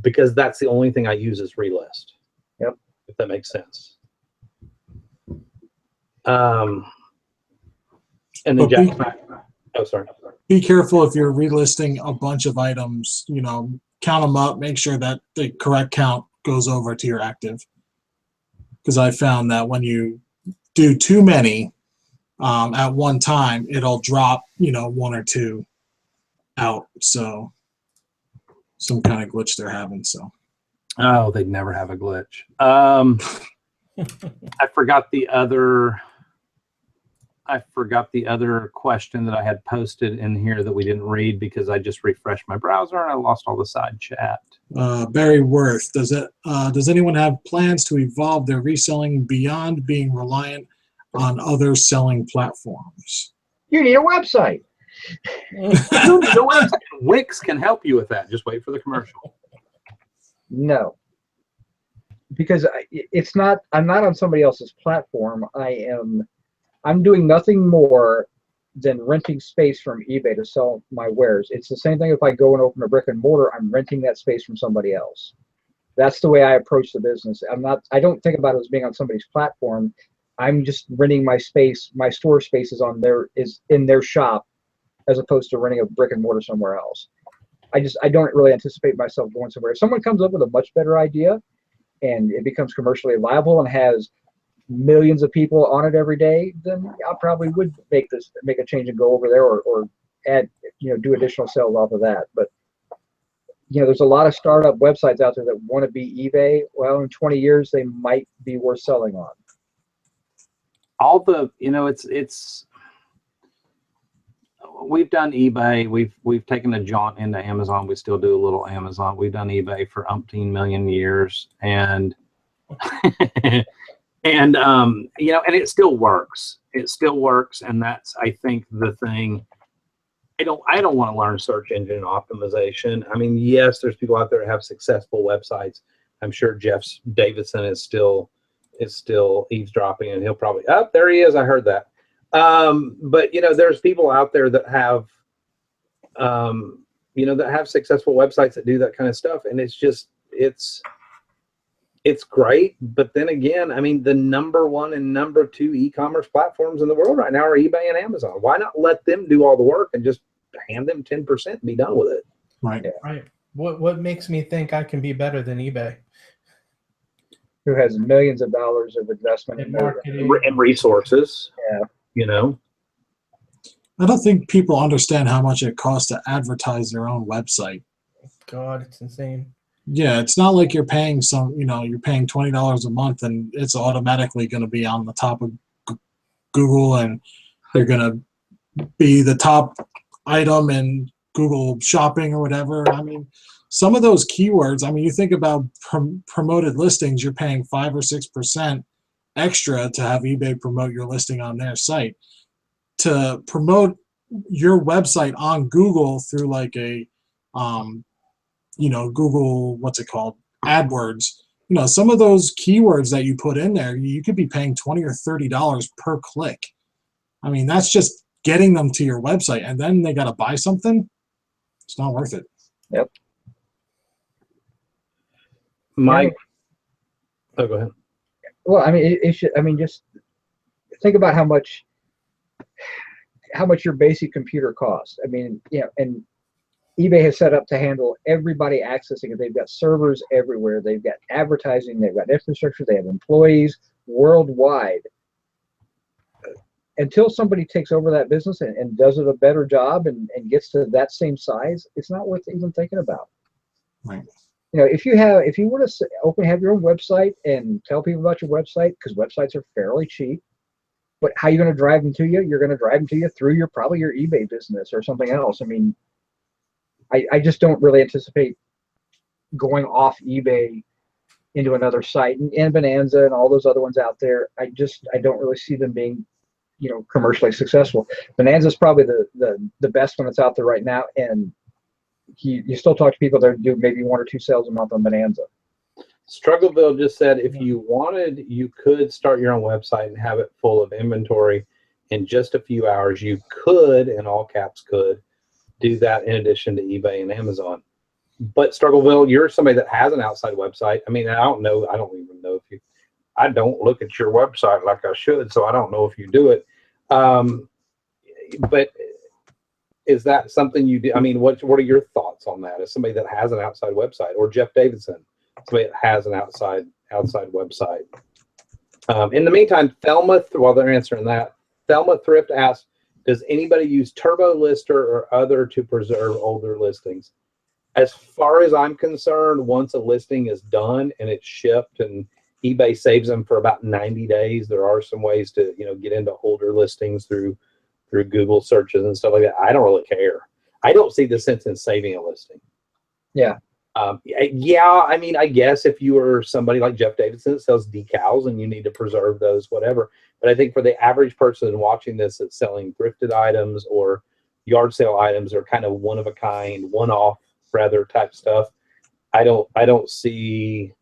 because that's the only thing I use is relist. Yep. If that makes sense. And then Be careful if you're relisting a bunch of items, you know, count them up, make sure that the correct count goes over to your active. Because I found that when you do too many at one time, it'll drop, you know, one or two out. So some kind of glitch they're having. So, oh, they'd never have a glitch. I forgot the other question that I had posted in here that we didn't read because I just refreshed my browser and I lost all the side chat. Barry Worth, does anyone have plans to evolve their reselling beyond being reliant on other selling platforms? You need a website. Wix can help you with that. Just wait for the commercial. No, because it's not. I'm not on somebody else's platform. I'm doing nothing more than renting space from eBay to sell my wares. It's the same thing if I go and open a brick and mortar. I'm renting that space from somebody else. That's the way I approach the business. I don't think about it as being on somebody's platform. I'm just renting my space. My store space is in their shop, as opposed to renting a brick and mortar somewhere else. I don't really anticipate myself going somewhere. If someone comes up with a much better idea and it becomes commercially viable and has millions of people on it every day, then I probably would make a change and go over there or add, you know, do additional sales off of that. But, you know, there's a lot of startup websites out there that want to be eBay. Well, in 20 years, they might be worth selling on. All the, you know, we've done eBay. We've taken a jaunt into Amazon. We still do a little Amazon. We've done eBay for umpteen million years. And And you know, and it still works. It still works, and that's, I think, the thing. I don't want to learn search engine optimization. I mean, yes, there's people out there that have successful websites. I'm sure Jeff Davidson is still eavesdropping, and he'll probably, oh, there he is. I heard that. But you know, there's people out there that have, you know, that have successful websites that do that kind of stuff, and it's just it's great. But then again, I mean, the #1 and #2 e-commerce platforms in the world right now are eBay and Amazon. Why not let them do all the work and just hand them 10% and be done with it? Right. Right. What makes me think I can be better than eBay? Who has millions of dollars of investment in marketing And resources. Yeah. You know, I don't think people understand how much it costs to advertise their own website. God, it's insane. Yeah, it's not like you're paying you're paying $20 a month and it's automatically going to be on the top of Google, and they're going to be the top item in Google Shopping or whatever. I mean, some of those keywords, I mean, you think about promoted listings, you're paying 5 or 6% extra to have eBay promote your listing on their site. To promote your website on Google through like a Google, what's it called, AdWords, some of those keywords that you put in there, you could be paying $20 or $30 per click. I mean, that's just getting them to your website, and then they got to buy something. It's not worth it. Yep. Mike. Oh, go ahead. Well, I mean, it should. I mean, just think about how much your basic computer costs. I mean, and eBay has set up to handle everybody accessing it. They've got servers everywhere. They've got advertising. They've got infrastructure. They have employees worldwide. Until somebody takes over that business and does it a better job and gets to that same size, it's not worth even thinking about. Right. If you were to have your own website and tell people about your website, because websites are fairly cheap, but how are you going to drive them to you? You're going to drive them to you through probably your eBay business or something else. I mean, I just don't really anticipate going off eBay into another site, and Bonanza and all those other ones out there. I don't really see them being, commercially successful. Bonanza is probably the best one that's out there right now, and you still talk to people that do maybe 1 or 2 sales a month on Bonanza. Struggleville just said, if you wanted, you could start your own website and have it full of inventory in just a few hours. You could, in all caps, could do that in addition to eBay and Amazon. But Struggleville, you're somebody that has an outside website. I mean, I don't even know if I don't look at your website like I should, so I don't know if you do it. But is that something you do? I mean, what are your thoughts on that as somebody that has an outside website, or Jeff Davidson, somebody that has an outside website? In the meantime, Thelma, while they're answering that, Thelma Thrift asks, does anybody use Turbo Lister or other to preserve older listings? As far as I'm concerned, once a listing is done and it's shipped and eBay saves them for about 90 days, there are some ways to, get into older listings through Google searches and stuff like that. I don't really care. I don't see the sense in saving a listing. Yeah. I mean, I guess if you are somebody like Jeff Davidson that sells decals and you need to preserve those, whatever. But I think for the average person watching this that's selling thrifted items or yard sale items or kind of one of a kind, one-off rather type stuff, I don't see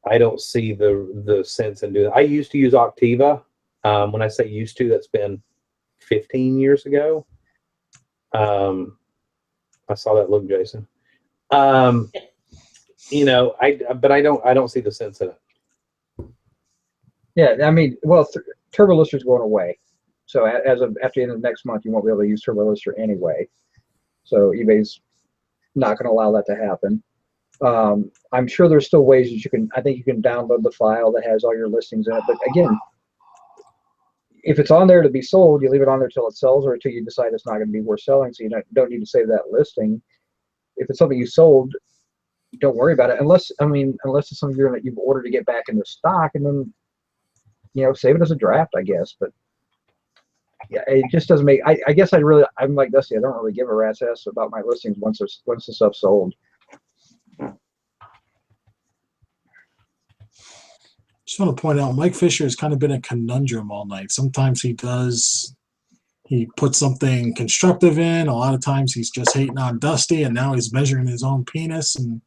the sense in doing that. I used to use Octiva. When I say used to, that's been 15 years ago. I saw that look, Jason. But I don't see the sense in it. Yeah, I mean, well, Turbo Lister is going away. So after the end of next month, you won't be able to use Turbo Lister anyway. So eBay's not going to allow that to happen. I'm sure there's still ways that I think you can download the file that has all your listings in it. But again, if it's on there to be sold, you leave it on there till it sells or until you decide it's not going to be worth selling. So you don't need to save that listing. If it's something you sold, don't worry about it. Unless it's something that you've ordered to get back into stock, and then, save it as a draft, I guess. But yeah, it just doesn't make. I guess I'm like Dusty. I don't really give a rat's ass about my listings once the stuff's sold. Just want to point out, Mike Fisher has kind of been a conundrum all night. Sometimes he puts something constructive in. A lot of times he's just hating on Dusty, and now he's measuring his own penis. And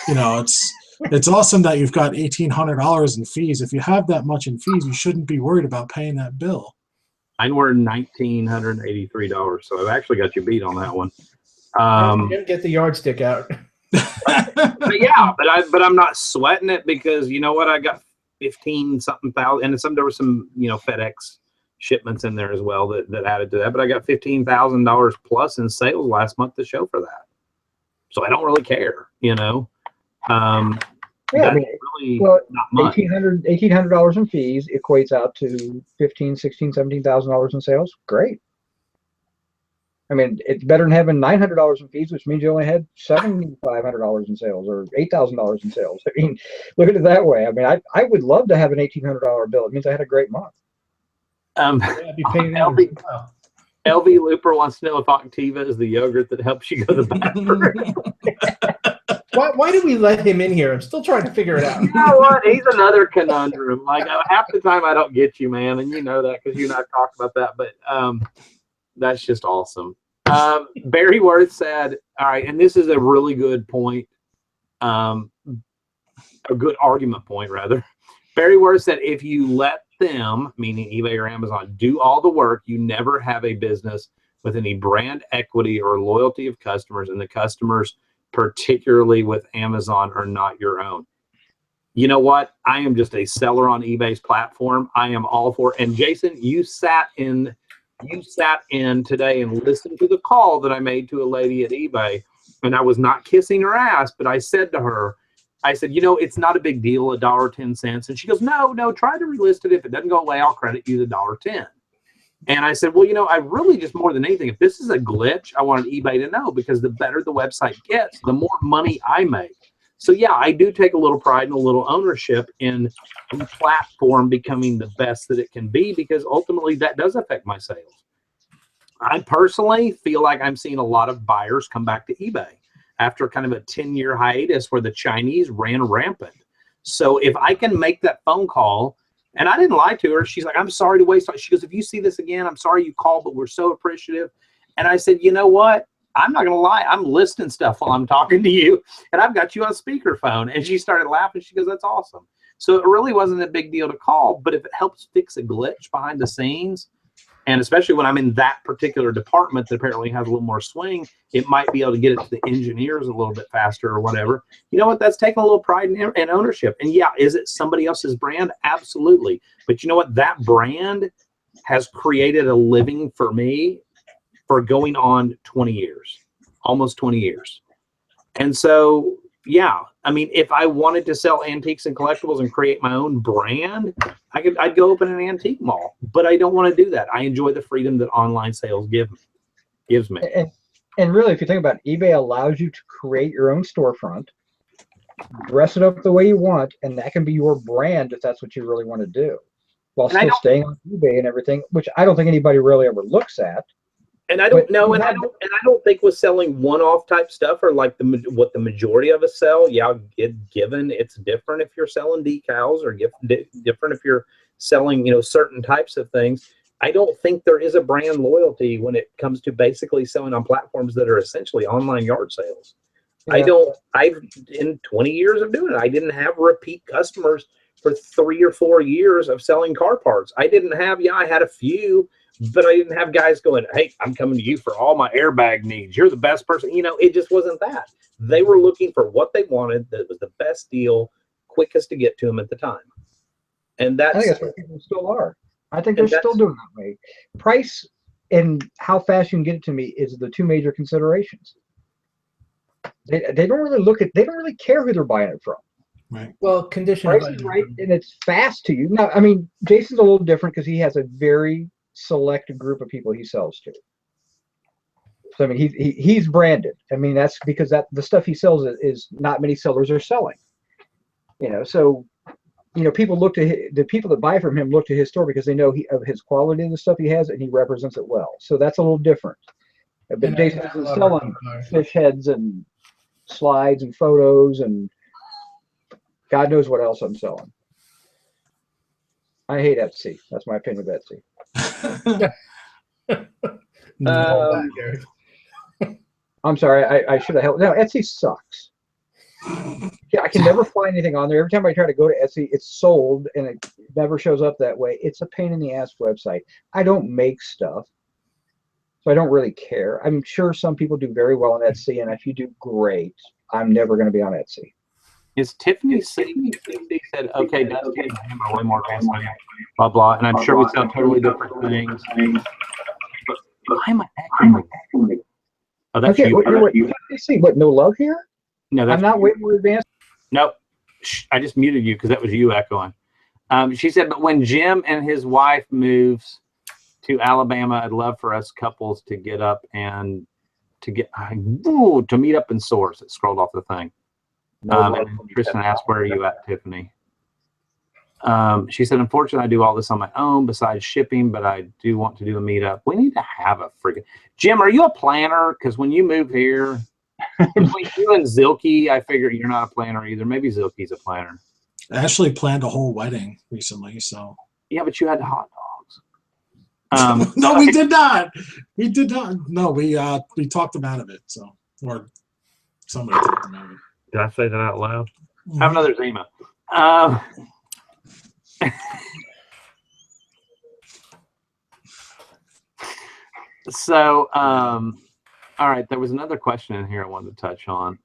it's awesome that you've got $1,800 in fees. If you have that much in fees, you shouldn't be worried about paying that bill. Mine were $1,983, so I've actually got you beat on that one. You didn't get the yardstick out. But yeah, but I'm not sweating it, because you know what? I got 15 something thousand, and there were some FedEx shipments in there as well that added to that. But I got $15,000 plus in sales last month to show for that. So I don't really care, Yeah, I mean, really well, not much. $1,800 in fees equates out to $15,000, $16,000, $17,000 in sales. Great. I mean, it's better than having $900 in fees, which means you only had $7,500 in sales or $8,000 in sales. I mean, look at it that way. I mean, I would love to have an $1,800 bill. It means I had a great month. I'd be paying LV Looper wants to know if Octiva is the yogurt that helps you go to the bathroom. Why did we let him in here? I'm still trying to figure it out. You know what? He's another conundrum. Like, half the time I don't get you, man, and you know that because you and I talked about that. But that's just awesome. Barry Worth said, all right, and this is a really good point, a good argument point, rather. Barry Worth said, if you let them, meaning eBay or Amazon, do all the work, you never have a business with any brand equity or loyalty of customers, and the customers, particularly with Amazon, are not your own. You know what? I am just a seller on eBay's platform. I am all for it. And Jason, you sat in today and listened to the call that I made to a lady at eBay, and I was not kissing her ass, but I said to her, I said, it's not a big deal, $1.10. And she goes, no, try to relist it. If it doesn't go away, I'll credit you the $1.10. And I said, well, I really just, more than anything, if this is a glitch, I wanted eBay to know, because the better the website gets, the more money I make. So yeah, I do take a little pride and a little ownership in the platform becoming the best that it can be, because ultimately that does affect my sales. I personally feel like I'm seeing a lot of buyers come back to eBay after kind of a 10-year hiatus where the Chinese ran rampant. So if I can make that phone call, and I didn't lie to her, she's like, I'm sorry to waste time. She goes, if you see this again, I'm sorry you called, but we're so appreciative. And I said, you know what? I'm not going to lie. I'm listing stuff while I'm talking to you, and I've got you on speakerphone. And she started laughing. She goes, that's awesome. So it really wasn't a big deal to call, but if it helps fix a glitch behind the scenes, and especially when I'm in that particular department that apparently has a little more swing, it might be able to get it to the engineers a little bit faster or whatever. You know what? That's taking a little pride and ownership. And yeah, is it somebody else's brand? Absolutely. But you know what? That brand has created a living for me for going on 20 years, almost 20 years. And so, yeah, I mean, if I wanted to sell antiques and collectibles and create my own brand, I'd go open an antique mall, but I don't want to do that. I enjoy the freedom that online sales gives me. And really, if you think about it, eBay allows you to create your own storefront, dress it up the way you want, and that can be your brand if that's what you really want to do, while still staying on eBay and everything, which I don't think anybody really ever looks at. And I don't know, and I don't think with selling one-off type stuff, or like what the majority of us sell. Yeah, it's different if you're selling decals, or different if you're selling certain types of things. I don't think there is a brand loyalty when it comes to basically selling on platforms that are essentially online yard sales. Yeah. I've in 20 years of doing it, I didn't have repeat customers for 3 or 4 years of selling car parts. I had a few, but I didn't have guys going, hey, I'm coming to you for all my airbag needs. You're the best person. It just wasn't that. They were looking for what they wanted. That was the best deal, quickest to get to them at the time. And I think that's what people still are. I think they're still doing that way. Price and how fast you can get it to me is the two major considerations. They don't really care who they're buying it from. Right. Well, condition price is right, and it's fast to you. Now, I mean, Jason's a little different because he has a very select group of people he sells to. So I mean, he's branded. I mean, that's because the stuff he sells is not many sellers are selling. So people look to the people that buy from him look to his store because they know of his quality of the stuff he has, and he represents it well. So that's a little different. But Jason isn't selling fish heads and slides and photos and God knows what else I'm selling. I hate Etsy. That's my opinion of Etsy. I'm sorry. I should have held. No, Etsy sucks. Yeah, I can never find anything on there. Every time I try to go to Etsy, it's sold and it never shows up that way. It's a pain in the ass website. I don't make stuff, so I don't really care. I'm sure some people do very well on Etsy, and if you do, great. I'm never going to be on Etsy. Is Tiffany said, okay, Dusty and him are way more advanced than I am, blah, blah, and I'm sure we sell totally different things. But why am I echoing? Oh, that's okay, you. What, no love here? No, that's I'm not way more advanced. Nope. I just muted you because that was you echoing. She said, but when Jim and his wife moves to Alabama, I'd love for us couples to get up and to meet up and source. It scrolled off the thing. And Tristan asked, where are you at, Tiffany? She said, unfortunately, I do all this on my own besides shipping, but I do want to do a meetup. We need to have a freaking Jim. Are you a planner? Because when you move here, between you and Zilke, I figure you're not a planner either. Maybe Zilke's a planner. I actually planned a whole wedding recently, so. Yeah, but you had hot dogs. No, we did not. We did not. No, we talked them out of it. So, or somebody talked them out of it. Did I say that out loud? Have another Zima. So, all right, there was another question in here I wanted to touch on.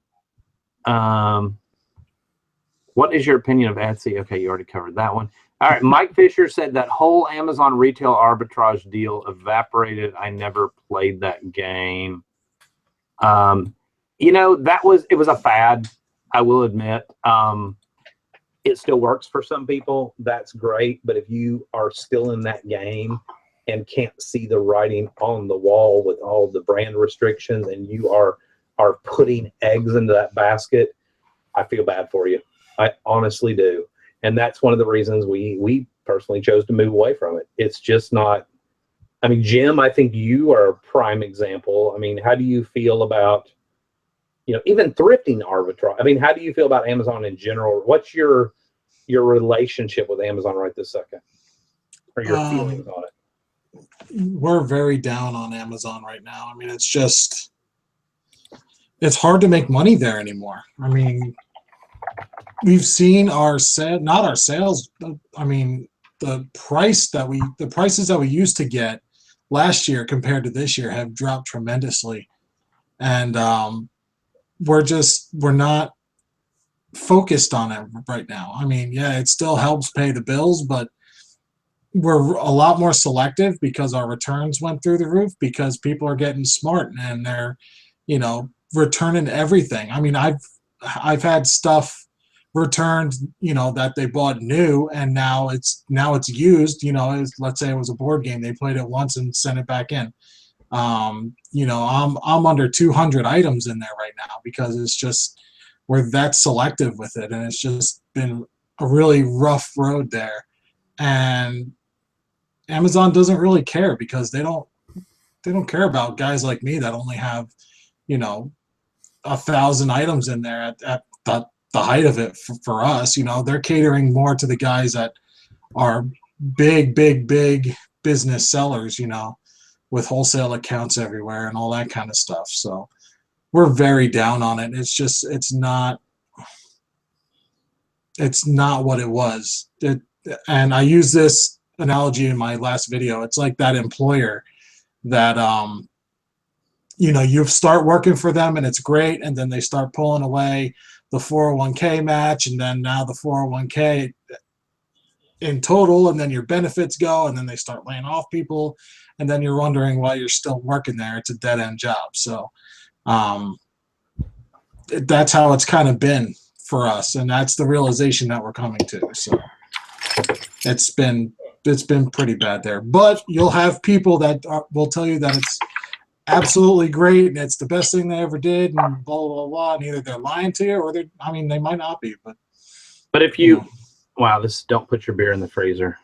What is your opinion of Etsy? Okay, you already covered that one. All right, Mike Fisher said that whole Amazon retail arbitrage deal evaporated. I never played that game. You know, it was a fad, I will admit. It still works for some people. That's great. But if you are still in that game and can't see the writing on the wall with all the brand restrictions and you are putting eggs into that basket, I feel bad for you. I honestly do. And that's one of the reasons we personally chose to move away from it. It's just not, I mean, Jim, I think you are a prime example. I mean, how do you feel about, you know, even thrifting arbitrage? I mean, how do you feel about Amazon in general? What's your relationship with Amazon right this second? Or your feelings on it? We're very down on Amazon right now. I mean, it's just, it's hard to make money there anymore. I mean, we've seen not our sales. I mean, the prices that we used to get last year compared to this year have dropped tremendously. And we're not focused on it right now. I mean, yeah, it still helps pay the bills, but we're a lot more selective because our returns went through the roof because people are getting smart and they're, you know, returning everything. I mean, I've had stuff returned, you know, that they bought new and now it's used, you know, let's say it was a board game. They played it once and sent it back in. You know, I'm under 200 items in there right now because it's just, we're that selective with it. And it's just been a really rough road there. And Amazon doesn't really care because they don't care about guys like me that only have, you know, 1,000 items in there at the height of it for us. You know, they're catering more to the guys that are big business sellers, you know, with wholesale accounts everywhere and all that kind of stuff. So we're very down on it. It's just, it's not what it was. And I use this analogy in my last video. It's like that employer that, you know, you start working for them and it's great. And then they start pulling away the 401k match. And then now the 401k in total, and then your benefits go, and then they start laying off people. And then you're wondering why you're still working there. It's a dead end job. So that's how it's kind of been for us. And that's the realization that we're coming to. So it's been pretty bad there, but you'll have people that will tell you that it's absolutely great and it's the best thing they ever did and blah blah blah, and either they're lying to you or they might not be, but if you wow, this, don't put your beer in the freezer.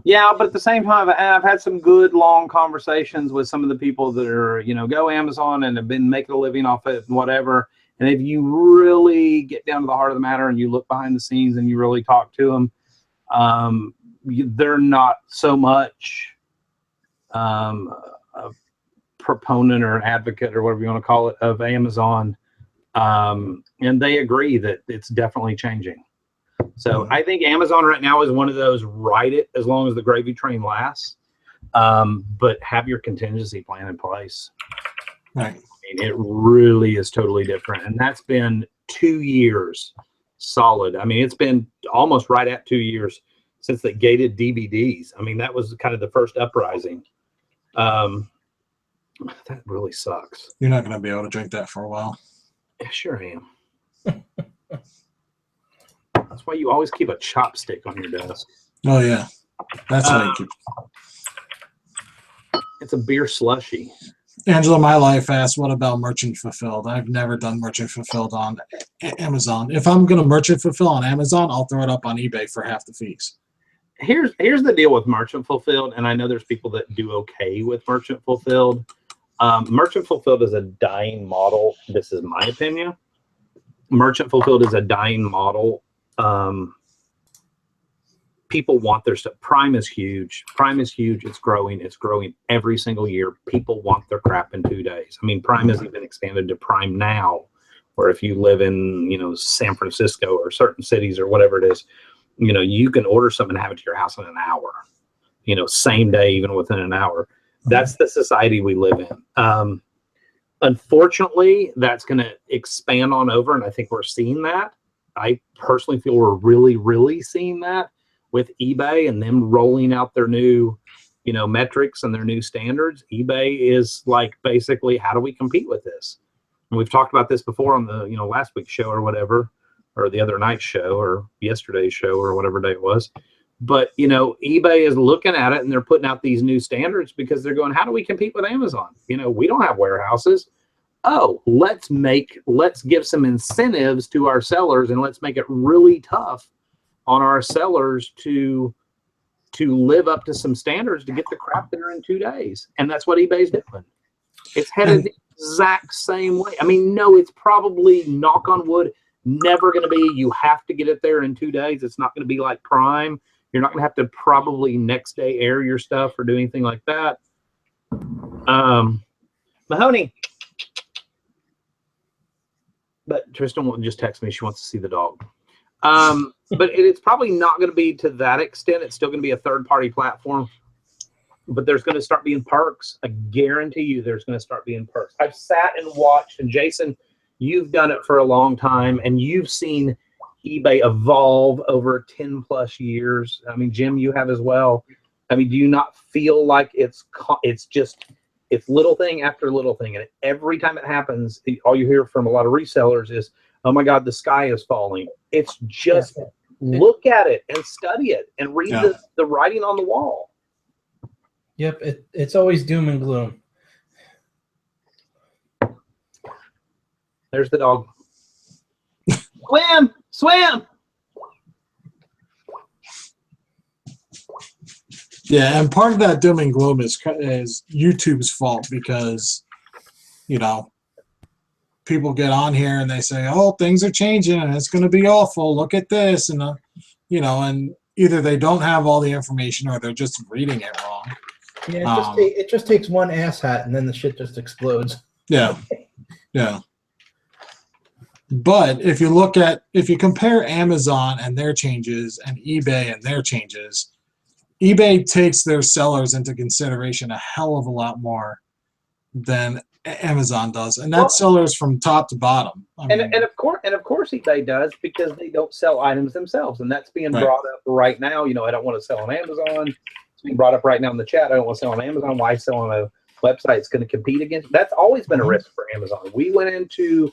Yeah, but at the same time, I've had some good long conversations with some of the people that are, you know, go Amazon and have been making a living off it and whatever. And if you really get down to the heart of the matter and you look behind the scenes and you really talk to them, they're not so much a proponent or an advocate or whatever you want to call it of Amazon. And they agree that it's definitely changing. So I think Amazon right now is one of those, ride it as long as the gravy train lasts, but have your contingency plan in place. Right. I mean, it really is totally different. And that's been 2 years solid. I mean, it's been almost right at 2 years since they gated DVDs. I mean, that was kind of the first uprising. That really sucks. You're not going to be able to drink that for a while. Yeah, sure I am. That's why you always keep a chopstick on your desk. Oh, yeah. That's why you keep. It's a beer slushy. Angela, my life asked, what about merchant fulfilled? I've never done merchant fulfilled on Amazon. If I'm going to merchant fulfill on Amazon, I'll throw it up on eBay for half the fees. Here's the deal with merchant fulfilled, and I know there's people that do okay with merchant fulfilled. Merchant fulfilled is a dying model. This is my opinion. Merchant fulfilled is a dying model. People want their stuff. Prime is huge. Prime is huge. It's growing. It's growing every single year. People want their crap in 2 days. I mean, Prime has even expanded to Prime Now, where if you live in, San Francisco or certain cities or whatever it is, you can order something and have it to your house in an hour, same day, even within an hour. That's the society we live in. Unfortunately, that's going to expand on over, and I think we're seeing that. I personally feel we're really, really seeing that with eBay and them rolling out their new, metrics and their new standards. eBay is like, basically, how do we compete with this? And we've talked about this before on the, last week's show or whatever, or the other night's show or yesterday's show or whatever day it was. But, eBay is looking at it and they're putting out these new standards because they're going, how do we compete with Amazon? We don't have warehouses. Oh, let's give some incentives to our sellers and let's make it really tough on our sellers to live up to some standards to get the crap there in 2 days. And that's what eBay's doing. It's headed the exact same way. I mean, no, it's probably, knock on wood, never going to be, you have to get it there in 2 days. It's not going to be like Prime. You're not going to have to probably next day air your stuff or do anything like that. Mahoney. But Tristan will just text me. She wants to see the dog. But it's probably not going to be to that extent. It's still going to be a third-party platform. But there's going to start being perks. I guarantee you there's going to start being perks. I've sat and watched, and Jason, you've done it for a long time, and you've seen eBay evolve over 10-plus years. I mean, Jim, you have as well. I mean, do you not feel like it's little thing after little thing, and every time it happens, all you hear from a lot of resellers is, oh my God, the sky is falling. It's just look at it and study it and read the writing on the wall. Yep, it's always doom and gloom. There's the dog. Swim! Yeah, and part of that doom and gloom is YouTube's fault because, people get on here and they say, oh, things are changing and it's going to be awful. Look at this. And, and either they don't have all the information or they're just reading it wrong. Yeah, it just takes one asshat and then the shit just explodes. Yeah. Yeah. But if you compare Amazon and their changes and eBay and their changes, eBay takes their sellers into consideration a hell of a lot more than Amazon does, and that's sellers from top to bottom. And of course eBay does, because they don't sell items themselves, and that's being brought up right now. I don't want to sell on Amazon. It's being brought up right now in the chat. I don't want to sell on Amazon. Why sell on a website that's going to compete against? That's always been a risk for Amazon. We went into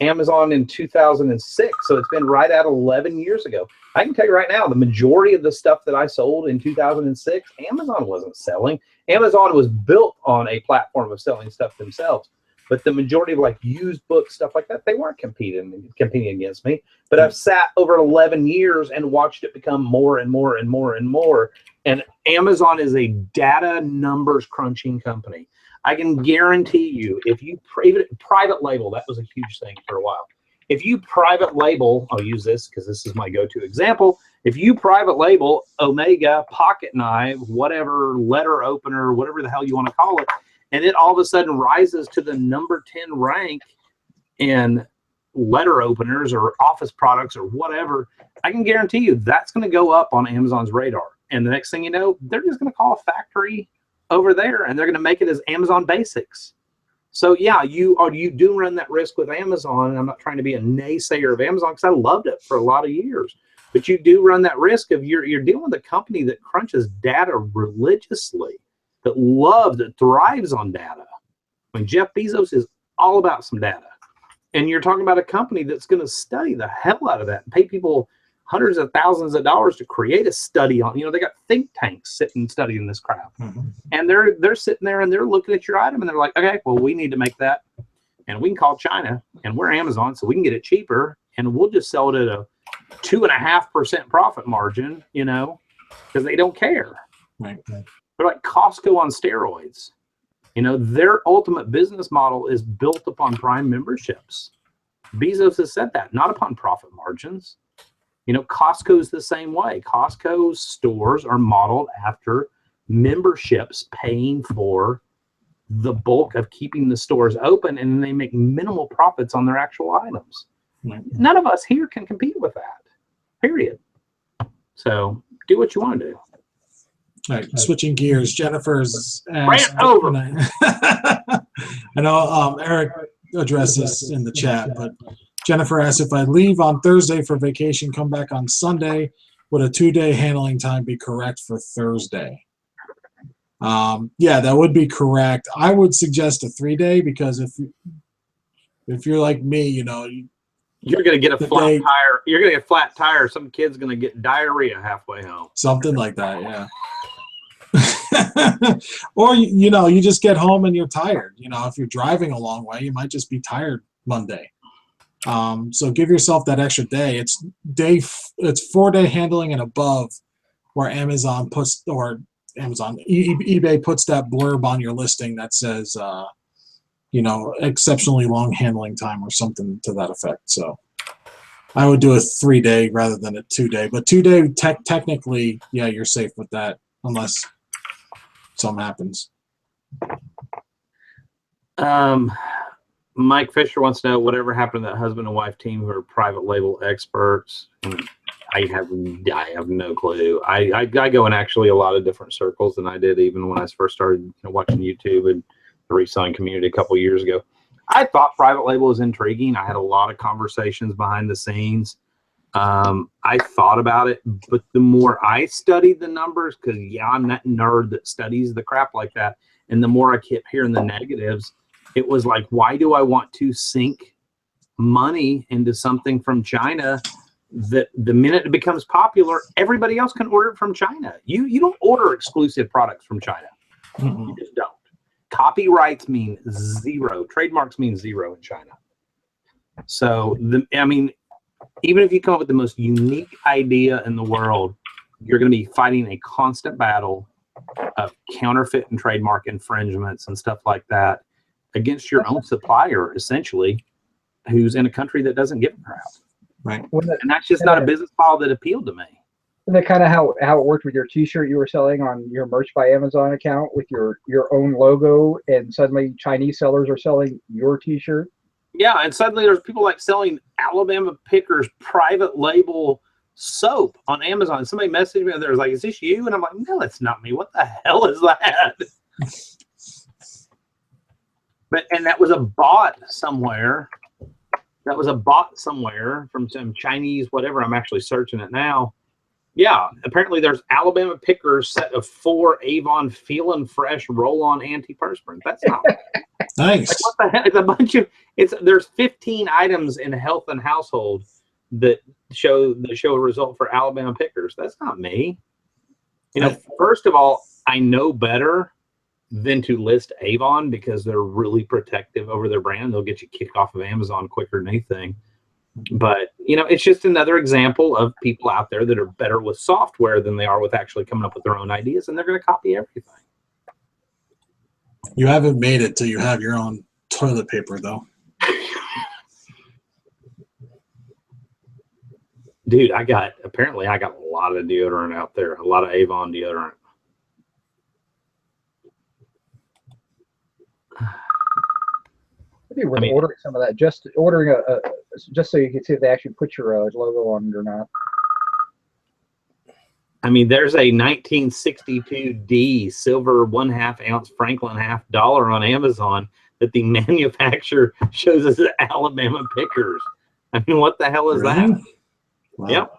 Amazon in 2006, so it's been right at 11 years ago. I can tell you right now, the majority of the stuff that I sold in 2006, Amazon wasn't selling. Amazon was built on a platform of selling stuff themselves, but the majority of used books, stuff like that, they weren't competing against me. But I've sat over 11 years and watched it become more and more and more and more. And Amazon is a data numbers crunching company. I can guarantee you, if you private label, that was a huge thing for a while. If you private label, I'll use this because this is my go-to example. If you private label Omega pocket knife, whatever letter opener, whatever the hell you want to call it, and it all of a sudden rises to the number 10 rank in letter openers or office products or whatever, I can guarantee you that's going to go up on Amazon's radar. And the next thing you know, they're just going to call a factory over there and they're going to make it as Amazon Basics. So yeah, you do run that risk with Amazon. And I'm not trying to be a naysayer of Amazon because I loved it for a lot of years. But you do run that risk of you're dealing with a company that crunches data religiously, that thrives on data. I mean, Jeff Bezos is all about some data. And you're talking about a company that's going to study the hell out of that and pay people hundreds of thousands of dollars to create a study on, they got think tanks sitting studying this crap. Mm-hmm. And they're sitting there and they're looking at your item and they're like, okay, well, we need to make that. And we can call China and we're Amazon, so we can get it cheaper and we'll just sell it at a 2.5% profit margin, because they don't care. Right. They're like Costco on steroids. Their ultimate business model is built upon Prime memberships. Bezos has said that, not upon profit margins. Costco's the same way. Costco's stores are modeled after memberships paying for the bulk of keeping the stores open, and they make minimal profits on their actual items. Right. None of us here can compete with that, period. So do what you want to do. All right, switching gears. Jennifer's asked, over. I know Eric addressed this in the chat, but Jennifer asked, if I leave on Thursday for vacation, come back on Sunday, would a 2-day handling time be correct for Thursday? Yeah, that would be correct. I would suggest a 3-day because if you're like me, you're going to get a flat tire. You're going to get a flat tire. Some kid's going to get diarrhea halfway home. Something like that, yeah. Or, you just get home and you're tired. If you're driving a long way, you might just be tired Monday. So give yourself that extra day. It's 4-day handling and above where Amazon puts, or eBay puts that blurb on your listing that says, exceptionally long handling time or something to that effect. So I would do a 3-day rather than a 2-day. But 2-day, technically, yeah, you're safe with that unless something happens. Mike Fisher wants to know whatever happened to that husband and wife team who are private label experts. I have no clue. I go in actually a lot of different circles than I did even when I first started watching YouTube and the reselling community a couple years ago. I thought private label was intriguing. I had a lot of conversations behind the scenes. I thought about it, but the more I studied the numbers, because I'm that nerd that studies the crap like that, and the more I kept hearing the negatives, it was like, why do I want to sink money into something from China that the minute it becomes popular, everybody else can order it from China? You don't order exclusive products from China. Mm-hmm. You just don't. Copyrights mean 0. Trademarks mean 0 in China. So, even if you come up with the most unique idea in the world, you're going to be fighting a constant battle of counterfeit and trademark infringements and stuff like that against your own supplier, essentially, who's in a country that doesn't give a crap. Right. And that's just not a business model that appealed to me. Isn't that kind of how it worked with your T-shirt you were selling on your Merch by Amazon account with your own logo, and suddenly Chinese sellers are selling your T-shirt? Yeah, and suddenly there's people like selling Alabama Pickers private label soap on Amazon. Somebody messaged me and they're like, "Is this you?" And I'm like, "No, it's not me. What the hell is that?" And that was a bot somewhere. That was a bot somewhere from some Chinese whatever. I'm actually searching it now. Yeah, apparently there's Alabama Pickers set of 4 Avon Feelin' Fresh roll-on antiperspirant. That's not nice. Like, what the heck? It's a bunch of there's 15 items in health and household that show a result for Alabama Pickers. That's not me. First of all, I know better than to list Avon because they're really protective over their brand. They'll get you kicked off of Amazon quicker than anything. But, it's just another example of people out there that are better with software than they are with actually coming up with their own ideas, and they're going to copy everything. You haven't made it till you have your own toilet paper, though. Dude, apparently I got a lot of deodorant out there, a lot of Avon deodorant. Maybe we're ordering some of that. Just ordering just so you can see if they actually put your logo on it or not. I mean, there's a 1962D silver 1/2 ounce Franklin half dollar on Amazon that the manufacturer shows as Alabama Pickers. I mean, what the hell is that? Wow. Yep.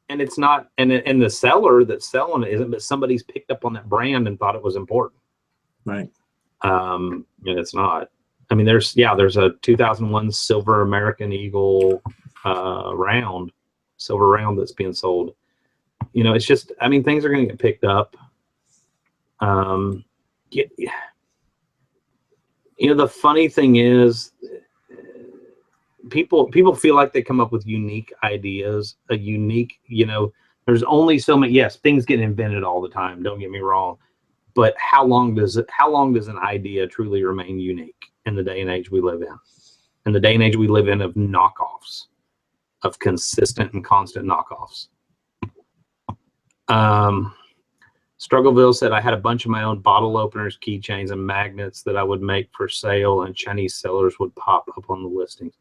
And it's not, and the seller that's selling it isn't, but somebody's picked up on that brand and thought it was important. Right. And it's not. I mean, there's a 2001 silver American Eagle silver round that's being sold. You know, it's just, I mean, things are going to get picked up. You know, the funny thing is, people feel like they come up with unique ideas, you know, there's only so many, yes, things get invented all the time, don't get me wrong, but how long does an idea truly remain unique in the day and age we live in the day and age we live in of knockoffs, of consistent and constant knockoffs? Struggleville said, I had a bunch of my own bottle openers, keychains, and magnets that I would make for sale, and Chinese sellers would pop up on the listings.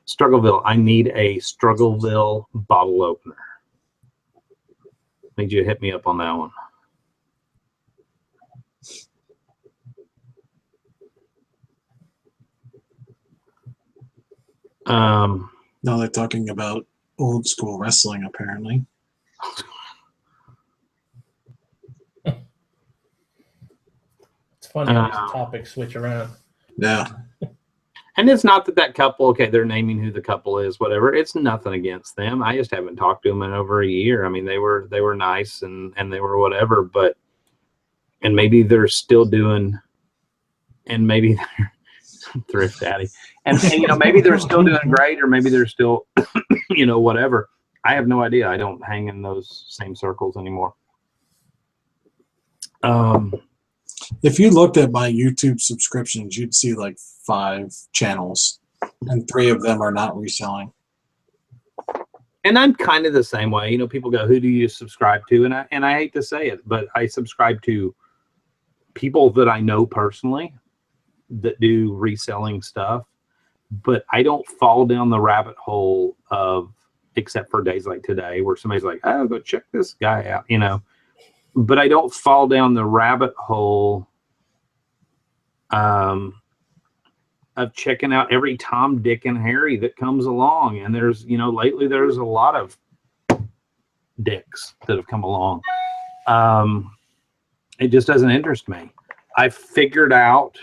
Struggleville, I need a Struggleville bottle opener. Need you to hit me up on that one. Now they're talking about old school wrestling, apparently. It's funny how these topics switch around. Yeah. And it's not that couple, okay, they're naming who the couple is, whatever. It's nothing against them. I just haven't talked to them in over a year. I mean, they were nice and they were whatever, but, and maybe they're still doing, and maybe they're Thrift Daddy. And you know, maybe they're still doing great, or maybe they're still, you know, whatever. I have no idea. I don't hang in those same circles anymore. If you looked at my YouTube subscriptions, you'd see like 5 channels, and 3 of them are not reselling. And I'm kind of the same way. You know, people go, who do you subscribe to? And I hate to say it, but I subscribe to people that I know personally that do reselling stuff. But I don't fall down the rabbit hole of, except for days like today where somebody's like, oh, go check this guy out, you know. But I don't fall down the rabbit hole of checking out every Tom, Dick, and Harry that comes along. And there's, you know, lately there's a lot of dicks that have come along. It just doesn't interest me. I've figured out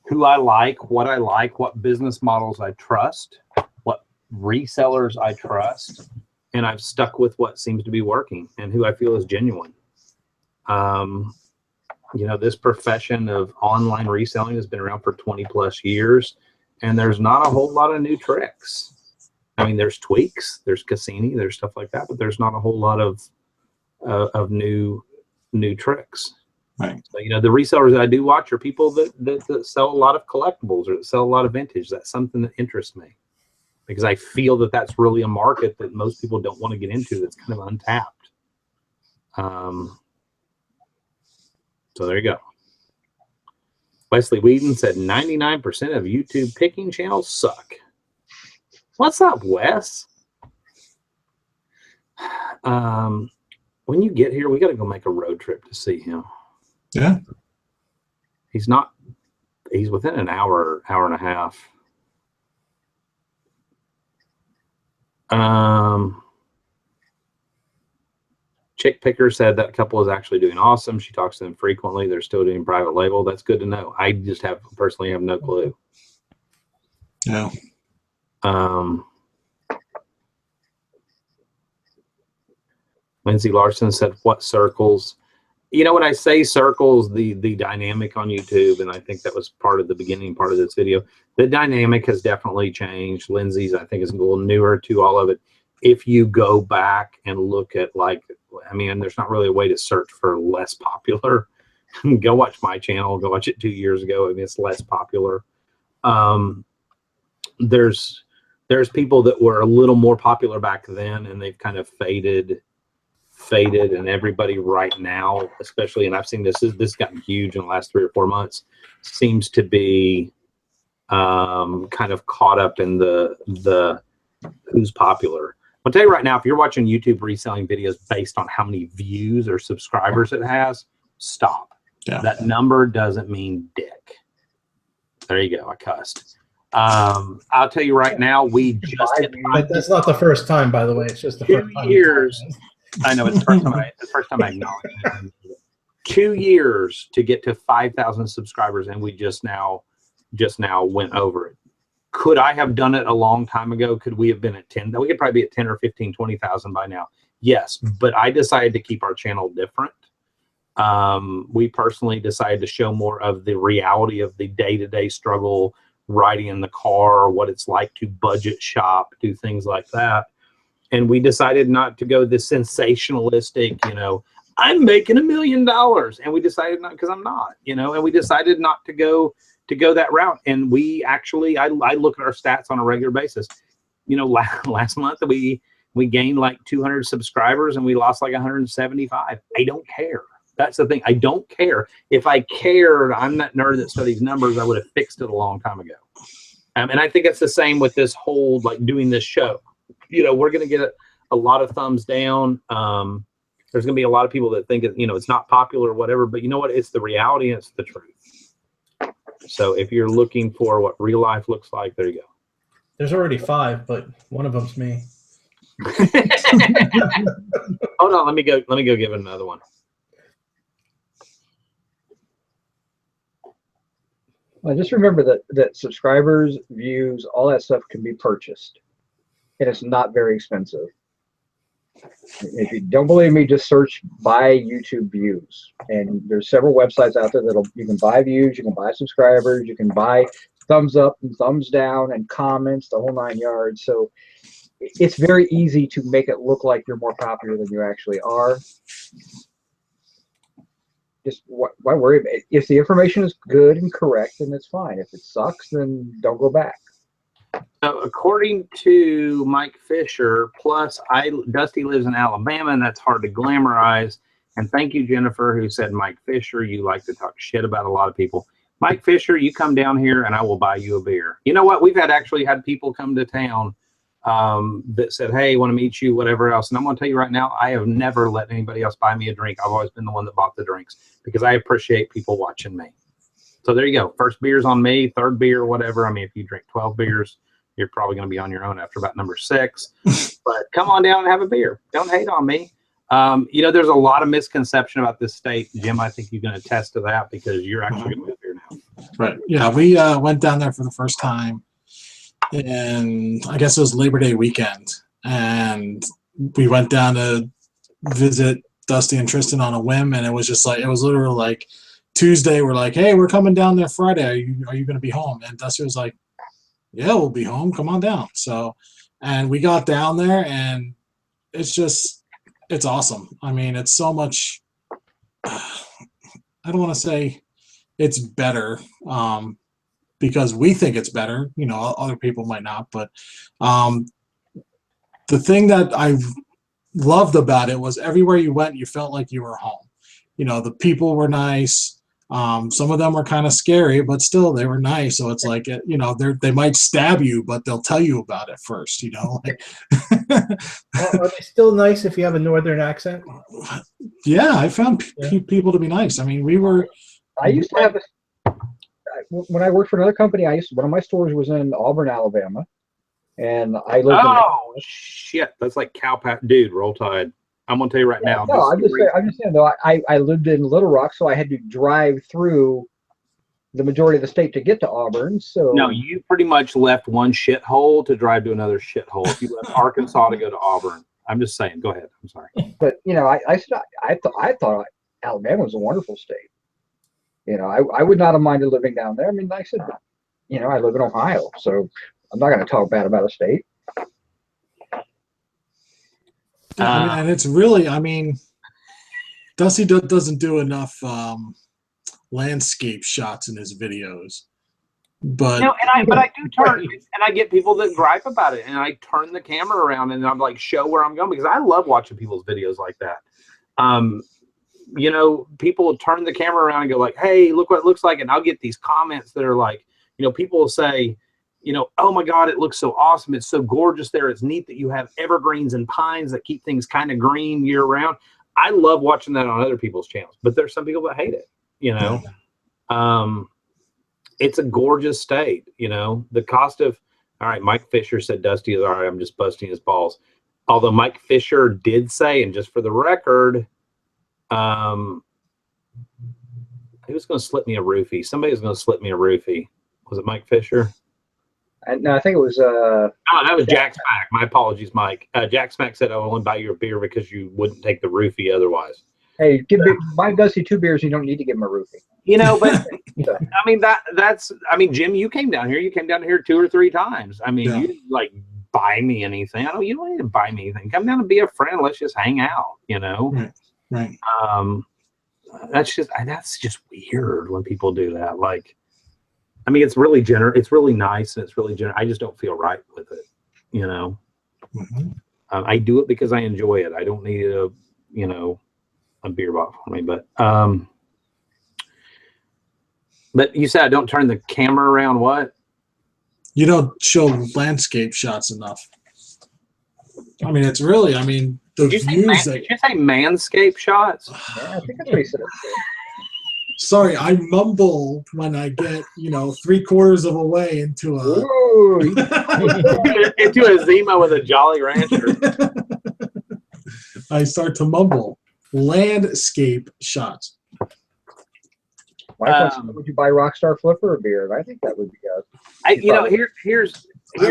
who I like, what business models I trust, what resellers I trust, and I've stuck with what seems to be working and who I feel is genuine. You know, this profession of online reselling has been around for 20 plus years, and there's not a whole lot of new tricks. I mean, there's tweaks, there's Cassini, there's stuff like that, but there's not a whole lot of new tricks. Right. So, you know, the resellers that I do watch are people that sell a lot of collectibles or that sell a lot of vintage. That's something that interests me, because I feel that that's really a market that most people don't want to get into, that's kind of untapped. So there you go. Wesley Whedon said 99% of YouTube picking channels suck. What's up, Wes? When you get here, we got to go make a road trip to see him. Yeah. He's within an hour and a half. Chick Picker said that couple is actually doing awesome. She talks to them frequently. They're still doing private label. That's good to know. I just personally have no clue. Yeah. Lindsay Larson said, what circles? You know, when I say circles, the dynamic on YouTube, and I think that was part of the beginning part of this video, the dynamic has definitely changed. Lindsay's, I think, is a little newer to all of it. If you go back and look at, like, I mean, there's not really a way to search for less popular, Go watch my channel. Go watch it 2 years ago. I mean, it's less popular. There's people that were a little more popular back then, and they've kind of faded, and everybody right now, especially, and I've seen this gotten huge in the last 3 or 4 months, seems to be kind of caught up in the who's popular. I'll tell you right now, if you're watching YouTube reselling videos based on how many views or subscribers it has, stop. Yeah. That number doesn't mean dick. There you go. I cussed. I'll tell you right now, we just hit that's not the first time, by the way. It's just the 2 first time. years. I know it's the first time I acknowledge it. 2 years to get to 5,000 subscribers, and we just now went over it. Could I have done it a long time ago? Could we have been at 10? We could probably be at 10 or 15, 20,000 by now. Yes, but I decided to keep our channel different. We personally decided to show more of the reality of the day-to-day struggle, riding in the car, what it's like to budget shop, do things like that. And we decided not to go this sensationalistic, I'm making $1 million. And we decided not, because I'm not, and we decided not to go that route. And we actually, I look at our stats on a regular basis. Last month we gained like 200 subscribers and we lost like 175. I don't care. That's the thing. I don't care. If I cared, I'm that nerd that studies numbers. I would have fixed it a long time ago. And I think it's the same with this whole, like, doing this show. We're going to get a lot of thumbs down. There's going to be a lot of people that think it's not popular or whatever, but you know what? It's the reality and it's the truth. So if you're looking for what real life looks like, there you go. There's already 5, but one of them's me. Hold on, let me go give it another one. Well, just remember that subscribers, views, all that stuff can be purchased, and it's not very expensive. If you don't believe me, just search buy YouTube views, and there's several websites out there you can buy views, you can buy subscribers, you can buy thumbs up and thumbs down and comments, the whole 9 yards. So it's very easy to make it look like you're more popular than you actually are. Just why worry about it? If the information is good and correct, then it's fine. If it sucks, then don't go back. So according to Mike Fisher, plus Dusty lives in Alabama, and that's hard to glamorize. And thank you, Jennifer, who said, Mike Fisher, you like to talk shit about a lot of people. Mike Fisher, you come down here and I will buy you a beer. You know what? We've actually had people come to town that said, hey, want to meet you, whatever else. And I'm going to tell you right now, I have never let anybody else buy me a drink. I've always been the one that bought the drinks because I appreciate people watching me. So there you go. First beer's on me, third beer, whatever. I mean, if you drink 12 beers, you're probably going to be on your own after about number 6. But come on down and have a beer. Don't hate on me. There's a lot of misconception about this state. Jim, I think you can attest to that because you're actually going to move here now. Right. Yeah, we went down there for the first time, and I guess it was Labor Day weekend. And we went down to visit Dusty and Tristan on a whim, and it was just like, it was literally like Tuesday, we're like, hey, we're coming down there Friday. Are you going to be home? And Dusty was like, yeah, we'll be home. Come on down. So, and we got down there, and it's awesome. I mean, it's so much, I don't want to say it's better because we think it's better. Other people might not, but the thing that I loved about it was everywhere you went, you felt like you were home. The people were nice. Some of them were kind of scary, but still they were nice. So it's like, they might stab you, but they'll tell you about it first, Like, are they still nice if you have a northern accent? Yeah, I found people to be nice. I mean, I used to have when I worked for another company, one of my stores was in Auburn, Alabama, and I lived shit, that's like cow pat, dude, roll tide. I'm gonna tell you right now. No, I'm just saying though. I lived in Little Rock, so I had to drive through the majority of the state to get to Auburn. So no, you pretty much left one shithole to drive to another shithole. If you left Arkansas to go to Auburn, I'm just saying. Go ahead. I'm sorry. But I thought Alabama was a wonderful state. I would not have minded living down there. I mean, like I said, I live in Ohio, so I'm not going to talk bad about a state. And it's really, I mean, Dusty doesn't do enough landscape shots in his videos. But no, but I do turn, and I get people that gripe about it, and I turn the camera around and I'm like, show where I'm going, because I love watching people's videos like that. People turn the camera around and go like, hey, look what it looks like. And I'll get these comments that are like, people will say, oh my God, it looks so awesome. It's so gorgeous there. It's neat that you have evergreens and pines that keep things kind of green year round. I love watching that on other people's channels, but there's some people that hate it, It's a gorgeous state, the cost of, all right, Mike Fisher said Dusty is all right. I'm just busting his balls. Although Mike Fisher did say, and just for the record, he was going to slip me a roofie. Somebody was going to slip me a roofie. Was it Mike Fisher? No, I think it was. Oh, that was Jack Smack. My apologies, Mike. Jack Smack said, "I'll only buy you a beer because you wouldn't take the roofie otherwise." Hey, buy Dusty 2 beers. You don't need to give him a roofie. But that's Jim, you came down here. You came down here 2 or 3 times. You didn't like buy me anything. You don't need to buy me anything. Come down and be a friend. Let's just hang out. Right. That's just weird when people do that. Like, it's really generous. It's really nice, and it's really generous. I just don't feel right with it. Mm-hmm. I do it because I enjoy it. I don't need a beer bottle for me, but you said I don't turn the camera around. What? You don't show landscape shots enough. It's really, the did you views did you say manscape shots? Yeah, I think that's what he said. Sorry, I mumble when I get, 3/4 of a way into a into a Zima with a Jolly Rancher. I start to mumble. Landscape shots. Would you buy Rockstar Flipper a beer? I think that would be good. I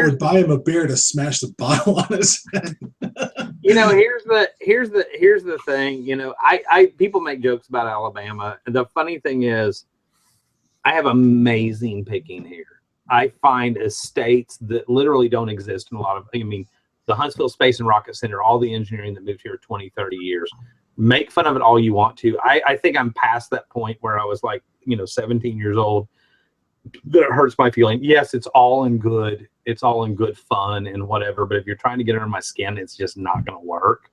would buy him a beer to smash the bottle on his head. Here's the thing. People make jokes about Alabama. The funny thing is, I have amazing picking here. I find estates that literally don't exist in a lot of. The Huntsville Space and Rocket Center, all the engineering that moved here 20, 30 years. Make fun of it all you want to. I think I'm past that point where I was like, 17 years old. That it hurts my feeling. Yes, it's all in good. It's all in good fun and whatever. But if you're trying to get under my skin, it's just not going to work,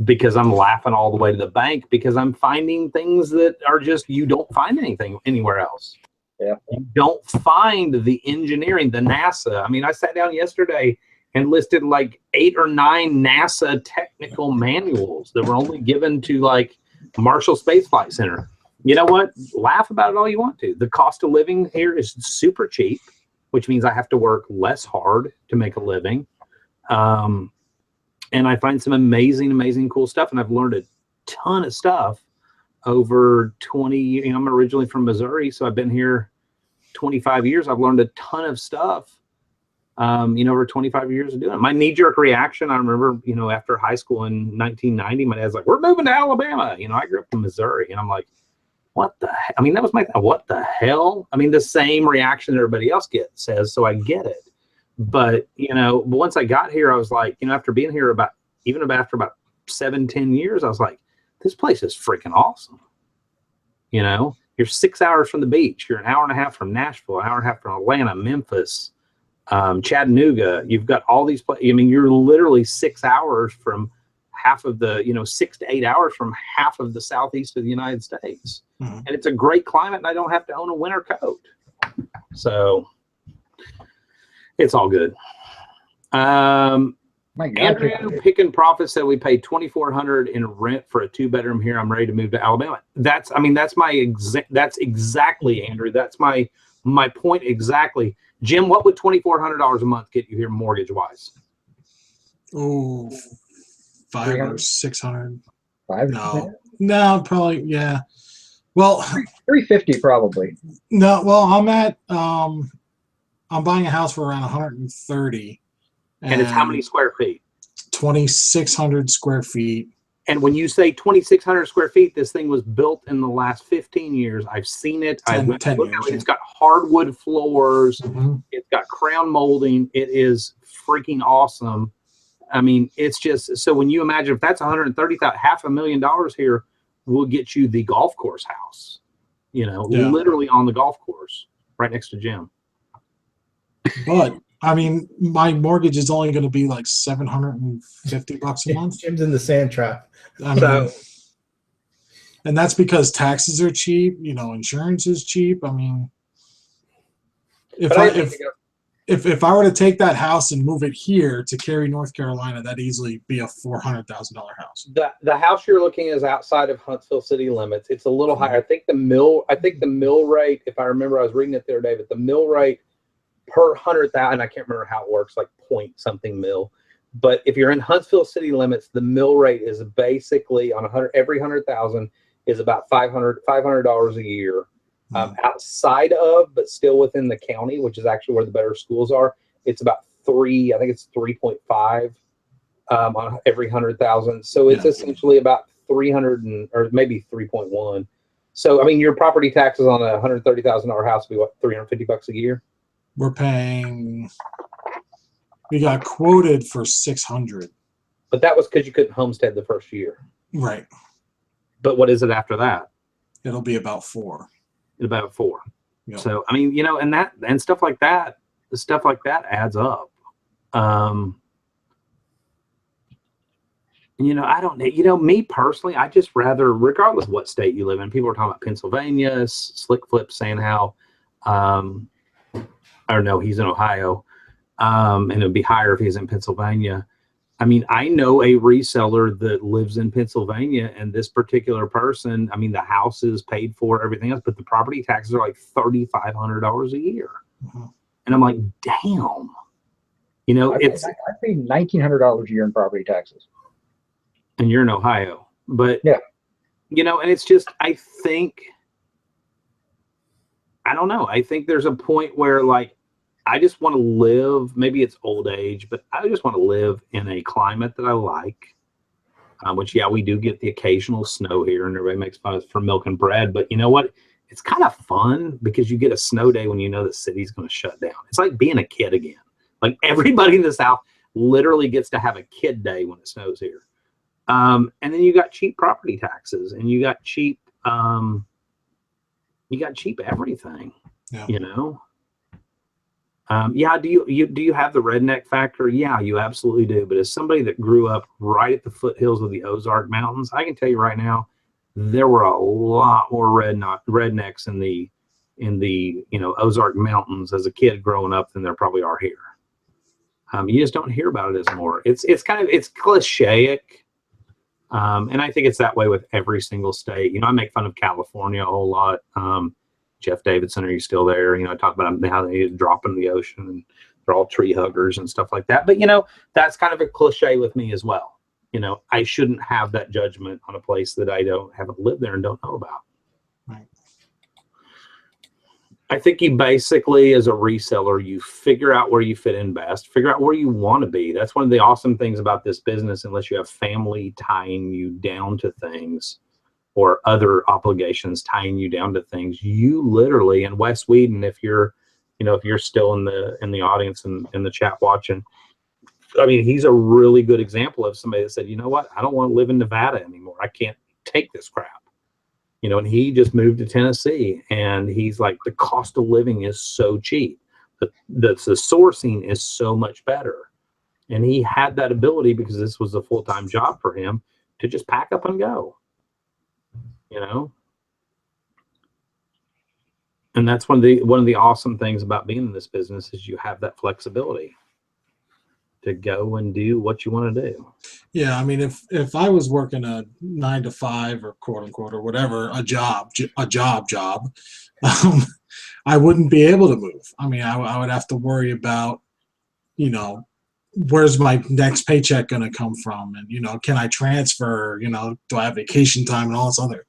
because I'm laughing all the way to the bank, because I'm finding things that are just, you don't find anything anywhere else. Yeah. You don't find the engineering, the NASA. I sat down yesterday and listed like 8 or 9 NASA technical manuals that were only given to like Marshall Space Flight Center. You know what? Laugh about it all you want to. The cost of living here is super cheap, which means I have to work less hard to make a living. And I find some amazing, amazing cool stuff. And I've learned a ton of stuff over 20, I'm originally from Missouri, so I've been here 25 years. I've learned a ton of stuff, over 25 years of doing it. My knee-jerk reaction, I remember, after high school in 1990, my dad's like, we're moving to Alabama. I grew up in Missouri, and I'm like, what the hell? That was my, what the hell? the same reaction that everybody else says, so I get it. But, once I got here, I was like, after being here after about 7-10 years, I was like, this place is freaking awesome. You're 6 hours from the beach. You're an hour and a half from Nashville, an hour and a half from Atlanta, Memphis, Chattanooga. You've got all these places. You're literally 6 hours from half of the, 6 to 8 hours from half of the southeast of the United States. Mm-hmm. And it's a great climate, and I don't have to own a winter coat. So it's all good. Andrew Pickin' Profit said we paid $2,400 in rent for a 2-bedroom here. I'm ready to move to Alabama. That's exactly, Andrew. That's my point exactly. Jim, what would $2,400 a month get you here mortgage wise? Oh, 500 or 600. 500? No, probably, yeah. Well, 350 probably. No, well, I'm buying a house for around 130. And it's how many square feet? 2,600 square feet. And when you say 2,600 square feet, this thing was built in the last 15 years. I've seen it. 10 years. It's got hardwood floors. Mm-hmm. It's got crown molding. It is freaking awesome. It's just, so when you imagine if that's $130,000, $500,000 here will get you the golf course house. you know, Yeah. literally on the golf course, right next to Jim. But I mean, my mortgage is only going to be like $750 a month. Jim's in the sand trap. I mean, and that's because taxes are cheap. You know, insurance is cheap. I mean, if I were to take that house and move it here to Cary, North Carolina, that'd easily be a $400,000 house. The house you're looking at is outside of Huntsville city limits. It's a little higher. I think the mill rate, if I remember, I was reading it the other day, but the mill rate per 100,000, I can't remember how it works, like point something mil. But if you're in Huntsville city limits, the mill rate is basically on every 100,000 is about $500 a year. Outside of, but still within the county, which is actually where the better schools are, it's about I think it's 3.5 on every 100,000. So it's essentially about 300 or maybe 3.1. So I mean, your property taxes on a $130,000 house would be what, $350 a year? We're paying. We got quoted for 600. But that was because you couldn't homestead the first year, right? But what is it after that? It'll be about 4. About 4. Yep. So I mean, you know, and stuff like that, adds up. You know, I don't. You know, me personally, I just rather, regardless of what state you live in. People are talking about Pennsylvania. Slick Flip saying how, or no, he's in Ohio, and it'd be higher if he's in Pennsylvania. I mean, I know a reseller that lives in Pennsylvania, and this particular person, I mean, the house is paid for, everything else, but the property taxes are like $3,500 a year. Mm-hmm. And I'm like, damn. You know, I paid $1,900 a year in property taxes. And you're in Ohio. But, yeah, you know, and it's just, I don't know. I think there's a point where, like, I just want to live, maybe it's old age, but I just want to live in a climate that I like, which, yeah, we do get the occasional snow here, and everybody makes fun of us for milk and bread. But you know what? It's kind of fun because you get a snow day when you know the city's going to shut down. It's like being a kid again. Like, everybody in the South literally gets to have a kid day when it snows here. And then you got cheap property taxes, and you got cheap everything, you know? Yeah, do you have the redneck factor? Yeah, you absolutely do. But as somebody that grew up right at the foothills of the Ozark Mountains, I can tell you right now, there were a lot more rednecks in the you know, Ozark Mountains as a kid growing up than there probably are here. You just don't hear about it as more. It's clichéic, and I think it's that way with every single state. You know, I make fun of California a whole lot. Jeff Davidson, are you still there? You know, I talk about how they drop in the ocean and they're all tree huggers and stuff like that. But, you know, that's kind of a cliche with me as well. You know, I shouldn't have that judgment on a place that I haven't lived there and don't know about. Right. I think you basically, as a reseller, you figure out where you fit in best, figure out where you want to be. That's one of the awesome things about this business, unless you have family tying you down to things, or other obligations tying you down to things. You literally, and Wes Whedon, if you're still in the audience and in the chat watching, I mean, he's a really good example of somebody that said, you know what, I don't want to live in Nevada anymore. I can't take this crap. You know, and he just moved to Tennessee, and he's like, the cost of living is so cheap. The sourcing is so much better. And he had that ability, because this was a full-time job for him, to just pack up and go. You know, and that's one of the awesome things about being in this business is you have that flexibility to go and do what you want to do. Yeah, I mean, if I was working a 9 to 5 or quote unquote or whatever, a job, I wouldn't be able to move. I mean, I would have to worry about, you know, where's my next paycheck going to come from? And, you know, can I transfer? You know, do I have vacation time and all this other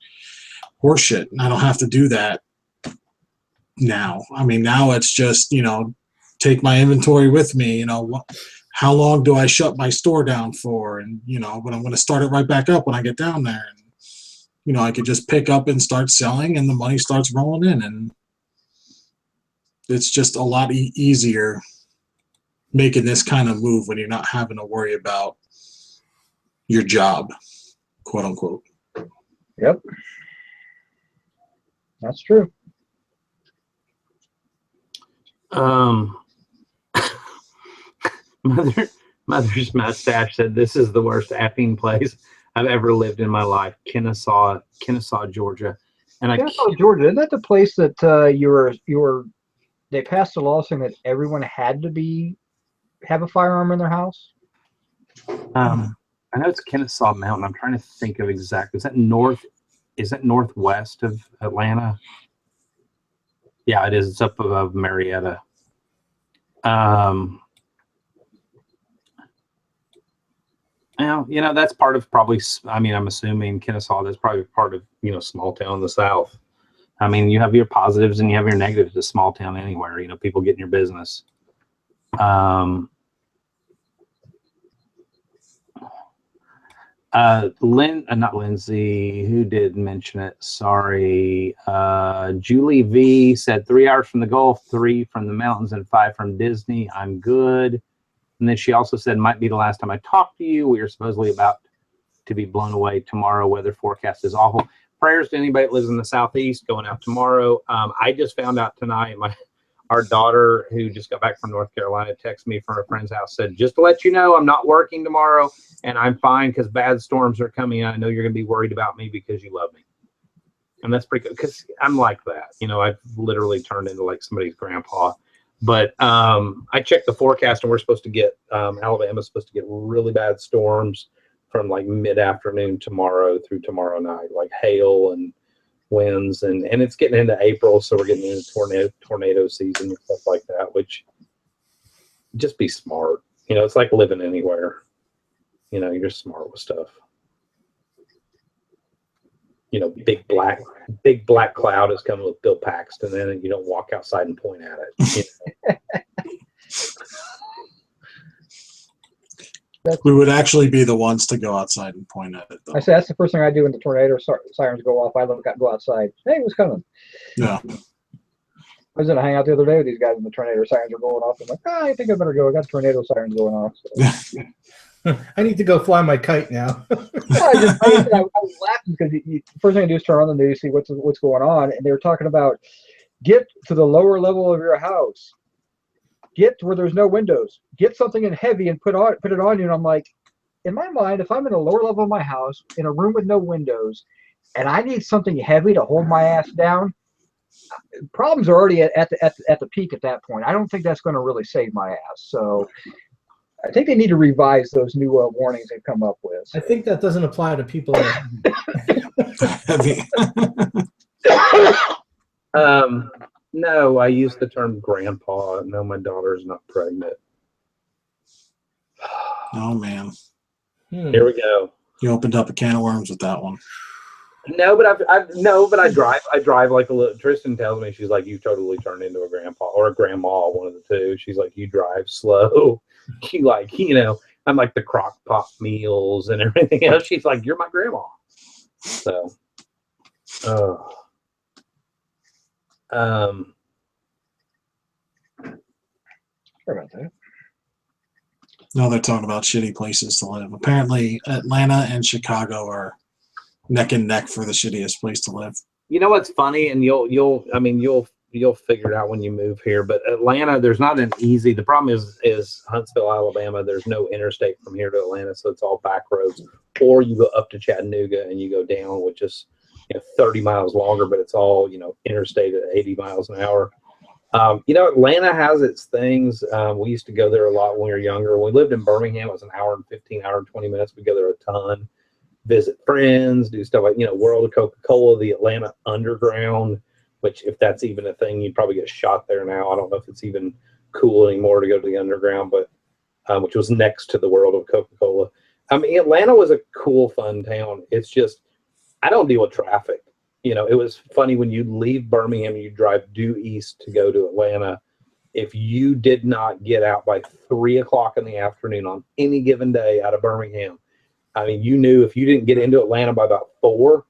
horseshit? And I don't have to do that now. I mean, now it's just, you know, take my inventory with me. You know, how long do I shut my store down for? And, you know, but I'm going to start it right back up when I get down there. And, you know, I could just pick up and start selling, and the money starts rolling in. And it's just a lot easier making this kind of move when you're not having to worry about your job, quote unquote. Yep. That's true. Mother's mustache said, "This is the worst effing place I've ever lived in my life." Kennesaw, Georgia. And Kennesaw, Georgia, isn't that the place that they passed a law saying that everyone had to have a firearm in their house? I know it's Kennesaw Mountain. I'm trying to think of exactly. Is that northwest of Atlanta? Yeah, it is. It's up above Marietta. Well, that's part of probably, I'm assuming Kennesaw, that's probably part of, small town in the South. I mean, you have your positives and you have your negatives to small town anywhere, people getting your business. Not Lindsay, who did mention it? Sorry. Julie V said 3 hours from the Gulf, 3 from the mountains, and 5 from Disney. I'm good. And then she also said, might be the last time I talk to you. We are supposedly about to be blown away tomorrow. Weather forecast is awful. Prayers to anybody that lives in the Southeast going out tomorrow. I just found out tonight, our daughter, who just got back from North Carolina, texted me from a friend's house, said, just to let you know, I'm not working tomorrow and I'm fine because bad storms are coming. I know you're going to be worried about me because you love me. And that's pretty good because I'm like that. I've literally turned into like somebody's grandpa. But I checked the forecast and we're supposed to get, Alabama's supposed to get really bad storms from like mid-afternoon tomorrow through tomorrow night, like hail and winds, and it's getting into April, so we're getting into tornado season and stuff like that, which just be smart. It's like living anywhere. You're just smart with stuff. Big black cloud is coming with Bill Paxton, and you don't walk outside and point at it. We would actually be the ones to go outside and point at it, though. I say that's the first thing I do when the tornado sirens go off. I go outside. Hey, what's coming? Yeah. I was in a hangout the other day with these guys, and the tornado sirens are going off. I'm like, I think I better go. I got tornado sirens going off. So. I need to go fly my kite now. I was laughing because the first thing I do is turn on the news, see what's going on, and they were talking about get to the lower level of your house, get to where there's no windows, get something in heavy and put it on you. And I'm like, in my mind, if I'm in a lower level of my house in a room with no windows, and I need something heavy to hold my ass down, problems are already at the peak at that point. I don't think that's going to really save my ass. So. I think they need to revise those new warnings they've come up with. I think that doesn't apply to people. No, I use the term grandpa. No, my daughter is not pregnant. Oh man. Here we go. You opened up a can of worms with that one. No, but I drive. I drive like a little. Tristan tells me, she's like, you totally turned into a grandpa or a grandma, one of the two. She's like, you drive slow. You I'm like the crock pot meals and everything else. She's like, you're my grandma. So, Sorry about that. No, they're talking about shitty places to live. Apparently, Atlanta and Chicago are neck and neck for the shittiest place to live. You know what's funny, and you'll figure it out when you move here. But Atlanta, there's not an easy. The problem is Huntsville, Alabama. There's no interstate from here to Atlanta, so it's all back roads. Or you go up to Chattanooga and you go down, which is 30 miles longer, but it's all interstate at 80 miles an hour. Atlanta has its things. We used to go there a lot when we were younger. When we lived in Birmingham, it was an hour and 15, hour and 20 minutes. We go there a ton, visit friends, do stuff like World of Coca-Cola, the Atlanta Underground. Which, if that's even a thing, you'd probably get shot there now. I don't know if it's even cool anymore to go to the underground, but which was next to the World of Coca-Cola. Atlanta was a cool, fun town. It's just, I don't deal with traffic. It was funny when you leave Birmingham, you drive due east to go to Atlanta. If you did not get out by 3 o'clock in the afternoon on any given day out of Birmingham, you knew if you didn't get into Atlanta by about 4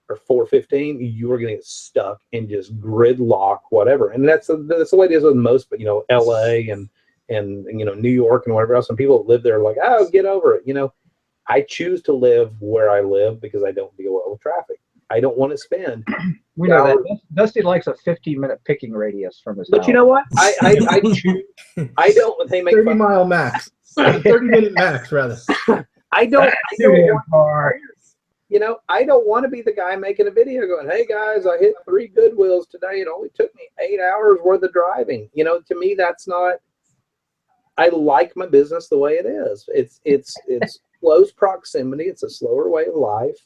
or 4:15, you were going to get stuck and just gridlock, whatever. And that's the way it is with most, but LA and New York and whatever else. And people that live there are like, oh, get over it. I choose to live where I live because I don't deal well with traffic. I don't want to spend. We know that Dusty likes a 15-minute picking radius from his But house. you know what? I choose. I don't. They make 30-mile max, 30-minute max rather. I don't want to be the guy making a video going, "Hey guys, I hit 3 Goodwills today. It only took me 8 hours worth of driving." You know, to me, that's not. I like my business the way it is. It's close proximity. It's a slower way of life.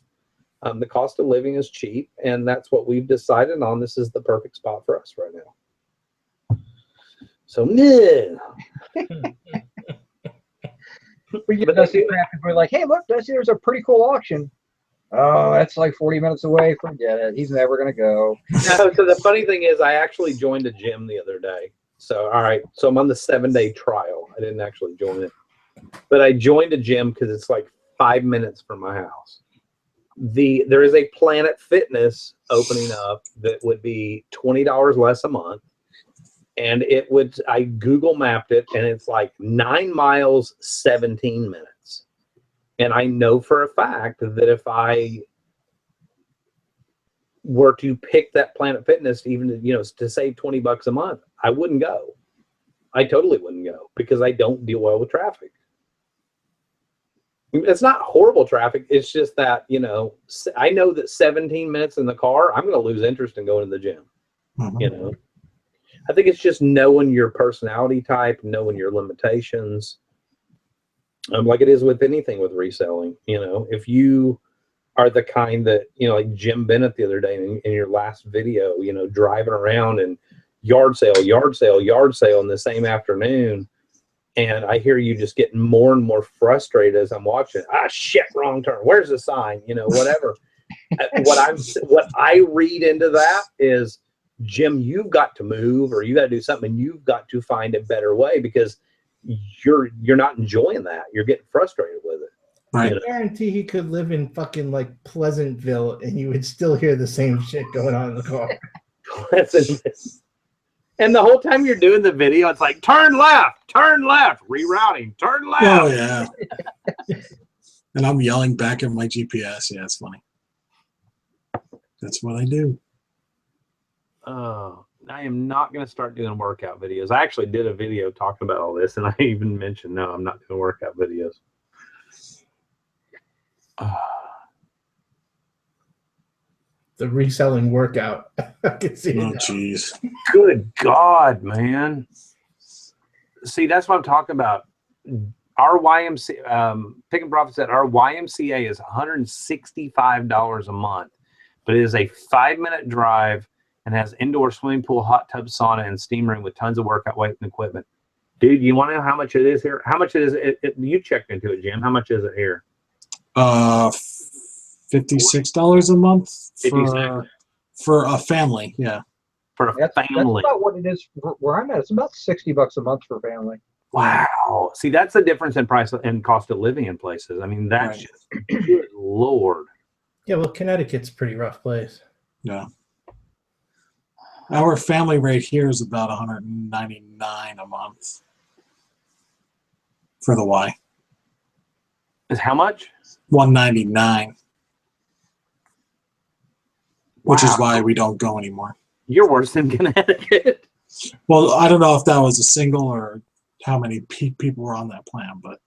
The cost of living is cheap, and that's what we've decided on. This is the perfect spot for us right now. So, no. We get Dusty crap and we're like, "Hey, look, Dusty, there's a pretty cool auction." Oh, that's like 40 minutes away. Forget it. He's never going to go. No, so the funny thing is, I actually joined a gym the other day. So, all right. So I'm on the 7-day trial. I didn't actually join it, but I joined a gym because it's like 5 minutes from my house. There is a Planet Fitness opening up that would be $20 less a month. And I Google mapped it, and it's like 9 miles, 17 minutes. And I know for a fact that if I were to pick that Planet Fitness, even to save $20 a month, I wouldn't go. I totally wouldn't go because I don't deal well with traffic. It's not horrible traffic. It's just that, I know that 17 minutes in the car, I'm going to lose interest in going to the gym. Mm-hmm. I think it's just knowing your personality type, knowing your limitations. Like it is with anything with reselling. If you are the kind that, like Jim Bennett the other day in your last video, driving around and yard sale in the same afternoon. And I hear you just getting more and more frustrated as I'm watching. Shit, wrong turn. Where's the sign? Whatever. What I read into that is, Jim, you've got to move, or you got to do something. You've got to find a better way because you're not enjoying that. You're getting frustrated with it. Right. I guarantee he could live in fucking like Pleasantville and you would still hear the same shit going on in the car. And the whole time you're doing the video, it's like, turn left, rerouting, turn left. Oh, yeah. And I'm yelling back at my GPS. Yeah, it's funny. That's what I do. Oh, I am not going to start doing workout videos. I actually did a video talking about all this, and I even mentioned, no, I'm not doing workout videos. The reselling workout. I can see Oh, it. jeez. Good God, man. See, that's what I'm talking about. Our YMCA, Pick and Profit said our YMCA is $165 a month, but it is a 5-minute drive and has indoor swimming pool, hot tub, sauna, and steam room with tons of workout weight and equipment. Dude, you want to know how much it is here? How much it is? You checked into it, Jim. How much is it here? $56 a month for a family. Yeah. For a family. That's about what it is where I'm at. It's about $60 a month for family. Wow. See, that's the difference in price and cost of living in places. I mean, that's Right. just, good Lord. Yeah, well, Connecticut's a pretty rough place. Yeah. Our family rate here is about $199 a month for the Y. Is how much? $199. Which is Wow. why we don't go anymore. You're worse than Connecticut. Well, I don't know if that was a single or how many people were on that plan, but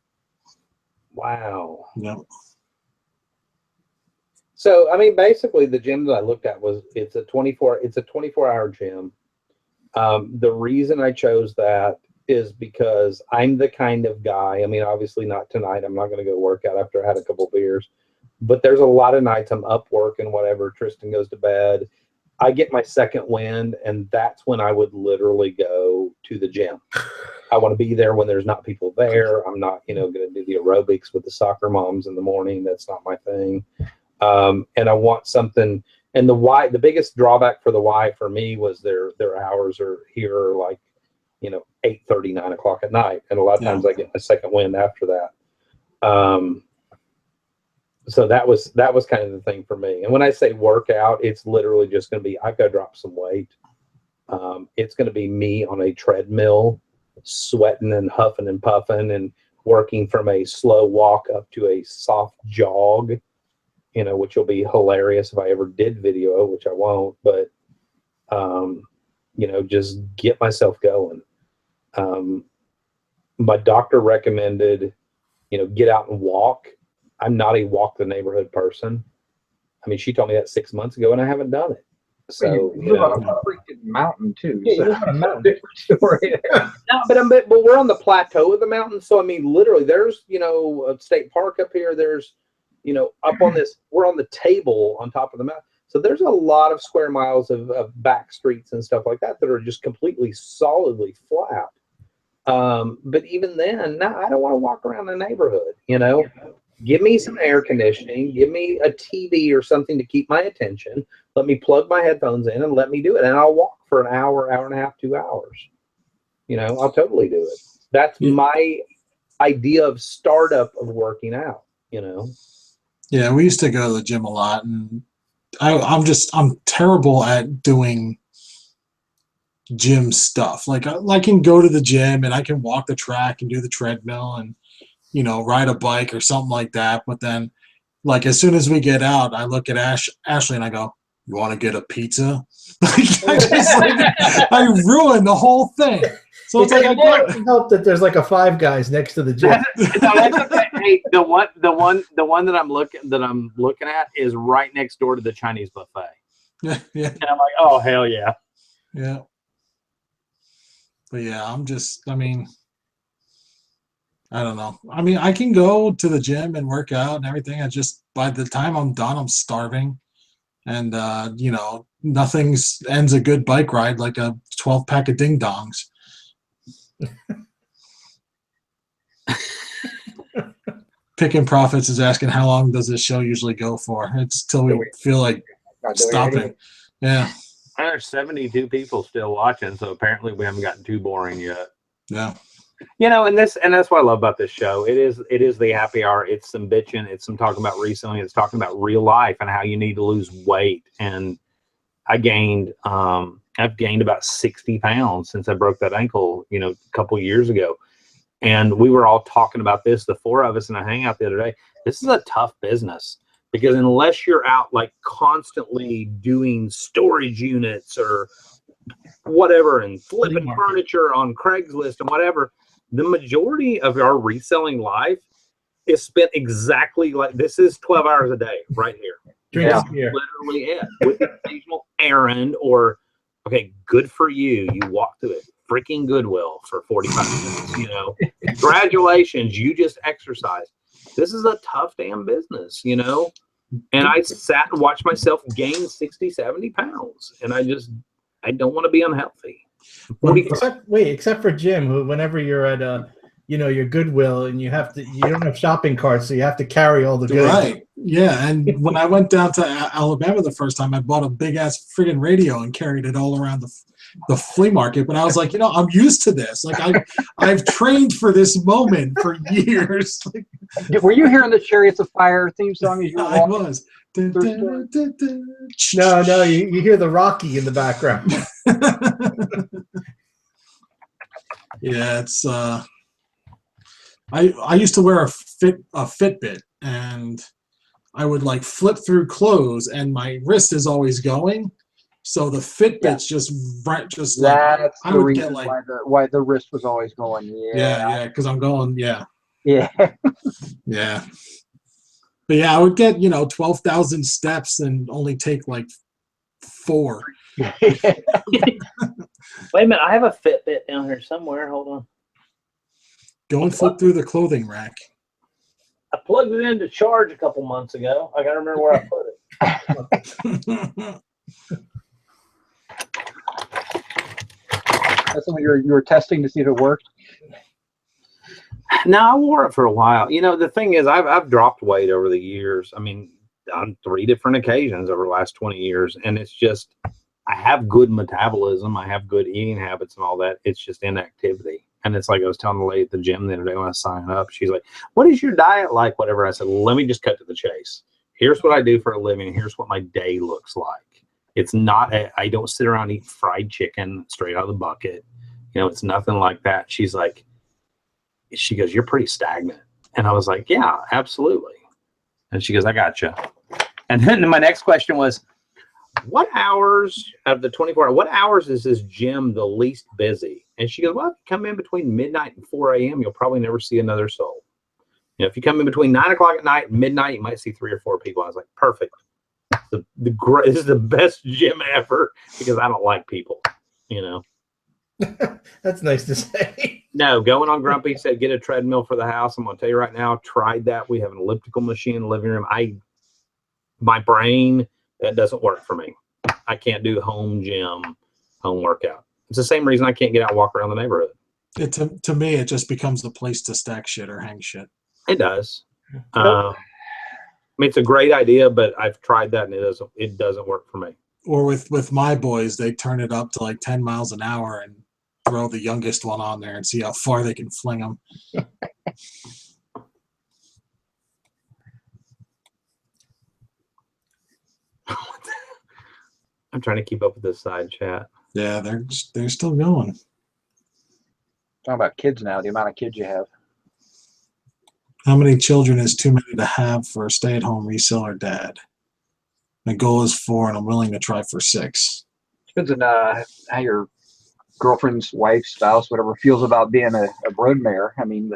Wow. no. So, I mean, basically, the gym that I looked at it's a 24-hour gym. The reason I chose that is because I'm the kind of guy. I mean, obviously not tonight. I'm not going to go work out after I had a couple beers. But there's a lot of nights I'm up working, whatever. Tristan goes to bed. I get my second wind, and that's when I would literally go to the gym. I want to be there when there's not people there. I'm not, going to do the aerobics with the soccer moms in the morning. That's not my thing. And I want something. And the biggest drawback for the Y for me was their hours are here like, 8:30, 9 o'clock at night. And a lot of times I get my second wind after that. So that was kind of the thing for me. And when I say workout, it's literally just going to be, I've got to drop some weight. It's going to be me on a treadmill, sweating and huffing and puffing and working from a slow walk up to a soft jog. you know, which will be hilarious if I ever did video, which I won't, but, you know, just get myself going. My doctor recommended, you know, get out and walk. I'm not a walk the neighborhood person. I mean, she told me that 6 months ago and I haven't done it. So, you live on a freaking mountain too. Yeah, so you live on a mountain. different story there. No, but we're on the plateau of the mountain. So, I mean, literally there's, you know, a state park up here. There's, you know, up on this, we're on the table on top of the mountain. So there's a lot of square miles of back streets and stuff like that are just completely solidly flat. But even then, no, I don't want to walk around the neighborhood, you know. Give me some air conditioning, give me a TV or something to keep my attention. Let me plug my headphones in and let me do it. And I'll walk for an hour, hour and a half, 2 hours. You know, I'll totally do it. That's my idea of startup of working out, you know. Yeah, we used to go to the gym a lot, and I'm terrible at doing gym stuff. Like I can go to the gym and I can walk the track and do the treadmill and, you know, ride a bike or something like that. But then, like, as soon as we get out, I look at Ashley and I go, "You want to get a pizza?" I ruin the whole thing. So it's like, I help that there's like a Five Guys next to the gym. No, that's okay. Hey, the one that I'm looking at is right next door to the Chinese buffet. Yeah. And I'm like, oh hell yeah. Yeah. But yeah, I mean, I don't know. I mean, I can go to the gym and work out and everything. I just, by the time I'm done, I'm starving. And, you know, nothing ends a good bike ride like a 12-pack of ding dongs. Picking Profits is asking, how long does this show usually go for? It's till we feel like stopping. Yeah. There's 72 people still watching, so apparently we haven't gotten too boring yet. Yeah. You know, and that's what I love about this show. It is the happy hour. It's some bitching. It's some talking about reselling. It's talking about real life and how you need to lose weight. And I've gained about 60 pounds since I broke that ankle, you know, a couple of years ago. And we were all talking about this, the four of us in a hangout the other day. This is a tough business because unless you're out like constantly doing storage units or whatever and flipping furniture on Craigslist and whatever, the majority of our reselling life is spent exactly like this is 12 hours a day right here. Literally it with an occasional errand or, okay, good for you. You walk through it. Freaking Goodwill for 45 minutes, you know. Congratulations, you just exercised. This is a tough damn business, you know. And I sat and watched myself gain 60, 70 pounds. And I don't want to be unhealthy. Except for Jim, whenever you're at you know, your Goodwill and you don't have shopping carts, so you have to carry all the goods. Right. Yeah. And when I went down to Alabama the first time, I bought a big ass friggin' radio and carried it all around the flea market. But I was like, you know, I'm used to this. Like I've trained for this moment for years. Were you hearing the Chariots of Fire theme song as you were walking? I was. No, you hear the Rocky in the background. Yeah, it's I used to wear a Fitbit, and I would like flip through clothes, and my wrist is always going, so the Fitbit's just that's like I would get like why the wrist was always going. Yeah, because I'm going. Yeah. Yeah. But yeah, I would get 12,000 steps and only take like 4. Wait a minute, I have a Fitbit down here somewhere. Hold on. Go and flip through the clothing rack. I plugged it in to charge a couple months ago. I gotta remember where I put it. That's something you were testing to see if it worked. No, I wore it for a while. You know, the thing is, I've dropped weight over the years. I mean, on 3 different occasions over the last 20 years, and it's just I have good metabolism. I have good eating habits and all that. It's just inactivity. And it's like I was telling the lady at the gym the other day when I was signing up. She's like, "What is your diet like?" Whatever. I said, "Let me just cut to the chase. Here's what I do for a living. Here's what my day looks like. It's not I don't sit around and eat fried chicken straight out of the bucket. You know, it's nothing like that." She goes, "You're pretty stagnant." And I was like, "Yeah, absolutely." And she goes, "I gotcha." And then my next question was, what hours of the 24 hours, what hours is this gym the least busy? And she goes, well, if you come in between midnight and 4 a.m., you'll probably never see another soul. You know, if you come in between 9 o'clock at night and midnight, you might see 3 or 4 people. I was like, perfect. This is the best gym ever because I don't like people, you know. That's nice to say. No, going on Grumpy said, get a treadmill for the house. I'm going to tell you right now, tried that. We have an elliptical machine in the living room. My brain, that doesn't work for me. I can't do home gym, home workout. It's the same reason I can't get out and walk around the neighborhood. To me, it just becomes the place to stack shit or hang shit. It does. I mean, it's a great idea, but I've tried that and it doesn't work for me. Or with my boys, they turn it up to like 10 miles an hour and throw the youngest one on there and see how far they can fling them. I'm trying to keep up with this side chat. Yeah, they're still going. Talking about kids now, the amount of kids you have. How many children is too many to have for a stay-at-home reseller dad? My goal is 4, and I'm willing to try for 6. Depends on how your girlfriend's wife, spouse, whatever, feels about being a brood mare. I mean,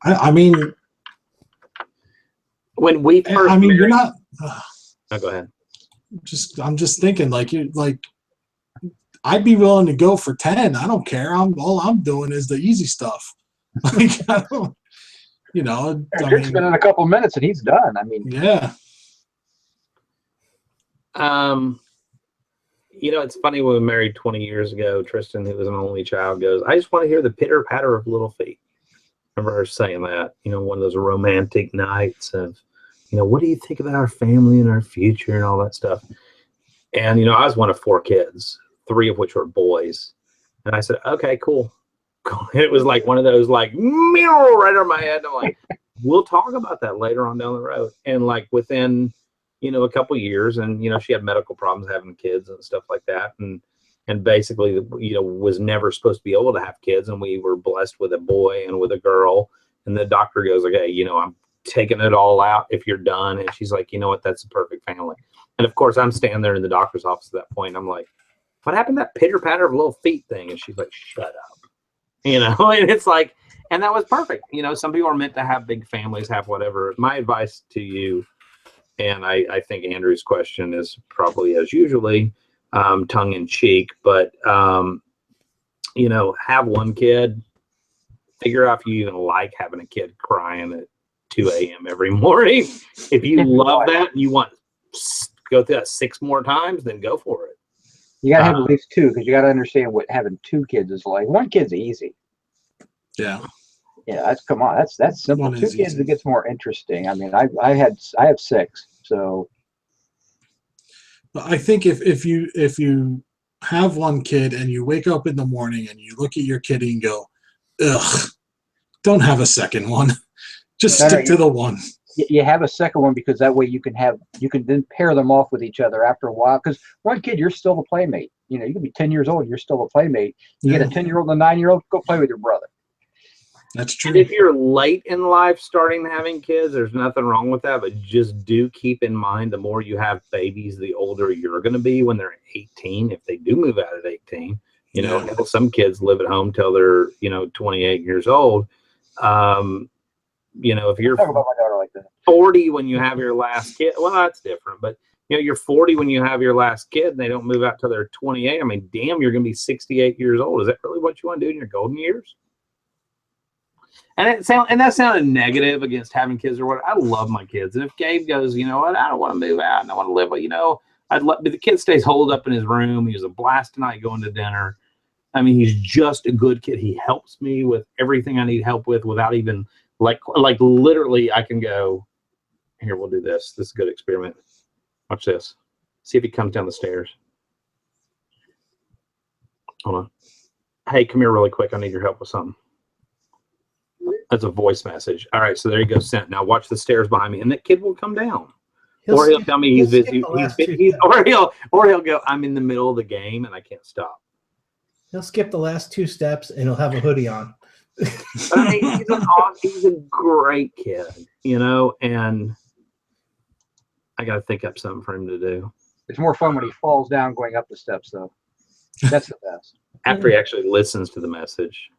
I mean, when we first I mean, married, you're not. No, go ahead. I'm just thinking, like I'd be willing to go for 10. I don't care. All I'm doing is the easy stuff. Like, I don't, you know. It's been in a couple of minutes and he's done. I mean, yeah. You know, it's funny when we were married 20 years ago, Tristan, who was an only child, goes, I just want to hear the pitter patter of little feet. Remember her saying that, you know, one of those romantic nights of, you know, what do you think about our family and our future and all that stuff? And, you know, I was one of 4 kids, 3 of which were boys. And I said, okay, cool. It was like one of those, like, right over my head. And I'm like, we'll talk about that later on down the road. And like within, you know, a couple years, and, you know, she had medical problems having kids and stuff like that. And basically, you know, was never supposed to be able to have kids. And we were blessed with a boy and with a girl. And the doctor goes, okay, you know, I'm taking it all out if you're done. And she's like, you know what, that's the perfect family. And of course, I'm standing there in the doctor's office at that point. And I'm like, what happened to that pitter patter of little feet thing? And she's like, shut up. You know, and it's like, and that was perfect. You know, some people are meant to have big families, have whatever. My advice to you, and I think Andrew's question is probably, as usually, tongue in cheek, but, you know, have one kid, figure out if you even like having a kid crying at 2 a.m. every morning. If you love that and you want to go through that 6 more times, then go for it. You got to have at least 2, because you got to understand what having 2 kids is like. 1 kid's easy. Yeah. Yeah, come on. That's simple. 2 kids, it gets more interesting. I mean, I have 6, so. I think if you have 1 kid and you wake up in the morning and you look at your kid and go, ugh, don't have a second one. Just stick to the 1. You have a second one because that way you can then pair them off with each other after a while. Because 1 kid, you're still a playmate. You know, you can be 10 years old, you're still a playmate. You get a 10-year-old and a 9-year-old, go play with your brother. That's true. And if you're late in life starting having kids, there's nothing wrong with that. But just do keep in mind, the more you have babies, the older you're going to be when they're 18. If they do move out at 18, you know, some kids live at home till they're, you know, 28 years old. You know, if you're 40 when you have your last kid, well, that's different. But, you know, you're 40 when you have your last kid and they don't move out till they're 28. I mean, damn, you're going to be 68 years old. Is that really what you want to do in your golden years? And that sounded negative against having kids or what. I love my kids. And if Gabe goes, you know what, I don't want to move out and I want to live, but, you know, but the kid stays holed up in his room. He was a blast tonight going to dinner. I mean, he's just a good kid. He helps me with everything I need help with without even, like literally I can go, here, we'll do this. This is a good experiment. Watch this. See if he comes down the stairs. Hold on. Hey, come here really quick. I need your help with something. That's a voice message. All right, so there you go, sent. Now watch the stairs behind me, and that kid will come down. He'll tell me he's busy. Or he'll go, I'm in the middle of the game and I can't stop. He'll skip the last 2 steps and he'll have a hoodie on. But I mean, he's a great kid, you know, and I got to think up something for him to do. It's more fun when he falls down going up the steps, though. That's the best. After he actually listens to the message.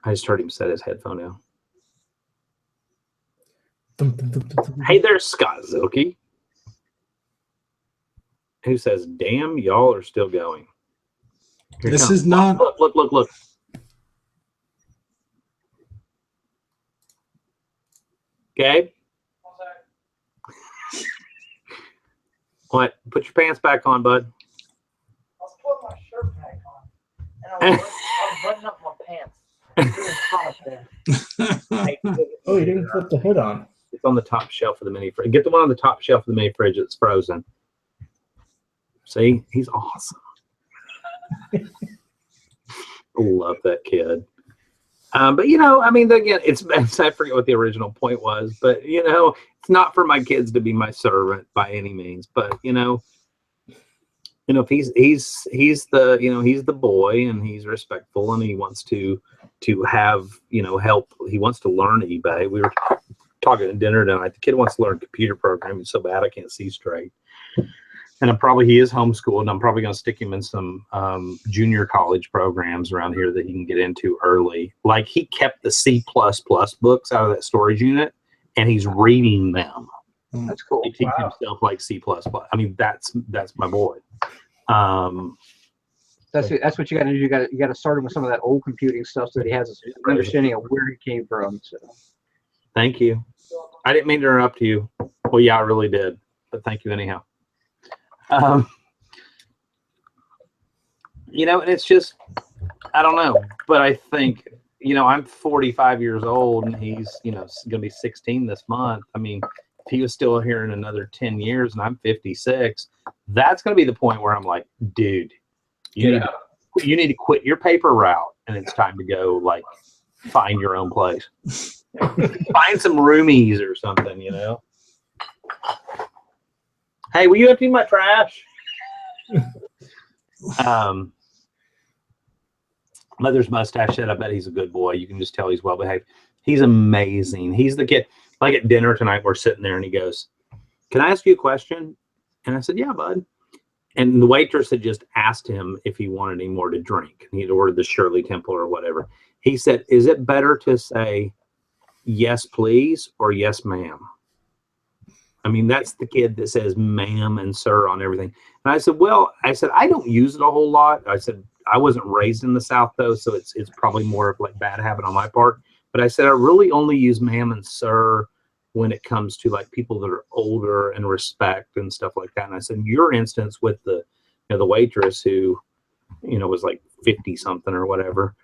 I just heard him set his headphone down. Hey there, Scott Zilke. Who says, damn, y'all are still going. Here This comes. is not. Look. Gabe? What? Put your pants back on, bud. I was putting my shirt back on. And I was buttoning up my pants. It's hot up there. Oh, you didn't put the hood on. It's on the top shelf of the mini fridge. Get the one on the top shelf of the mini fridge that's frozen. See? He's awesome. Love that kid. But, you know, I mean, again, I forget what the original point was, but, you know, it's not for my kids to be my servant by any means. But, if he's the boy and he's respectful and he wants to have, help. He wants to learn eBay. We were talking at dinner tonight. The kid wants to learn computer programming so bad I can't see straight. And he is homeschooled, and I'm probably going to stick him in some junior college programs around here that he can get into early. Like, he kept the C++ books out of that storage unit, and he's reading them. That's cool. He teaches himself like C++. I mean, that's my boy. That's what you got to do. You got to start him with some of that old computing stuff so that he has an understanding of where he came from. So. Thank you. I didn't mean to interrupt you. Well, yeah, I really did. But thank you anyhow. And it's just, I don't know. But I think, I'm 45 years old and he's, going to be 16 this month. I mean, if he was still here in another 10 years and I'm 56, that's going to be the point where I'm like, dude, you need to quit your paper route and it's time to go, like, find your own place. Find some roomies or something, Hey, will you empty my trash? Mother's mustache said, I bet he's a good boy. You can just tell he's well behaved. He's amazing. He's the kid. Like at dinner tonight, we're sitting there and he goes, can I ask you a question? And I said, yeah, bud. And the waitress had just asked him if he wanted any more to drink. And he'd ordered the Shirley Temple or whatever. He said, is it better to say yes, please, or yes, ma'am? I mean, that's the kid that says ma'am and sir on everything. And I said, I don't use it a whole lot. I said, I wasn't raised in the South, though, so it's probably more of like bad habit on my part. But I said, I really only use ma'am and sir when it comes to like people that are older and respect and stuff like that. And I said, in your instance with the waitress who, was like 50 something or whatever,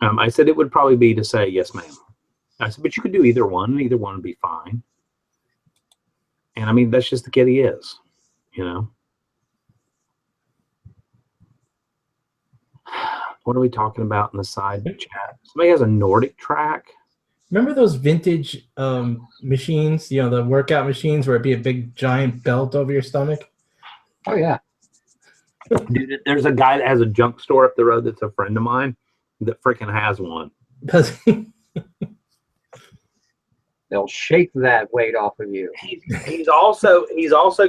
I said, it would probably be to say, yes, ma'am. I said, but you could do either one. Either one would be fine. And I mean, that's just the kid he is, What are we talking about in the side chat? Somebody has a Nordic track. Remember those vintage machines, the workout machines where it'd be a big giant belt over your stomach? Oh, yeah. Dude, there's a guy that has a junk store up the road that's a friend of mine that freaking has one. Does he? They'll shake that weight off of you. He's also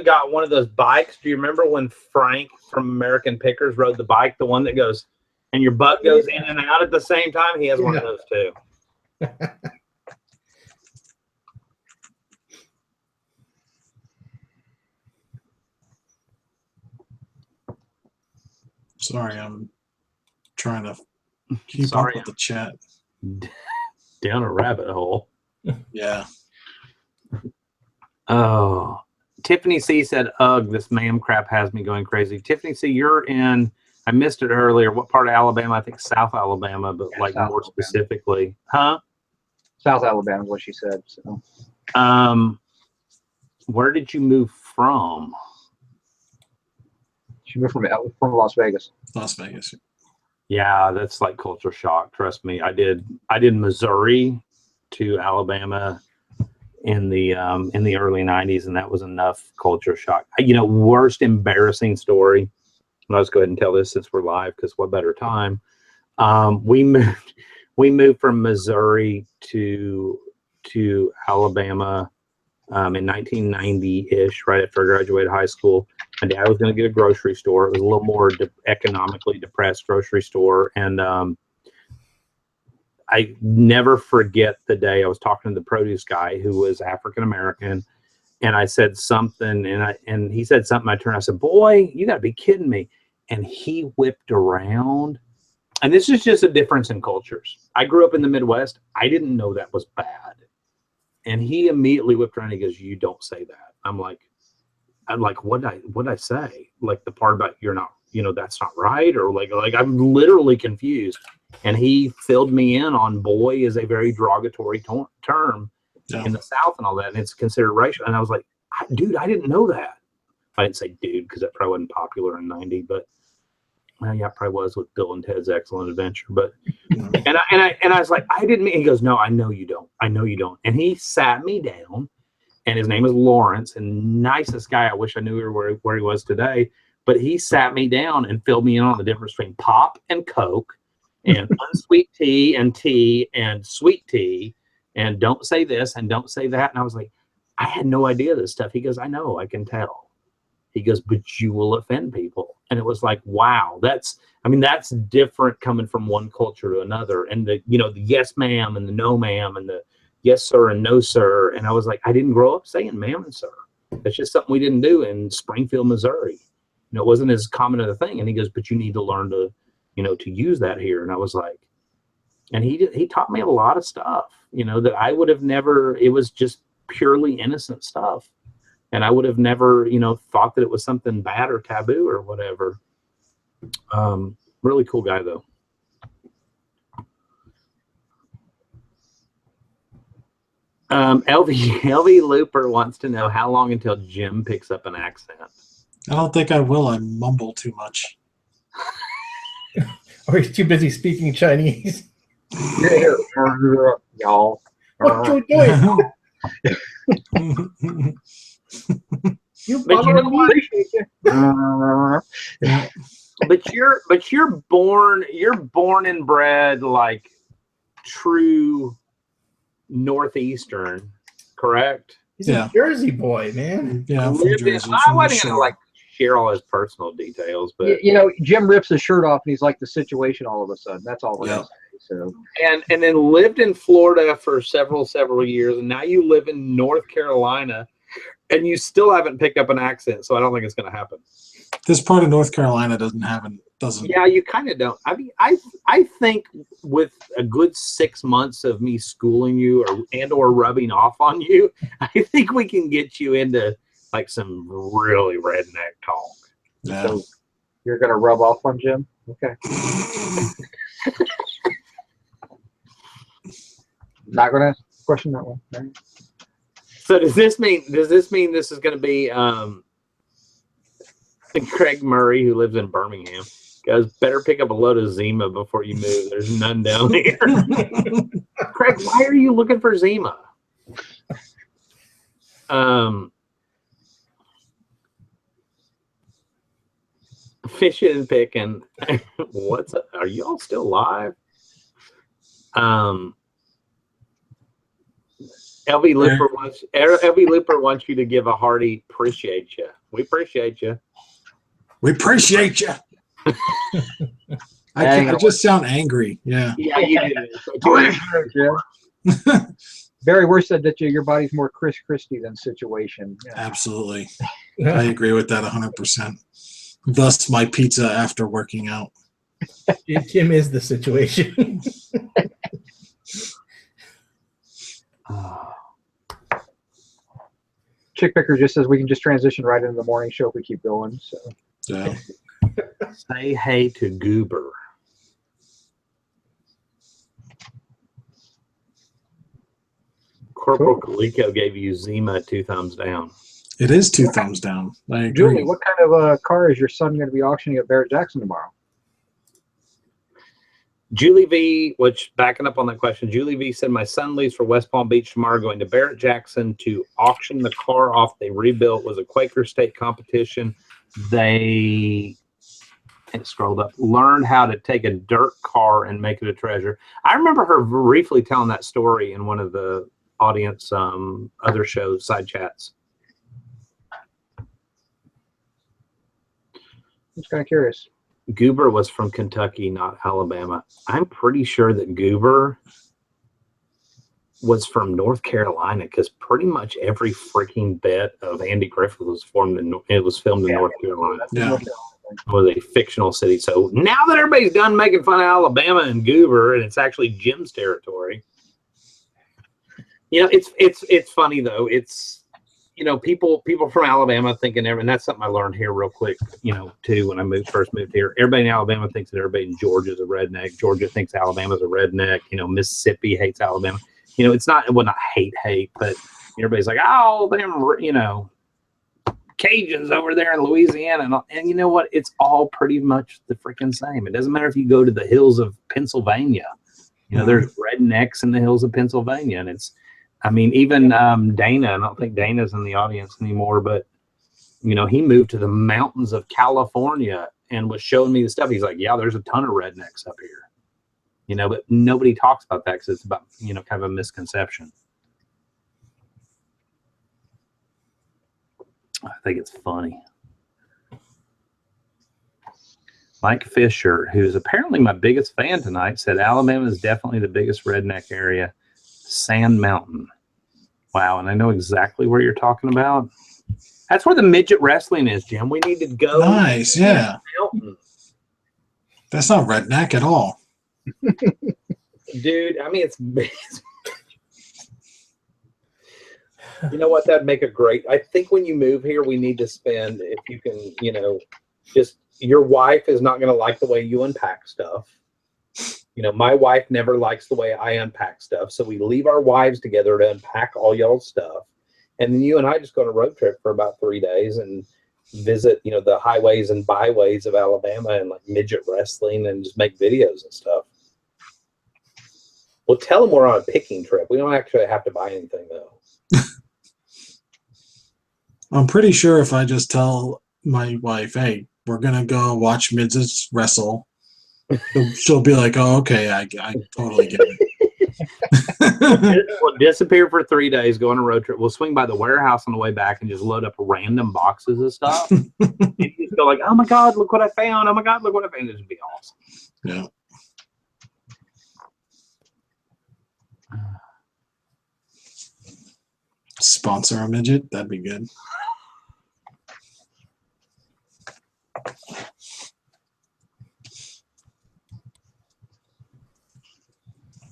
got one of those bikes. Do you remember when Frank from American Pickers rode the bike, the one that goes and your butt goes in and out at the same time? He has one of those too. Sorry, I'm trying to keep up with the chat. Down a rabbit hole. Yeah. Oh, Tiffany C said, ugh, this ma'am crap has me going crazy. Tiffany C, you're in, I missed it earlier. What part of Alabama? I think South Alabama, but yeah, like South more Alabama. Specifically. Huh? South Alabama is what she said. So. Where did you move from? She moved from Las Vegas. Las Vegas. Yeah, that's like culture shock. Trust me. I did Missouri to Alabama in the early 90s, and that was enough culture shock. Worst embarrassing story. I'll just go ahead and tell this since we're live, because what better time? We moved from Missouri to Alabama in 1990-ish, right after I graduated high school. My dad was going to get a grocery store. It was a little more economically depressed grocery store. And I never forget the day I was talking to the produce guy who was African-American. And I said something, and he said something. I turned, I said, "Boy, you got to be kidding me." And he whipped around. And this is just a difference in cultures. I grew up in the Midwest. I didn't know that was bad. And he immediately whipped around. He goes, "You don't say that." I'm like, what'd I say? Like the part about you're not, that's not right, or like I'm literally confused. And he filled me in on boy is a very derogatory term in the South and all that, and it's considered racial. And I was like, dude, I didn't know that. I didn't say dude because that probably wasn't popular in '90, but well, yeah, it probably was with Bill and Ted's Excellent Adventure. But and I was like, I didn't mean. He goes, "No, I know you don't. I know you don't." And he sat me down, and his name is Lawrence, and nicest guy. I wish I knew where he was today. But he sat me down and filled me in on the difference between pop and Coke, and unsweet tea and sweet tea. And don't say this and don't say that. And I was like, I had no idea this stuff. He goes, "I know, I can tell." He goes, "But you will offend people." And it was like, wow, that's different coming from one culture to another. And the yes, ma'am, and the no, ma'am, and the yes, sir, and no, sir. And I was like, I didn't grow up saying ma'am and sir. That's just something we didn't do in Springfield, Missouri. It wasn't as common of a thing. And he goes, "But you need to learn to, to use that here." And I was like, and he taught me a lot of stuff, that I would have never, it was just purely innocent stuff. And I would have never, thought that it was something bad or taboo or whatever. Really cool guy, though. LV Looper wants to know how long until Jim picks up an accent. I don't think I will. I mumble too much. Or he's too busy speaking Chinese. Y'all. What you doing? But you're born and bred like true Northeastern, correct? He's a Jersey boy, man. Yeah, I'm from Jersey. I wasn't gonna share all his personal details, but Jim rips his shirt off and he's like the situation all of a sudden. That's all we're gonna say. So and then lived in Florida for several years, and now you live in North Carolina, and you still haven't picked up an accent. So I don't think it's going to happen. This part of North Carolina doesn't. Yeah, you kind of don't. I mean, I think with a good 6 months of me schooling you or rubbing off on you, I think we can get you into like some really redneck talk. Yeah. So you're gonna rub off on Jim? Okay. Not gonna question that one. Right. So does this mean this is going to be Craig Murray, who lives in Birmingham? Guys, better pick up a load of Zima before you move. There's none down here. Craig, why are you looking for Zima? Fishing and picking. What's up? Are you all still live? LV Looper wants you to give a hearty appreciate you. We appreciate you. We appreciate you. I just sound angry. Yeah. Yeah, you do. Barry Worth said that your body's more Chris Christie than situation. Yeah. Absolutely. I agree with that 100%. Thus my pizza after working out. Tim is the situation. Chick Picker just says we can just transition right into the morning show if we keep going. So Yeah. Say hey to Goober. Corporal Calico gave you Zima 2 thumbs down. It is 2 thumbs down. I agree. Julie, what kind of car is your son going to be auctioning at Barrett Jackson tomorrow? Julie V, which backing up on that question, Julie V said, my son leaves for West Palm Beach tomorrow, going to Barrett Jackson to auction the car off they rebuilt. It was a Quaker State competition. It scrolled up, learned how to take a dirt car and make it a treasure. I remember her briefly telling that story in one of the audience other shows, side chats. Just kind of curious. Goober was from Kentucky, not Alabama. I'm pretty sure that Goober was from North Carolina, because pretty much every freaking bit of Andy Griffith was filmed in North Carolina. Yeah. It was a fictional city. So now that everybody's done making fun of Alabama and Goober, and it's actually Jim's territory, you know, it's funny though. It's, you know, people from Alabama thinking, and that's something I learned here real quick, you know, too, when I first moved here. Everybody in Alabama thinks that everybody in Georgia is a redneck. Georgia thinks Alabama's a redneck. You know, Mississippi hates Alabama. You know, it's not, well, not hate, but everybody's like, oh, them, you know, Cajuns over there in Louisiana. And you know what? It's all pretty much the freaking same. It doesn't matter if you go to the hills of Pennsylvania. You know, there's rednecks in the hills of Pennsylvania. And it's, I mean, even Dana, I don't think Dana's in the audience anymore, but, you know, he moved to the mountains of California and was showing me the stuff. He's like, yeah, there's a ton of rednecks up here. You know, but nobody talks about that because it's about, you know, kind of a misconception. I think it's funny. Mike Fisher, who's apparently my biggest fan tonight, said Alabama is definitely the biggest redneck area. Sand Mountain. Wow, and I know exactly where you're talking about. That's where the midget wrestling is, Jim. We need to go. Nice, yeah. That's not redneck at all. Dude, I mean, it's you know what, that'd make a great, I think when you move here, we need to spend, if you can, you know, just, your wife is not going to like the way you unpack stuff. You know, my wife never likes the way I unpack stuff, so we leave our wives together to unpack all y'all's stuff, and then you and I just go on a road trip for about 3 days and visit, you know, the highways and byways of Alabama and like midget wrestling and just make videos and stuff. Well, tell them we're on a picking trip. We don't actually have to buy anything, though. I'm pretty sure if I just tell my wife, hey, we're going to go watch midgets wrestle, she'll be like, oh, okay, I totally get it. We'll disappear for 3 days, go on a road trip. We'll swing by the warehouse on the way back and just load up random boxes of stuff. And you just go like, oh, my God, look what I found. Oh, my God, look what I found. This would be awesome. Yeah. Sponsor a midget, that'd be good.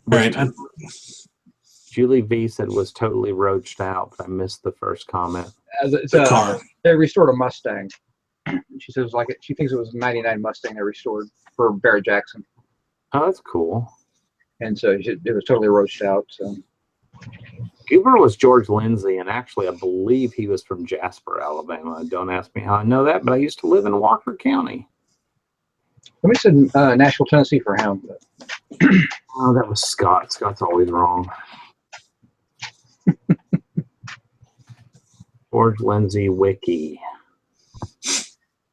Right. Julie V said was totally roached out, but I missed the first comment. The car. They restored a Mustang. She says she thinks it was a '99 Mustang they restored for Barrett Jackson. Oh, that's cool. And so it was totally roached out. So. Goober was George Lindsay, and actually, I believe he was from Jasper, Alabama. Don't ask me how I know that, but I used to live in Walker County. Somebody said Nashville, Tennessee for him. Oh, that was Scott. Scott's always wrong. George Lindsay Wiki.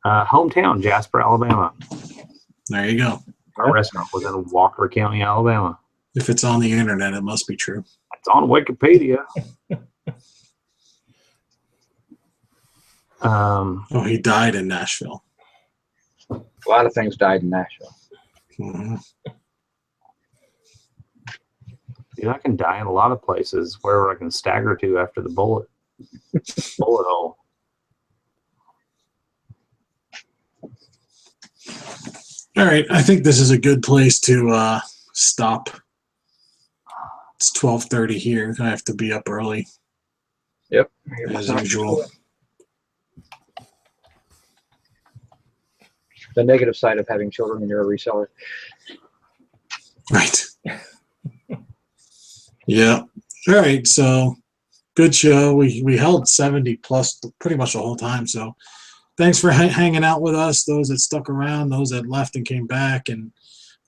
Hometown, Jasper, Alabama. There you go. Our restaurant was in Walker County, Alabama. If it's on the internet, it must be true. It's on Wikipedia. Oh, he died in Nashville. A lot of things died in Nashville. Mm-hmm. Dude, I can die in a lot of places wherever I can stagger to after the bullet hole. All right, I think this is a good place to stop. It's 12:30 here. I have to be up early. Yep. As usual. The negative side of having children when you're a reseller. Right. Yeah. All right. So good show. We held 70 plus pretty much the whole time. So thanks for hanging out with us. Those that stuck around, those that left and came back, and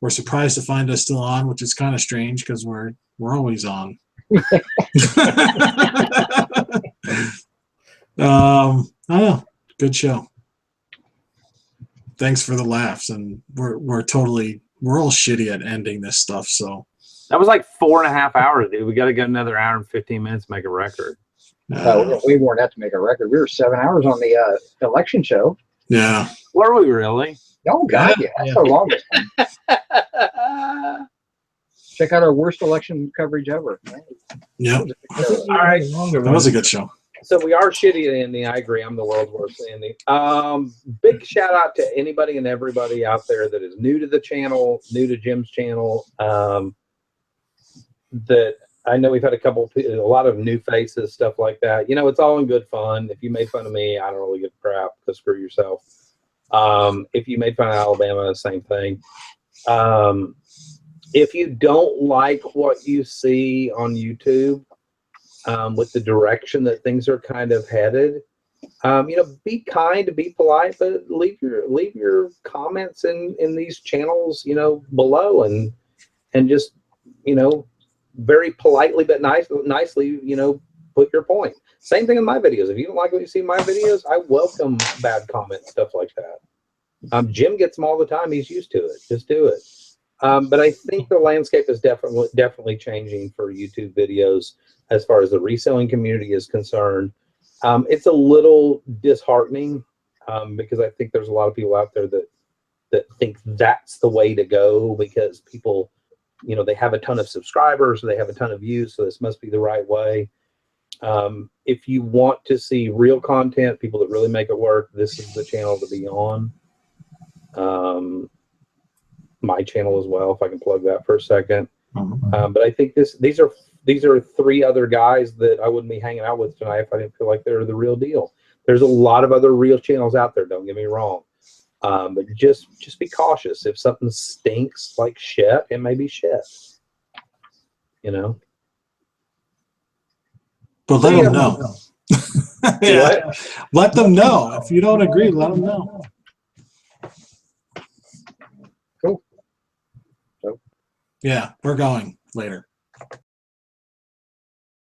were surprised to find us still on, which is kind of strange because we're always on. I don't know. Good show. Thanks for the laughs, and we're all shitty at ending this stuff, so That was like 4.5 hours, dude. We got to go another hour and 15 minutes to make a record. We weren't at to make a record. We were 7 hours on the election show. Yeah. Were we really? Oh, God, yeah. That's the longest one. Check out our worst election coverage ever. Yeah. All right. That was a good show. So we are shitty at ending. I agree. I'm the world's worst at ending. Big shout out to anybody and everybody out there that is new to the channel, new to Jim's channel. That I know we've had a lot of new faces, stuff like that. You know, it's all in good fun. If you made fun of me, I don't really give a crap. Go screw yourself. If you made fun of Alabama, the same thing. If you don't like what you see on YouTube, with the direction that things are kind of headed, you know, be kind, be polite, but leave your comments in these channels, you know, below, and just, you know, very politely but nicely, you know, put your point. Same thing in my videos. If you don't like what you see in my videos, I welcome bad comments, stuff like that. Jim gets them all the time. He's used to it. Just do it. But I think the landscape is definitely changing for YouTube videos as far as the reselling community is concerned. It's a little disheartening because I think there's a lot of people out there that think that's the way to go, because people, you know, they have a ton of subscribers, or they have a ton of views, so this must be the right way. If you want to see real content, people that really make it work, this is the channel to be on. My channel as well, if I can plug that for a second. But I think these are 3 other guys that I wouldn't be hanging out with tonight if I didn't feel like they're the real deal. There's a lot of other real channels out there, don't get me wrong. But just be cautious. If something stinks like shit, it may be shit. You know? But let them know. Yeah. Let them know. If you don't agree, let them know. Cool. So. Yeah, we're going later.